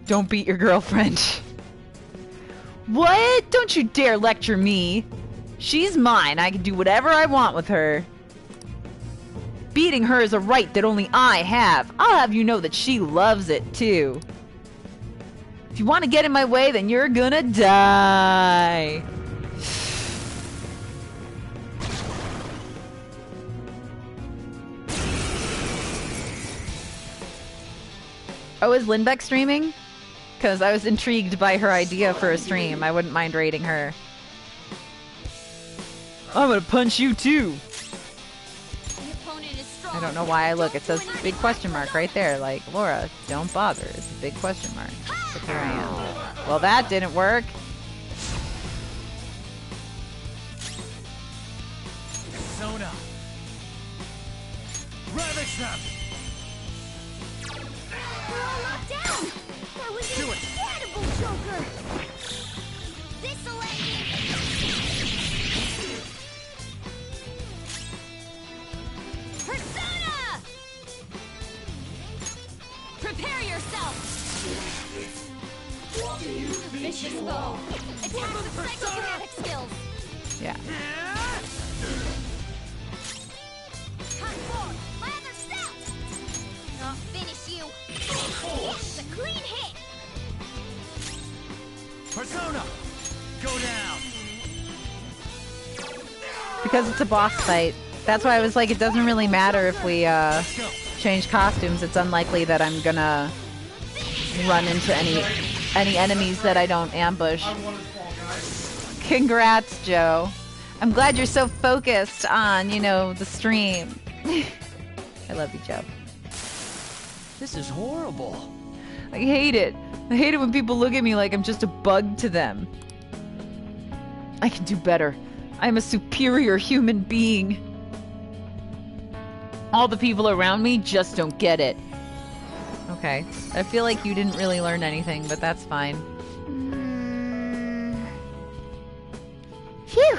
Don't beat your girlfriend. What? Don't you dare lecture me. She's mine. I can do whatever I want with her. Beating her is a right that only I have. I'll have you know that she loves it, too. If you want to get in my way, then you're gonna die. Oh, is Lindbeck streaming? Because I was intrigued by her idea for a stream. I wouldn't mind raiding her. I'm gonna punch you too. I don't know why I look. It says big question mark right there. Like, Laura, don't bother. It's a big question mark. But here I am. Well, that didn't work. Persona. Ravage them. We're all locked down! That was an incredible Joker! This'll end it! Persona! Prepare yourself! vicious foe. Attack with psychokinetic skills. Yeah. Hot forward. My other step. I'll finish you. It's a clean hit. Persona, go down. Because it's a boss fight. That's why I was like, it doesn't really matter if we change costumes. It's unlikely that I'm gonna run into any enemies that I don't ambush. Congrats, Joe. I'm glad you're so focused on, you know, the stream. I love you, Joe. This is horrible. I hate it. I hate it when people look at me like I'm just a bug to them. I can do better. I'm a superior human being. All the people around me just don't get it. Okay. I feel like you didn't really learn anything, but that's fine. Phew!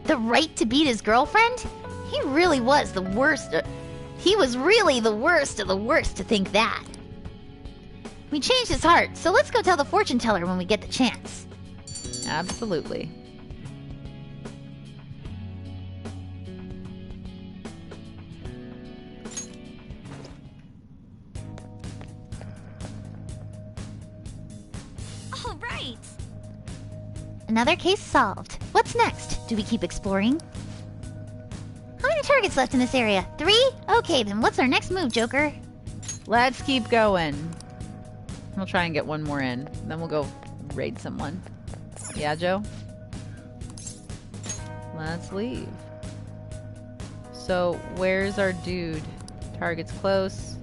The right to beat his girlfriend? He really was the worst. He was really the worst of the worst to think that. We changed his heart, so let's go tell the fortune teller when we get the chance. Absolutely. All right. Another case solved. What's next? Do we keep exploring? How many targets left in this area? 3? Okay, then what's our next move, Joker? Let's keep going. We'll try and get one more in. Then we'll go raid someone. Yeah, Joe? Let's leave. So, where's our dude? Target's close.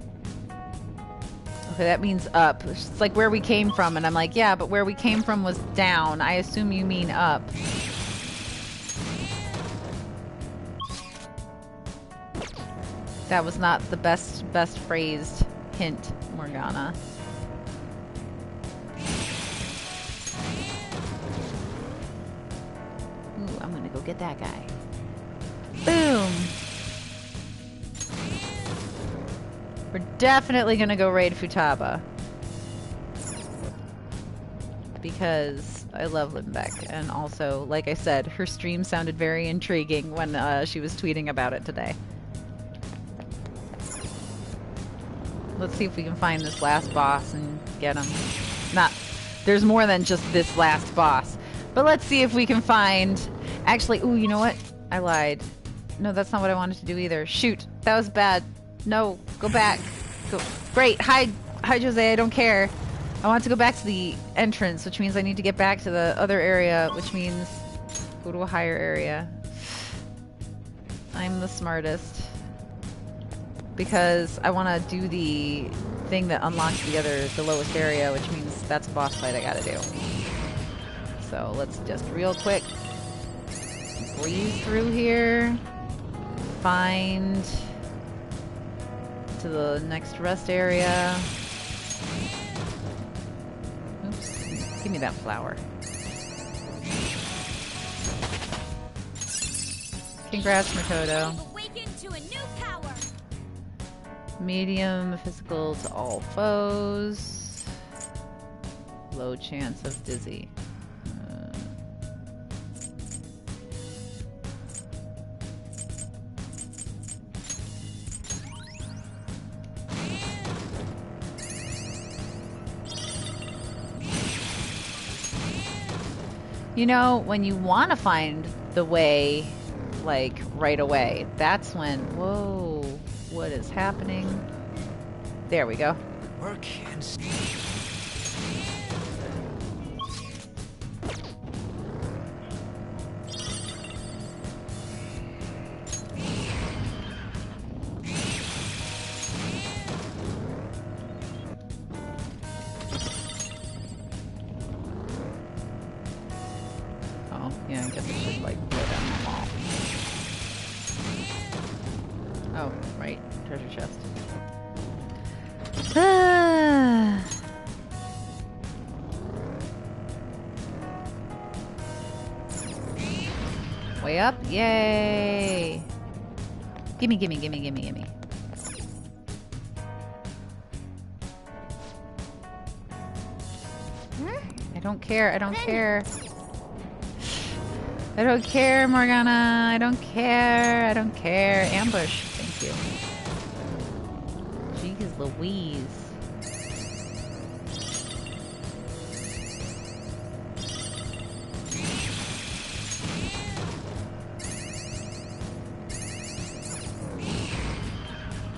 Okay, that means up. It's like where we came from, and I'm like, yeah, but where we came from was down. I assume you mean up. That was not the best phrased hint, Morgana. Ooh, I'm gonna go get that guy. Boom! We're definitely gonna go raid Futaba. Because I love Limbeck, and also, like I said, her stream sounded very intriguing when she was tweeting about it today. Let's see if we can find this last boss and get him. There's more than just this last boss. But let's see if we can find... Actually, ooh, you know what? I lied. No, that's not what I wanted to do either. Shoot, that was bad. No, go back. Go. Great, hi Jose, I don't care. I want to go back to the entrance, which means I need to get back to the other area, which means go to a higher area. I'm the smartest. Because I want to do the thing that unlocks the lowest area, which means that's a boss fight I gotta do. So let's just real quick breeze through here. Find to the next rest area. Oops. Give me that flower. Congrats, Makoto. Awaken to a new power. Medium physical to all foes. Low chance of dizzy. You know, when you want to find the way, like, right away, that's when... Whoa, what is happening? There we go. Work and... Yeah, I guess it should, like, go down the wall. Oh, right. Treasure chest. Way up? Yay! Gimme, gimme, gimme, gimme, gimme. I don't care. I don't care. I don't care, Morgana. I don't care. I don't care. Ambush. Thank you. Jeez Louise.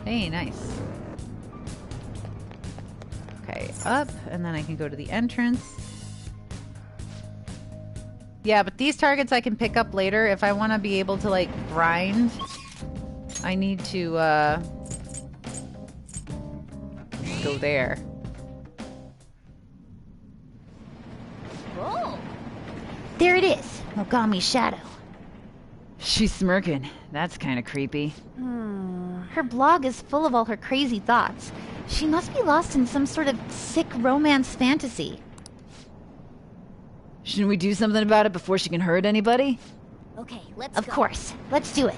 Hey, nice. Okay, up, and then I can go to the entrance. Yeah, but these targets I can pick up later. If I want to be able to, like, grind, I need to, go there. Oh! There it is, Mogami's shadow. She's smirking. That's kind of creepy. Her blog is full of all her crazy thoughts. She must be lost in some sort of sick romance fantasy. Shouldn't we do something about it before she can hurt anybody? Okay, let's Of go. course. Let's do it.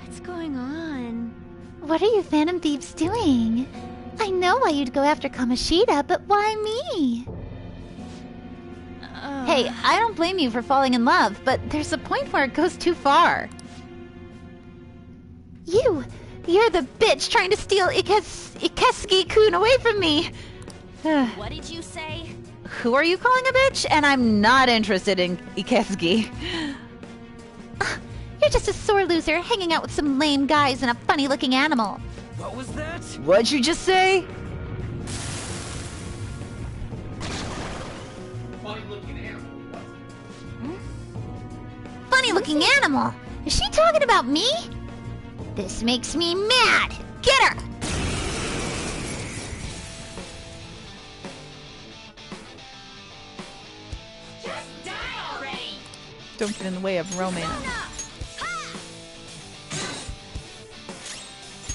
What's going on? What are you Phantom Thieves doing? I know why you'd go after Kamoshida, but why me? Hey, I don't blame you for falling in love, but there's a point where it goes too far. You're the bitch trying to steal Ikesugi-kun away from me! What did you say? Who are you calling a bitch? And I'm not interested in Ikesugi. You're just a sore loser hanging out with some lame guys and a funny-looking animal. What was that? What'd you just say? Funny-looking animal. Funny-looking animal? Is she talking about me? This makes me mad! Get her! Just die already! Don't get in the way of romance.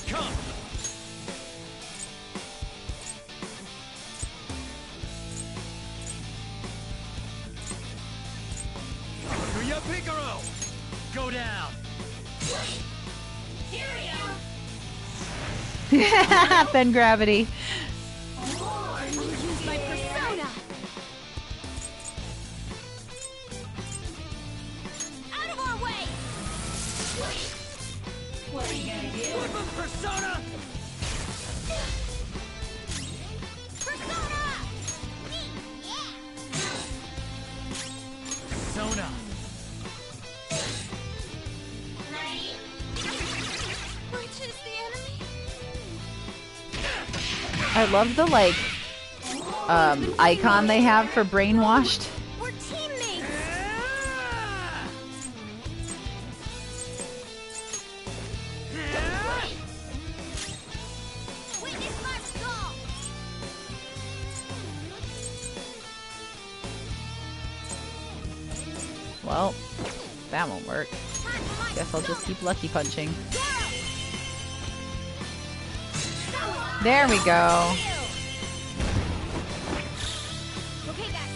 Come! Kuya Picaro! Go down! Here we Ben Gravity. I will use my persona! Out of our way! What are you gonna do? Whip him, Persona! Persona! Persona! Ready? Which is the enemy? I love the, like, icon they have for brainwashed. We're teammates! Witness my resolve! Well, that won't work. Guess I'll just keep lucky punching. There we go. Okay, guys.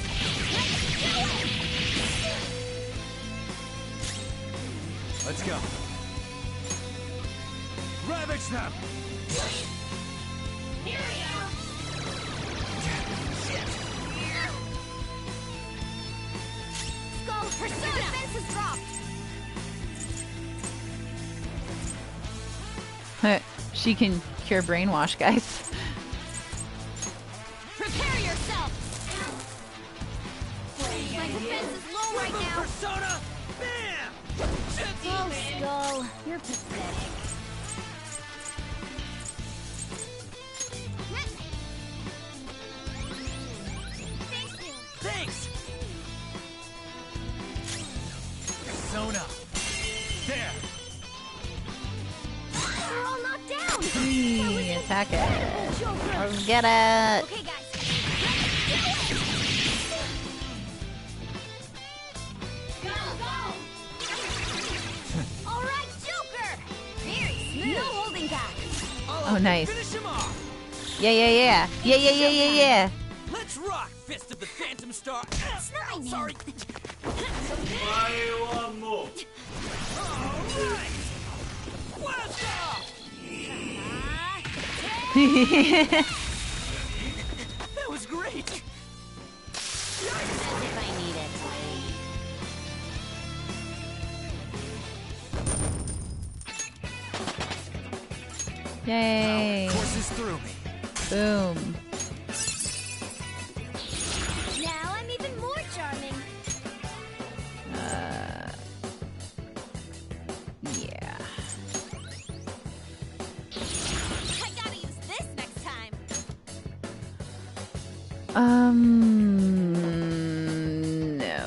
Let's go. Ravage them! Here we go! Skull persona! Defense is dropped! She can cure brainwash, guys. Prepare yourself! My defense is low right now! Persona! Bam! Oh, Skull, you're pathetic. Thanks! Persona! There! They're all knocked down! Whee, attack it. Joker. Let's get it. Okay, guys. Go, go! All right, Joker! Very smooth. No holding back. Oh, nice. Finish him off! Yeah, yeah, yeah. Yeah, yeah, yeah, yeah, yeah. Let's rock, Fist of the Phantom Star! It's not my name. Sorry! great! As if I need it. Yay! Courses through me. Boom. Now I'm even more charming. Yeah. I gotta use this next time. No.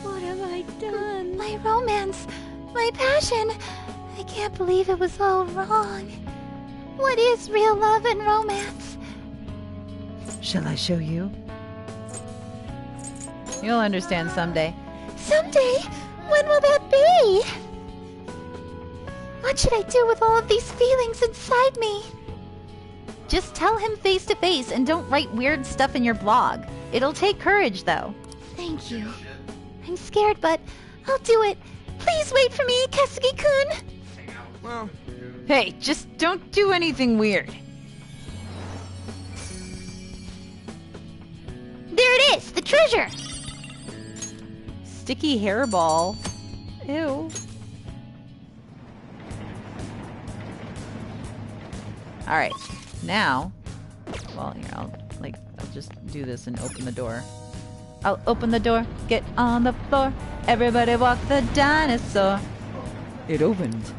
What have I done? My romance, my passion. I can't believe it was all wrong. What is real love and romance? Shall I show you? You'll understand someday. Someday? When will that be? What should I do with all of these feelings inside me? Just tell him face to face and don't write weird stuff in your blog. It'll take courage, though. Thank you. I'm scared, but I'll do it. Please wait for me, Kasugi-kun. Well, Hey, just don't do anything weird. There it is, the treasure. Sticky hairball. Ew. Alright, now... Well, here, I'll just do this and open the door. I'll open the door, get on the floor. Everybody walk the dinosaur. It opened.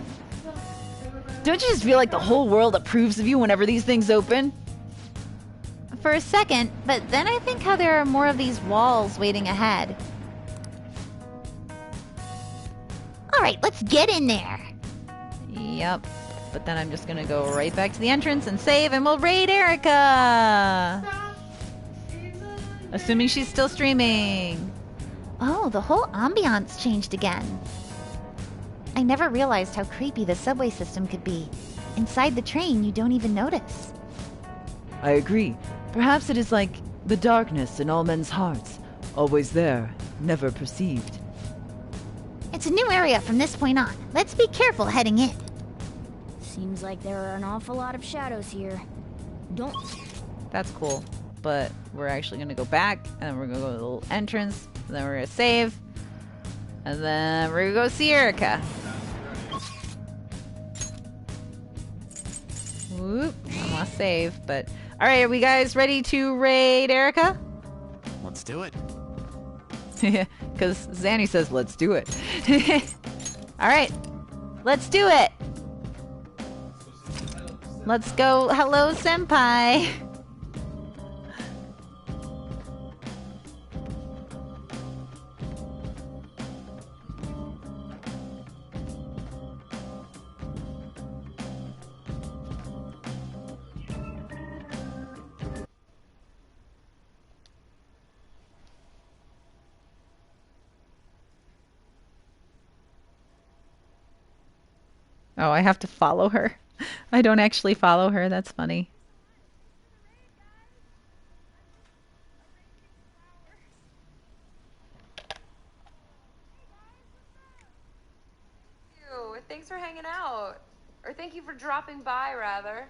Don't you just feel like the whole world approves of you whenever these things open? For a second, but then I think how there are more of these walls waiting ahead. Alright, let's get in there. Yep. But then I'm just gonna go right back to the entrance and save, and we'll raid Erica! Assuming she's still streaming. Oh, the whole ambiance changed again. I never realized how creepy the subway system could be. Inside the train, you don't even notice. I agree. Perhaps it is like the darkness in all men's hearts. Always there, never perceived. It's a new area from this point on. Let's be careful heading in. Seems like there are an awful lot of shadows here. Don't... That's cool. But we're actually gonna go back, and then we're gonna go to the little entrance, and then we're gonna save, and then we're gonna go see Erica. Whoop, I want to save, but... Alright, are we guys ready to raid Erica? Let's do it. Because Zanny says, let's do it. Alright, let's do it! Let's go, hello, senpai! Oh, I have to follow her. I don't actually follow her. That's funny. Thanks for hanging out. Or thank you for dropping by, rather.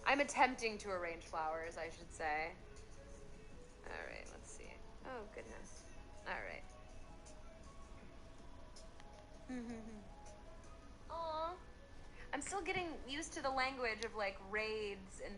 I'm attempting to arrange flowers, I should say. Alright, let's see. Oh, goodness. Alright. Aw. I'm still getting used to the language of, like, raids and